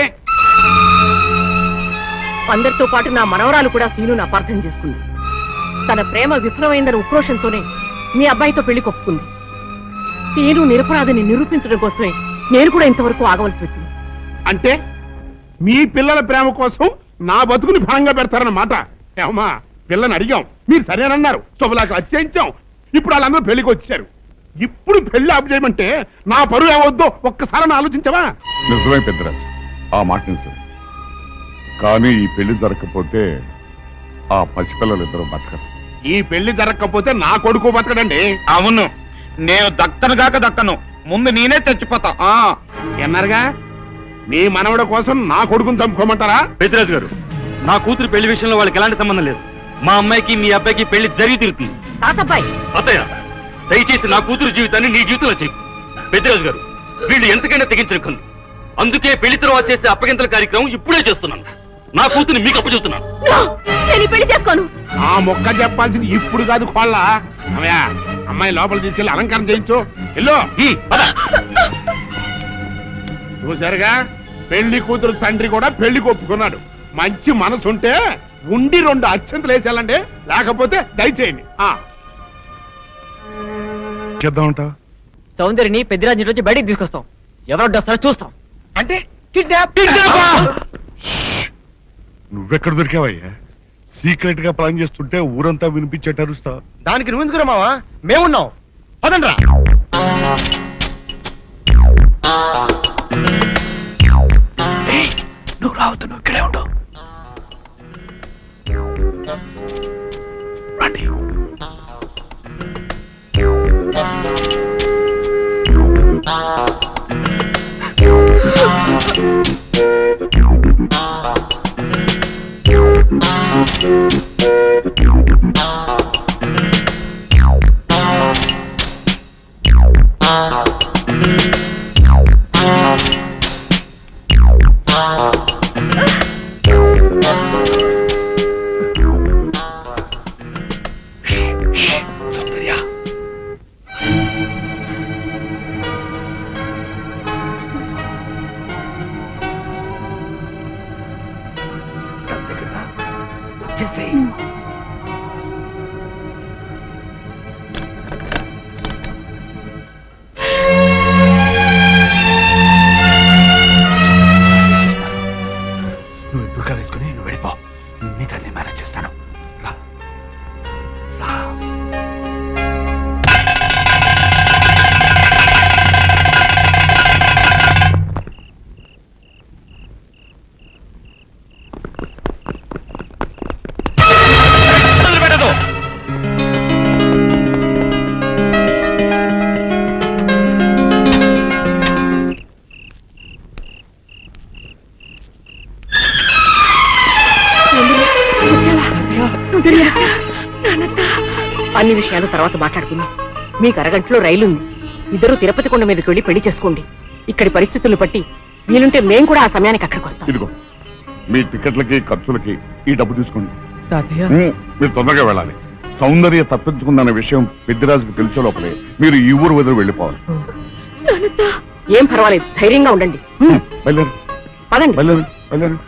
S3: అందరితో పాటు నా మనవరాలు కూడా సీనును అపార్థం చేసుకుంది. తన ప్రేమ విఫలమైందన్న ఉక్రోషంతోనే మీ అబ్బాయితో పెళ్లి కొప్పుకుంది. సీను నిరపరాధిని నిరూపించడం కోసమే నేను కూడా ఇంతవరకు ఆగవలసి వచ్చింది.
S9: అంటే మీ పిల్లల ప్రేమ కోసం నా బతుకుని భాగంగా పెడతారన్నమాట. ఏమా పిల్లని అడిగాం, మీరు సరేనన్నారు, శుభలాకి అత్యించాం. ఇప్పుడు వాళ్ళందరూ పెళ్లికి వచ్చారు. ఇప్పుడు పెళ్లి ఆపు చేయమంటే నా పరువు ఏమవుద్దో ఒక్కసారి ఆలోచించవా?
S6: నిజమే పెద్దరాజు, ఆ మాట నిజమే. కానీ ఈ పెళ్లి జరగకపోతే ఆ పసిపిల్లలిద్దరూ బతకరు.
S9: ఈ పెళ్లి జరగకపోతే నా కొడుకు బతకడండి.
S5: అవును, నేను దక్కను గాక దక్కను, ముందు నేనే చచ్చిపోతా.
S9: ఎన్నారుగా మీ మనవడ కోసం నా కొడుకుని చంపుకోమంటారా?
S13: పెద్దరాజు గారు, నా కూతురు పెళ్లి విషయంలో వాళ్ళకి ఎలాంటి సంబంధం లేదు. మా అమ్మాయికి మీ అబ్బాయికి పెళ్లి జరిగి తీరుతుంది.
S3: తాతబ్బాయి,
S13: అత్తయ్య దయచేసి నా కూతురు జీవితాన్ని నీ జీవితంలో చెయ్యి. పెద్దరాజు గారు, వీళ్ళు ఎంతకైనా తెగించనుకుంది. అందుకే పెళ్లి తర్వాత చేసే అప్పగింతల కార్యక్రమం ఇప్పుడే చేస్తున్నాను. నా కూతుర్ని మీకు అప్పచెప్తున్నాను.
S2: పెళ్లి చేసుకోను.
S9: ఆ మొక్క చెప్పాల్సింది ఇప్పుడు కాదు కోళ్ళ. అమ్మాయి లోపల తీసుకెళ్లి అలంకారం చేయించు. ఎల్లో చూశారుగా, పెళ్లి కూతురు తండ్రి కూడా పెళ్లికి ఒప్పుకున్నాడు. మంచి మనసుంటే ఉండి 2 అత్యంతలు వేసేయాలండి, లేకపోతే దయచేయండి.
S6: చేద్దామంట
S1: సౌందర్యని పెద్దిరాజు నుంచి బయటికి తీసుకొస్తాం. ఎవరు వస్తారో చూస్తాం.
S9: అంటే
S6: నువ్వెక్కడ దొరికావయ్యా? సీక్రెట్ గా ప్లాన్ చేస్తుంటే ఊరంతా వినిపించేటరుస్తా.
S11: దానికి నువ్వు ఎందుకురా మావా? మేమున్నాం, పదండ్రా.
S4: నువ్వు రావద్దు, నువ్వు ఇక్కడే ఉండవు. రండి. నువ్వు ఎప్పుడు వేసుకుని నువ్వు వెళ్ళిపో. నీ తల్లి మేనేజ్ చేస్తాను. రా రా.
S3: అన్ని విషయాలు తర్వాత మాట్లాడుకుందాం. మీకు అరగంటలో రైలు ఉంది. ఇద్దరు తిరుపతి కొండ మీదకి వెళ్ళి పెళ్లి చేసుకోండి. ఇక్కడి పరిస్థితులు బట్టి వీలుంటే మేం కూడా ఆ సమయానికి అక్కడికి వస్తాం.
S6: ఇదిగో మీ టికెట్లకి ఖర్చులకి ఈ డబ్బు తీసుకోండి.
S1: తాతయ్య,
S6: మీరు తొందరగా వెళ్ళాలి. సౌందర్య తప్పించుకుందన్న విషయం పెద్దిరాజుకు తెలిసే లోపలే మీరు ఈ ఊరు వదిలి వెళ్ళిపోవాలి.
S3: ఏం పర్వాలేదు, ధైర్యంగా ఉండండి.
S6: బయలుదేరు,
S3: పదండి.
S6: బయలుదేరు, బయలుదేరు.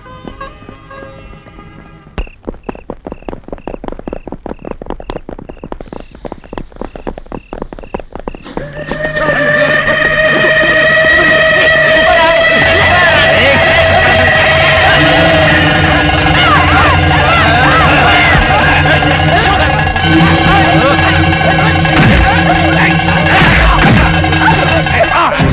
S12: Ah!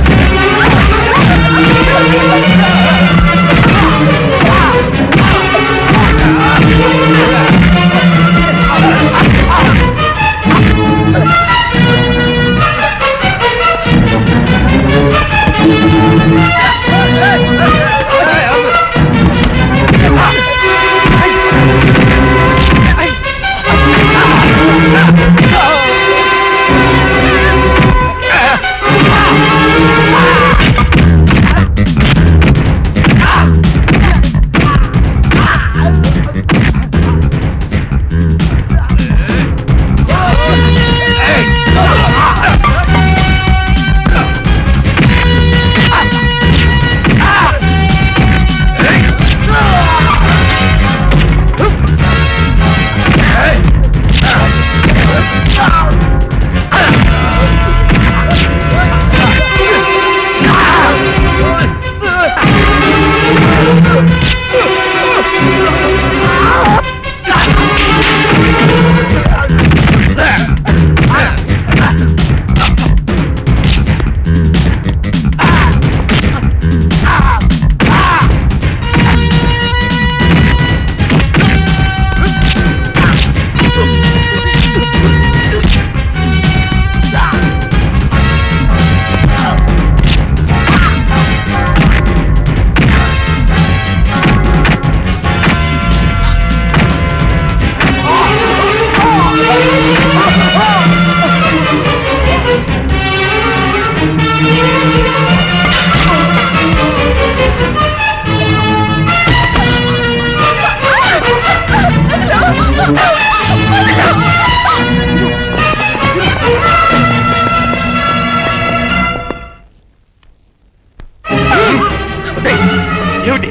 S13: ఏమిటి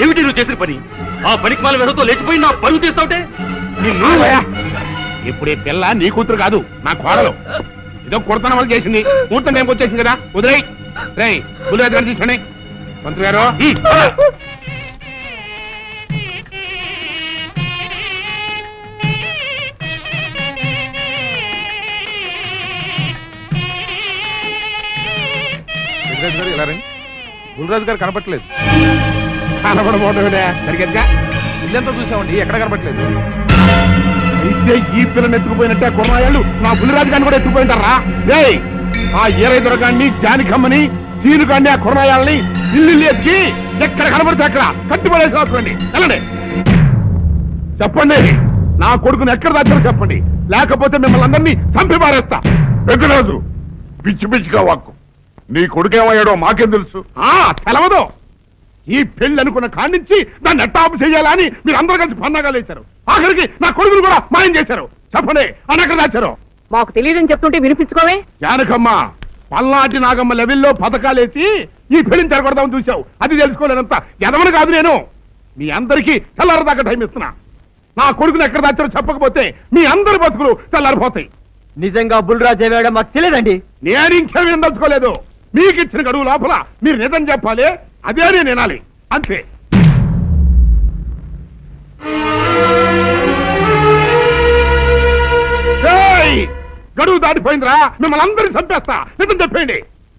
S13: ఏమిటి నువ్వు చేసిన పని? ఆ పనికి మాల వెదతో లేచిపోయి నా పరుగు తీస్తావుటే
S9: ఇప్పుడు ఈ పిల్ల నీ కూతురు కాదు, నా కోడలు. ఏదో కుడతన వాళ్ళు చేసింది, ముహూర్తం టైంకి వచ్చేసింది కదా, వదిలేయ్. రే బుల్లిరాజు గారు తీసుకోండి. మంత్రి గారు గారు ఇలా రండి. బుల్లిరాజు గారు కనపట్లేదు. కనపడబోతుండే సరిగ్గా ఇల్లంతా చూసామండి, ఎక్కడ కనపట్లేదు. అయితే ఈ పిల్లని ఎత్తుకుపోయినట్టే కుర్రాయాళ్ళు నా బుల్లిరాజు గారిని కూడా ఎత్తుకుపోయింటారా? ఆ ఈరై దొరగాన్ని, జానికమ్మని, సీనుగాన్ని, ఆ కుర్రాయాలని ఇల్లు ఎత్తి ఎక్కడ కనబడితే అక్కడ కట్టుబడేసుకోండి. వెళ్ళండి, చెప్పండి. నా కొడుకుని ఎక్కడ దాచారో చెప్పండి, లేకపోతే మిమ్మల్ని అందరినీ చంపి పారేస్తా.
S6: పెద్దరాజు పిచ్చి పిచ్చిగా వాక్కు. నీ కొడుకేమయ్యాడో మాకేం తెలుసు?
S9: తెలవదు. ఈ పెళ్లి అనుకున్న కాడి నుంచి దాన్ని ఎట్టాపు చేయాలా అని మీరు అందరూ కలిసి పన్నాగాలు వేశారు. ఆఖరికి నా కొడుకును కూడా మాయం చేశారు. చెప్పండి, అని ఎక్కడ దాచారు?
S3: మాకు తెలియదని చెప్తుంటే వినిపించుకోవే.
S9: జానకమ్మ, పల్నాటి నాగమ్మ లెవెల్లో పథకాలేసి ఈ పెళ్లిని జరగొడదామని చూశావు. అది తెలుసుకోలేనంత ఎదవని కాదు నేను. మీ అందరికీ తెల్లారదాకా టైం ఇస్తున్నా. నా కొడుకుని ఎక్కడ దాచారో చెప్పకపోతే మీ అందరి బతుకులు తెల్లారిపోతాయి.
S11: నిజంగా బుల్రాజు అయ్యాడో మాకు తెలియదండి.
S9: నేను ఇంకేమీ దలుచుకోలేదు. మీకు ఇచ్చిన గడువు లోపల మీరు నిజం చెప్పాలి, అదే నేను వినాలి, అంతే. గడువు దాటిపోయిందిరా, మిమ్మల్ని అందరినీ చంపేస్తా. నిజం చెప్పండి.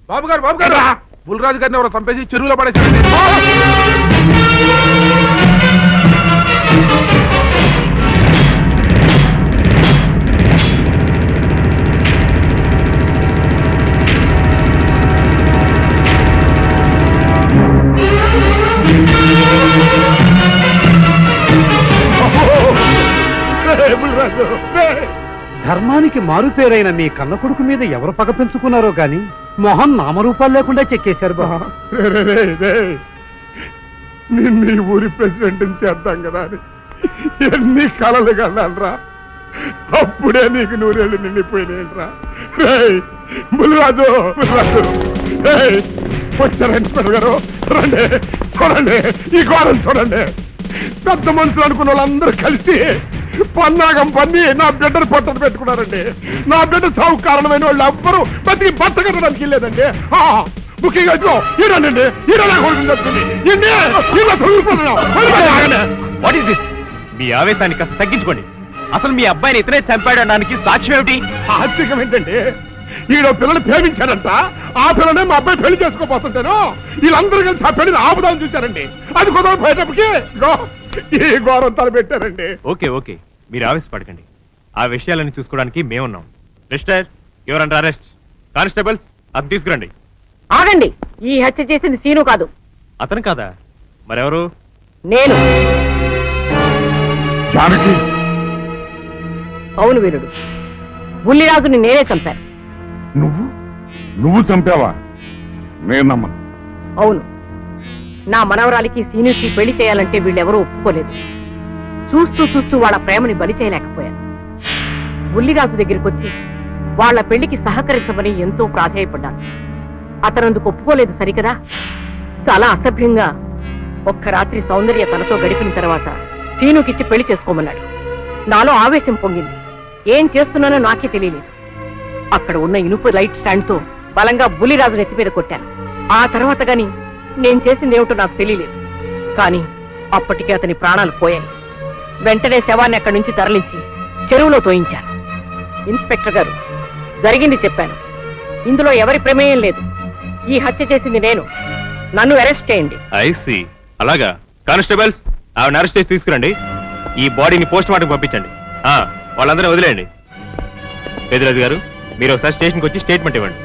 S9: బాబు గారు బుల్రాజు గారిని ఎవరో చంపేసి చెరువులో పడేసారండి.
S7: ధర్మానికి మారుపేరైన మీ కన్న కొడుకు మీద ఎవరు పగ పెంచుకున్నారో గాని మొహం నామరూపాలు లేకుండా చెక్కేశారు బా.
S9: నిన్ను ఈ ఊరి ప్రెసిడెంట్ చేద్దాం కదా అని ఎన్ని కలలు కన్నారా. అప్పుడే నీకు నూరేళ్ళు నిండిపోయినాయిరా. బుల్రాజు వచ్చారండి పెరగారు. రండి, చూడండి ఈ గోడలు చూడండి. పెద్ద మనుషులు అనుకున్న వాళ్ళందరూ కలిసి పన్నాగం పన్ని నా బిడ్డను పొట్టను పెట్టుకున్నారండి. నా బిడ్డ చావు కారణమైన వాళ్ళు ఎవ్వరూ బతికి బట్ట కట్టడానికి వెళ్ళలేదండి. ముఖ్యంగా ఇదిగో ఈరోనండి, ఈరోజు కొడుకుంటుంది.
S13: మీ ఆవేశాన్ని కాస్త తగ్గించుకోండి. అసలు మీ అబ్బాయిని ఇతనే చంపాడడానికి సాక్ష్యం ఏమిటి?
S9: ఆశ్చర్యం ఏంటండి, ఈడో పిల్లలు ప్రేమించారంట. ఆ పిల్లనే మా అబ్బాయి పెళ్లి చేసుకోపోతుంటాను. వీళ్ళందరూ కలిసి ఆ పెళ్లిని ఆపుదామని చూశారండి. అది కుదరపోయేటప్పటికి ఈ ఘోరం తలపెట్టారండి.
S13: ఓకే ఓకే, మీరు ఆవేశపడకండి. ఆ విషయాలను చూసుకోవడానికి మేమున్నాం. Mister, your under arrest. Constables, అది తీసుకురండి.
S3: ఆగండి, ఈ హత్య చేసింది సీను కాదు.
S13: అతను కాదా? మరెవరు?
S3: నేను.
S6: జానకి,
S3: అవును వీరుడు, బుల్లిరాజుని నేనే చంపాను.
S6: నువ్వు చంపావా? నేను నమ్మను.
S3: అవును, నా మనవరాలికి సీనుకి పెళ్లి చేయాలంటే వీళ్ళెవరూ ఒప్పుకోలేదు. చూస్తూ చూస్తూ వాళ్ళ ప్రేమని బలి చేయలేకపోయాను. బుల్లిరాజు దగ్గరికి వచ్చి వాళ్ళ పెళ్లికి సహకరించమని ఎంతో ప్రాధాయపడ్డాను. అతనందుకు ఒప్పుకోలేదు సరికదా. చాలా అసభ్యంగా ఒక్క రాత్రి సౌందర్య తనతో గడిపిన తర్వాత సీనుకిచ్చి పెళ్లి చేసుకోమన్నాడు. నాలో ఆవేశం పొంగింది. ఏం చేస్తున్నానో నాకే తెలియలేదు. అక్కడ ఉన్న ఇనుప లైట్ స్టాండ్ తో బలంగా బుల్లిరాజు నెత్తి మీద కొట్టాను. ఆ తర్వాత గాని నేను చేసింది ఏమిటో నాకు తెలియలేదు. కానీ అప్పటికే అతని ప్రాణాలు పోయాయి. వెంటనే శవాన్ని అక్కడి నుంచి తరలించి చెరువులో తోయించాను. ఇన్స్పెక్టర్ గారు, జరిగింది చెప్పాను. ఇందులో ఎవరి ప్రమేయం లేదు. ఈ హత్య చేసింది నేను. నన్ను అరెస్ట్ చేయండి.
S13: ఐసి, అలాగా. కానిస్టేబుల్స్, ఆవిడ అరెస్ట్ చేసి తీసుకురండి. ఈ బాడీని పోస్ట్ మార్టం పంపించండి. వాళ్ళందరూ వదిలేయండి. పెద్దరాజు గారు, మీరు ఒకసారి స్టేషన్కి వచ్చి స్టేట్మెంట్ ఇవ్వండి.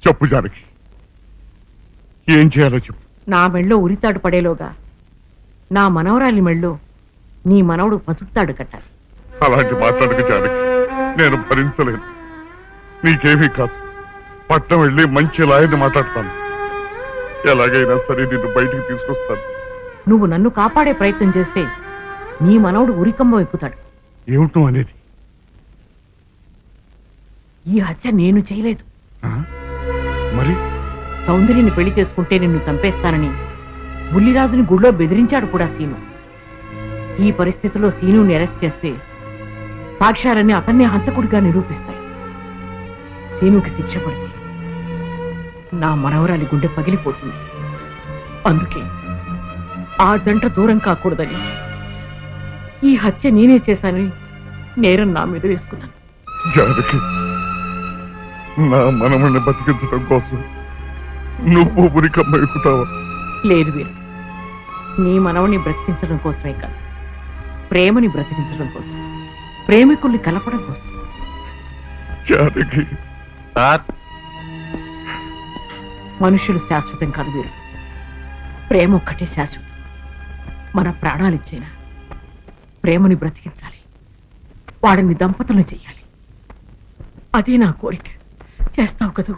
S6: చెప్పు జానకి, ఏం చేయాలో చెప్పు.
S3: నా మెళ్ళో ఉరితాడు పడేలోగా నా మనవరాలి మెళ్ళో నీ మనవడు పసుపుతాడు కట్టాలి.
S6: అలాంటి మాట్లాడక జానకి, నేను భరించలేను. నీకేమీ కాదు, పట్నం వెళ్ళి మంచి లాయర్ని మాట్లాడతాను. ఎలాగైనా సరే నిన్ను బయటికి తీసుకొస్తాను.
S3: నువ్వు నన్ను కాపాడే ప్రయత్నం చేస్తే నీ మనవడు ఉరికంబం ఎక్కుతాడు.
S6: ఏమిటో అనేది?
S3: ఈ హత్య నేను చేయలేదు.
S6: మరి
S3: సౌందర్యని పెళ్లి చేసుకుంటే నిన్ను చంపేస్తానని బుల్లిరాజుని గుడిలో బెదిరించాడు కూడా సీను. ఈ పరిస్థితిలో సీనుని అరెస్ట్ చేస్తే సాక్ష్యాలన్నీ అతన్నే హంతకుడిగా నిరూపిస్తాయి. సీనుకి శిక్ష పడితే నా మనవరాలి గుండె పగిలిపోతుంది. అందుకే ఆ జంట దూరం కాకూడదని ఈ హత్య నేనే చేశానని నేరం నా మీద వేసుకున్నాను.
S6: జానకి, నా మనమని బతికించడం కోసం నువ్వు ఉరికమ్మ ఎక్కుతావా?
S3: లేదు వీరు, నీ మనవని బ్రతికించడం కోసమే కాదు, ప్రేమని బ్రతికించడం కోసం, ప్రేమికుల్ని కలపడం కోసం.
S6: జానకి,
S3: మనుషులు శాశ్వతం కాదు వీరు, ప్రేమ ఒక్కటే శాశ్వతం. మన ప్రాణాలిచ్చైనా ప్రేమని బ్రతికించాలి, వాడిని దంపతులను చెయ్యాలి. అదే నా కోరిక. చేస్తావు కదూ?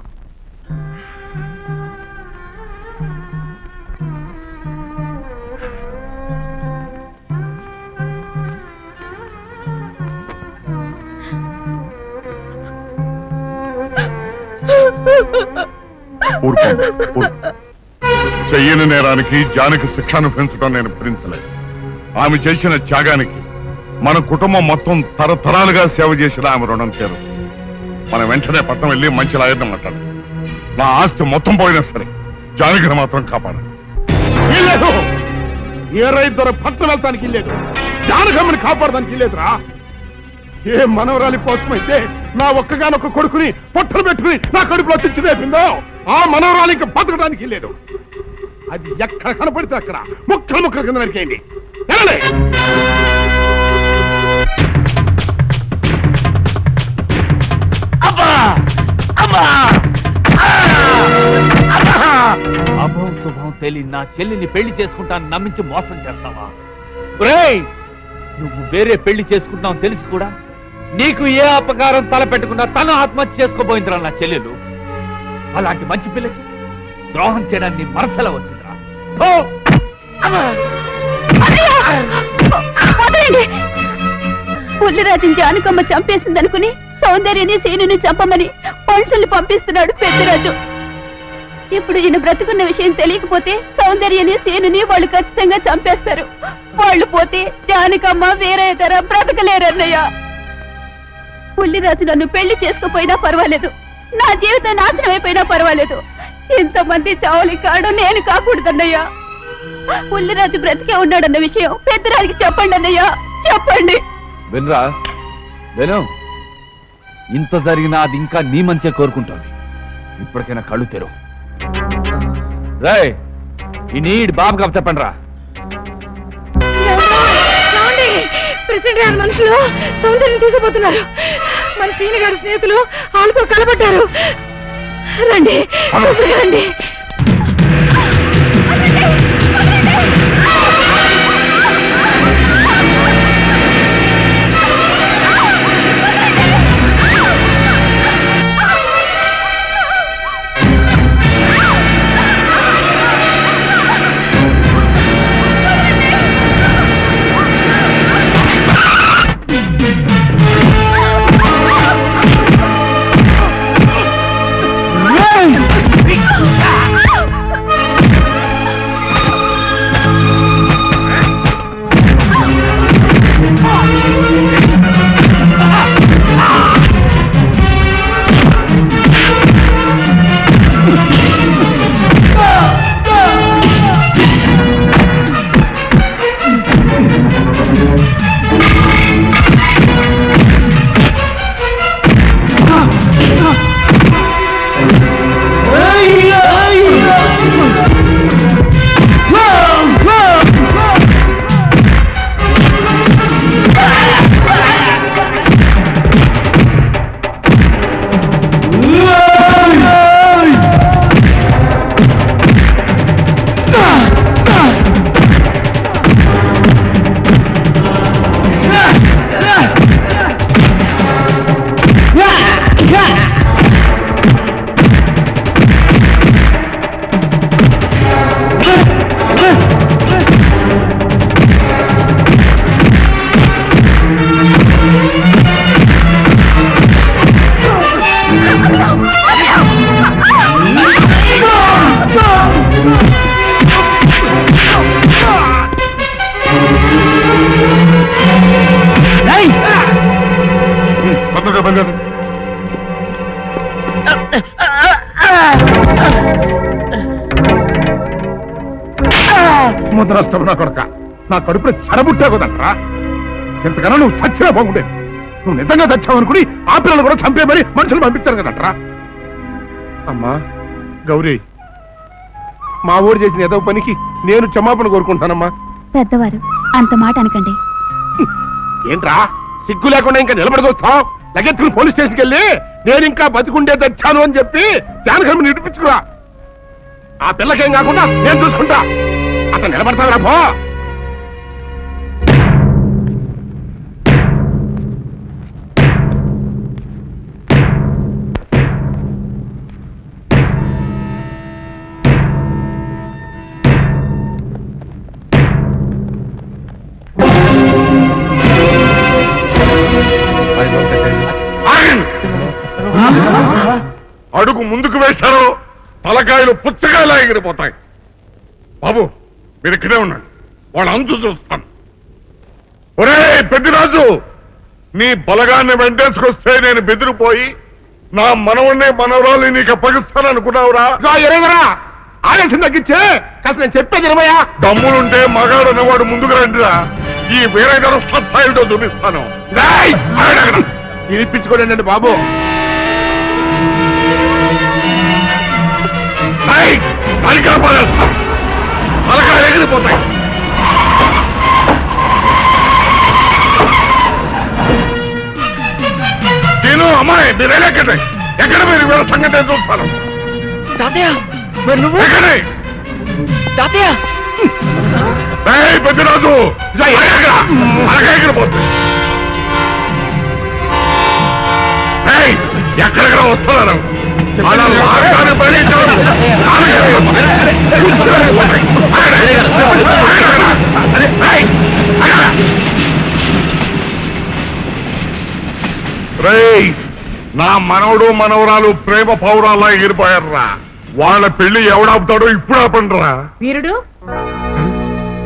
S6: చెయ్యని నేరానికి జానకి శిక్ష అనుభవించడం నేను భరించలేదు. ఆమె చేసిన త్యాగానికి మన కుటుంబం మొత్తం తరతరాలుగా సేవ చేసిన ఆమె రుణం చేరు. మనం వెంటనే పట్టణం వెళ్ళి మంచి లాయర్ని మాట్లాడాలి. నా ఆస్తి మొత్తం పోయినా సరే జానకిని మాత్రం కాపాడాలి.
S9: ఏ రైతు పట్టణం వెళ్తానికి లేదు, జానకమ్మని కాపాడడానికి లేదురా. ఏ మనవరాలి కోసమైతే నా ఒక్కగానొక్క కొడుకుని పొట్టలు పెట్టుకుని నా కడుపులో తెచ్చి రేపిందో ఆ మనవరాలి ఇంకా బతకడానికి లేదు. అది ఎక్కడ కనపడితే అక్కడ ముక్కలు ముక్కల కింద నరికేయండి.
S4: అభం శుభం తెలియ నా చెల్లిని పెళ్లి చేసుకుంటాను నమ్మించి మోసం చేస్తావా? నువ్వు వేరే పెళ్లి చేసుకుంటావు తెలిసి కూడా నీకు ఏ అపకారం తలపెట్టకుండా తను ఆత్మహత్య చేసుకోబోయిందిరా నా చెల్లెలు. అలాంటి మంచి పిల్లకి ద్రోహం చేయడాన్ని మనసులో వచ్చిందిరా.
S2: పుల్లిరాజుని జానకమ్మ చంపేసిందనుకుని సౌందర్యని సీనుని చంపమని మనుషుల్ని పంపిస్తున్నాడు పెద్దరాజు. ఇప్పుడు ఈయన బ్రతుకున్న విషయం తెలియకపోతే సౌందర్యని సీనుని వాళ్ళు ఖచ్చితంగా చంపేస్తారు. వాళ్ళు పోతే జానకమ్మ వేరే తర బ్రతకలేరన్నయ్య. పుల్లిరాజు నన్ను పెళ్లి చేసుకోపోయినా పర్వాలేదు, నా జీవితం నాశనం అయిపోయినా పర్వాలేదు, ఇంతమంది చావులి కాడు నేను కాకూడదన్నయ్యా. పుల్లిరాజు బ్రతికే ఉన్నాడన్న విషయం పెద్దరాజుకి చెప్పండి అన్నయ్యా, చెప్పండి.
S4: వినరా విను, ఇంత జరిగినా అది ఇంకా నీ మంచిగా కోరుకుంటుంది. ఇప్పటికైనా కళ్ళు తెరువు. రేయ్, ఈ నీడ్ బాబుకి అప్ చెప్పండి రా.
S15: ప్రెసిడెంట్ గారి మనుషులు సౌందర్యం తీసుకుపోతున్నారు. మన సీని గారి స్నేహితులు వాళ్ళతో కలబడ్డారు. రండి రండి.
S9: కష్టం నా కొడక, నా కడుపులో చెడబుట్టా కదట్రా. ఇంతకన్నా నువ్వు చచ్చినా బాగుండేది. నువ్వు నిజంగా చచ్చావనుకుని ఆ పిల్లలు కూడా చంపేమని మనుషులు పంపించారు కదట్రా. అమ్మా గౌరీ, మా ఊరు చేసిన ఏదో పనికి నేను క్షమాపణ కోరుకుంటానమ్మా.
S2: పెద్దవారు అంత మాట అనకండి.
S9: ఏంట్రా సిగ్గు లేకుండా ఇంకా నిలబడదొస్తావు? లగెత్తుకుని పోలీస్ స్టేషన్కి వెళ్ళి నేను ఇంకా బతికుండే తెచ్చాను అని చెప్పి జానకమ్మ నిడిపించుకురా. ఆ పిల్లకేం కాకుండా నేను చూసుకుంటా. అక్కడ నిలబడతావురా పో. అడుగు ముందుకు వేశారు, తలకాయలు పుచ్చకాయలా ఎగిరిపోతాయి. బాబు మీరు ఇక్కడే ఉన్నాడు, వాళ్ళ అంతు చూస్తాను. ఒరే పెద్దిరాజు, నీ బలగాన్ని వెంటేసుకొస్తే నేను బెదిరిపోయి నా మనవన్నే మనవరాలు నీకు అప్పగిస్తాను అనుకున్నావురా? ఆలస్యం తగ్గించే కాస్త నేను చెప్పేది ఇరవయా. దమ్ములుంటే మగాడు అనేవాడు ముందుకు రండిరా. ఈ వీరగారు సత్తాయితో చూపిస్తాను. ఇనిపించుకోండి బాబు. తలకాయ ఎగిరిపోతాయి. నేను అమ్మాయి మీరు ఎక్కడ మీరు వీళ్ళ సంగతి నేను చూస్తాను. పెద్దరాజు ఎగిరిపోతుంది. ఎక్కడెక్కడ వస్తున్నారు? నా మనవడు మనవరాలు ప్రేమ పౌరాల్లా ఎగిరిపోయారా. వాళ్ళ పెళ్లి ఎవడాపుతాడో ఇప్పుడు ఆపండిరా.
S3: వీరుడు,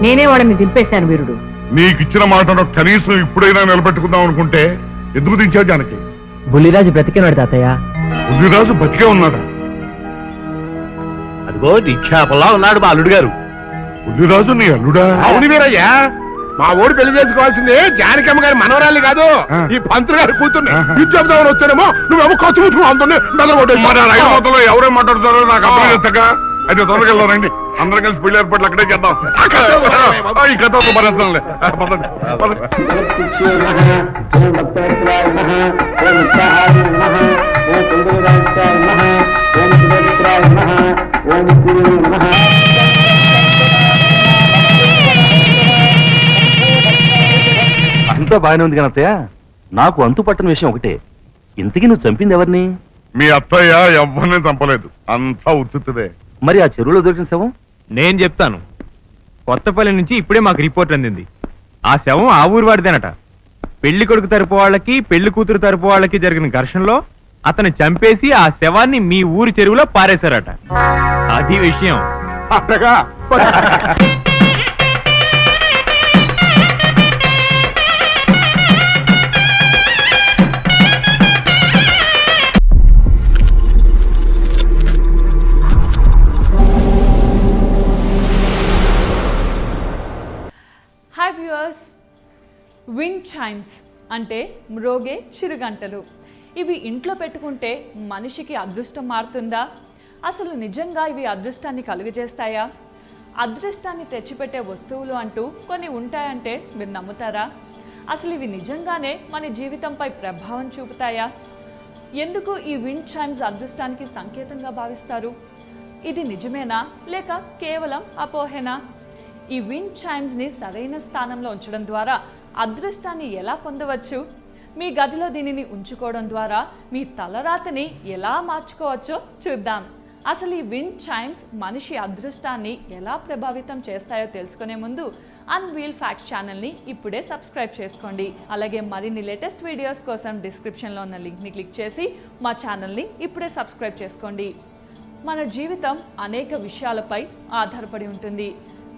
S3: నేనే వాడిని దింపేశాను. వీరుడు,
S9: నీకిచ్చిన మాటను కనీసం ఇప్పుడైనా నిలబెట్టుకుందాం అనుకుంటే ఎందుకు దించావు జానకి?
S11: బుల్లిరాజు బ్రతికినాడు తాతయ్య.
S9: బుల్లిరాజు బతికే ఉన్నాడా?
S5: అదిగో నిక్షేపంలా ఉన్నాడు మా అల్లుడు గారు.
S9: బుల్లిరాజు నీ అల్లుడా? అవును వీరయ్యా, మా ఊరు పెళ్లి చేసుకోవాల్సింది జానకమ్మ గారి మనవరాలి కాదు, ఈ పంతులు గారి కూతుర్ని. ఇచ్చేద్దామని వస్తేనేమో నువ్వేమో ఖర్చు ముట్టుకుని అందులో ఎవరేం మాట్లాడుతారో నాకు అర్థం చేస్తాగా. అయితే త్వరగా రండి, అందరం కలిసి పెళ్లి ఏర్పాట్లు అక్కడే చేద్దాం. ఈ కథ మరేస్తాంలే.
S13: అంతా బాగానే ఉంది కానీ అత్తయ్య, నాకు అంతు పట్టని విషయం ఒకటే. ఇంతకీ నువ్వు చంపింది ఎవరిని?
S9: మీ అత్తయ్య ఎవరిని చంపలేదు, అంతా ఉత్తుదే.
S13: మరి ఆ చెరువులో దొరికిన శవం?
S11: నేను చెప్తాను. కొత్తపల్లి నుంచి ఇప్పుడే మాకు రిపోర్ట్ అందింది. ఆ శవం ఆ ఊరు వాడిదేనట. పెళ్లి కొడుకు తరపు వాళ్ళకి పెళ్లి కూతురు తరపు వాళ్ళకి జరిగిన ఘర్షణలో అతను చంపేసి ఆ శవాన్ని మీ ఊరి చెరువులో పారేశారట. అది విషయం.
S10: హాయ్ వ్యూవర్స్, విండ్ చైమ్స్ అంటే మ్రోగే చిరుగంటలు. ఇవి ఇంట్లో పెట్టుకుంటే మనిషికి అదృష్టం మారుతుందా? అసలు నిజంగా ఇవి అదృష్టాన్ని కలుగజేస్తాయా? అదృష్టాన్ని తెచ్చిపెట్టే వస్తువులు అంటూ కొన్ని ఉంటాయంటే మీరు నమ్ముతారా? అసలు ఇవి నిజంగానే మన జీవితంపై ప్రభావం చూపుతాయా? ఎందుకు ఈ విండ్ చైమ్స్ అదృష్టానికి సంకేతంగా భావిస్తారు? ఇది నిజమేనా లేక కేవలం అపోహేనా? ఈ విండ్ చైమ్స్ని సరైన స్థానంలో ఉంచడం ద్వారా అదృష్టాన్ని ఎలా పొందవచ్చు? మీ గదిలో దీనిని ఉంచుకోవడం ద్వారా మీ తలరాతని ఎలా మార్చుకోవచ్చో చూద్దాం. అసలు ఈ విండ్ చైమ్స్ మనిషి అదృష్టాన్ని ఎలా ప్రభావితం చేస్తాయో తెలుసుకునే ముందు అన్వీల్ ఫ్యాక్ట్స్ ఛానల్ని ఇప్పుడే సబ్స్క్రైబ్ చేసుకోండి. అలాగే మరిన్ని లేటెస్ట్ వీడియోస్ కోసం డిస్క్రిప్షన్లో ఉన్న లింక్ని క్లిక్ చేసి మా ఛానల్ని ఇప్పుడే సబ్స్క్రైబ్ చేసుకోండి. మన జీవితం అనేక విషయాలపై ఆధారపడి ఉంటుంది.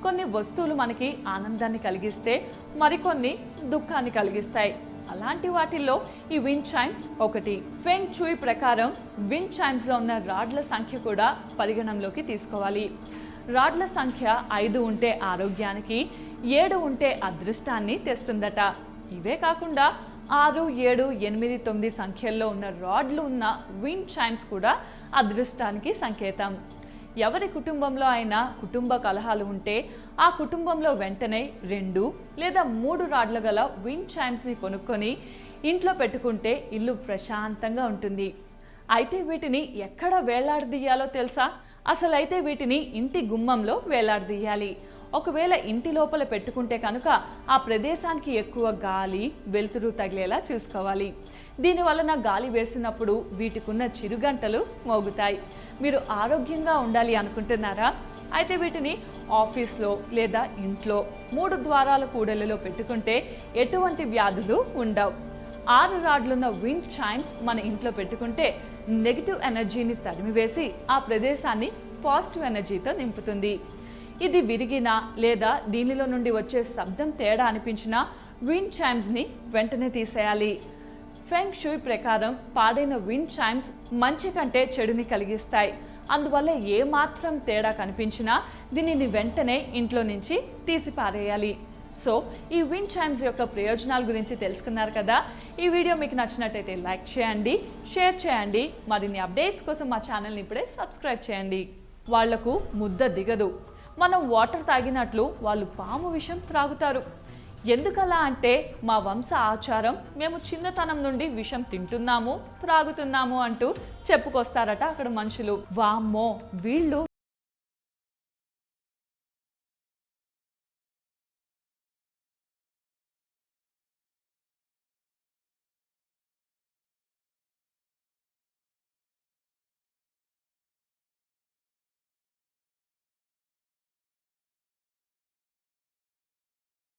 S10: కొన్ని వస్తువులు మనకి ఆనందాన్ని కలిగిస్తే మరికొన్ని దుఃఖాన్ని కలిగిస్తాయి. అలాంటి వాటిల్లో ఈ విండ్ చైమ్స్ ఒకటి. ఫెంగ్ చూయ్ ప్రకారం విండ్ చైమ్స్లో ఉన్న రాడ్ల సంఖ్య కూడా పరిగణంలోకి తీసుకోవాలి.
S16: రాడ్ల సంఖ్య 5 ఉంటే ఆరోగ్యానికి, 7 ఉంటే అదృష్టాన్ని తెస్తుందట. ఇవే కాకుండా 6, 7, 8, 9 సంఖ్యల్లో ఉన్న రాడ్లు ఉన్న విండ్ చైమ్స్ కూడా అదృష్టానికి సంకేతం. ఎవరి కుటుంబంలో అయినా కుటుంబ కలహాలు ఉంటే ఆ కుటుంబంలో వెంటనే 2 లేదా 3 రాడ్లు గల విండ్ చైమ్స్ని కొనుక్కొని ఇంట్లో పెట్టుకుంటే ఇల్లు ప్రశాంతంగా ఉంటుంది. అయితే వీటిని ఎక్కడ వేలాడదీయాలో తెలుసా? అసలైతే వీటిని ఇంటి గుమ్మంలో వేలాడదీయాలి. ఒకవేళ ఇంటి లోపల పెట్టుకుంటే కనుక ఆ ప్రదేశానికి ఎక్కువ గాలి, వెలుతురు తగిలేలా చూసుకోవాలి. దీనివలన గాలి వేసినప్పుడు వీటికున్న చిరుగంటలు మోగుతాయి. మీరు ఆరోగ్యంగా ఉండాలి అనుకుంటున్నారా? అయితే వీటిని ఆఫీస్లో లేదా ఇంట్లో 3 ద్వారాల కూడలిలో పెట్టుకుంటే ఎటువంటి వ్యాధులు ఉండవు. 6 రాడ్లున్న విండ్ చైమ్స్ మన ఇంట్లో పెట్టుకుంటే నెగిటివ్ ఎనర్జీని తరిమివేసి ఆ ప్రదేశాన్ని పాజిటివ్ ఎనర్జీతో నింపుతుంది. ఇది విరిగినా లేదా దీనిలో నుండి వచ్చే శబ్దం తేడా అనిపించినా విండ్ చైమ్స్ని వెంటనే తీసేయాలి. ఫెంగ్ షూయ్ ప్రకారం పాడైన విండ్ చైమ్స్ మంచి కంటే చెడుని కలిగిస్తాయి. అందువల్ల ఏ మాత్రం తేడా కనిపించినా దీనిని వెంటనే ఇంట్లో నుంచి తీసి పారేయాలి. సో ఈ విండ్ చైమ్స్ యొక్క ప్రయోజనాల గురించి తెలుసుకున్నారు కదా. ఈ వీడియో మీకు నచ్చినట్టయితే లైక్ చేయండి, షేర్ చేయండి. మరిన్ని అప్డేట్స్ కోసం మా ఛానల్ని ఇప్పుడే సబ్స్క్రైబ్ చేయండి. వాళ్లకు ముద్ద దిగదు. మనం వాటర్ తాగినట్లు వాళ్ళు పాము విషం త్రాగుతారు. ఎందుకలా అంటే మా వంశ ఆచారం, మేము చిన్నతనం నుండి విషం తింటున్నాము, త్రాగుతున్నాము అంటూ చెప్పుకొస్తారట అక్కడ మనుషులు. వామ్మో, వీళ్ళు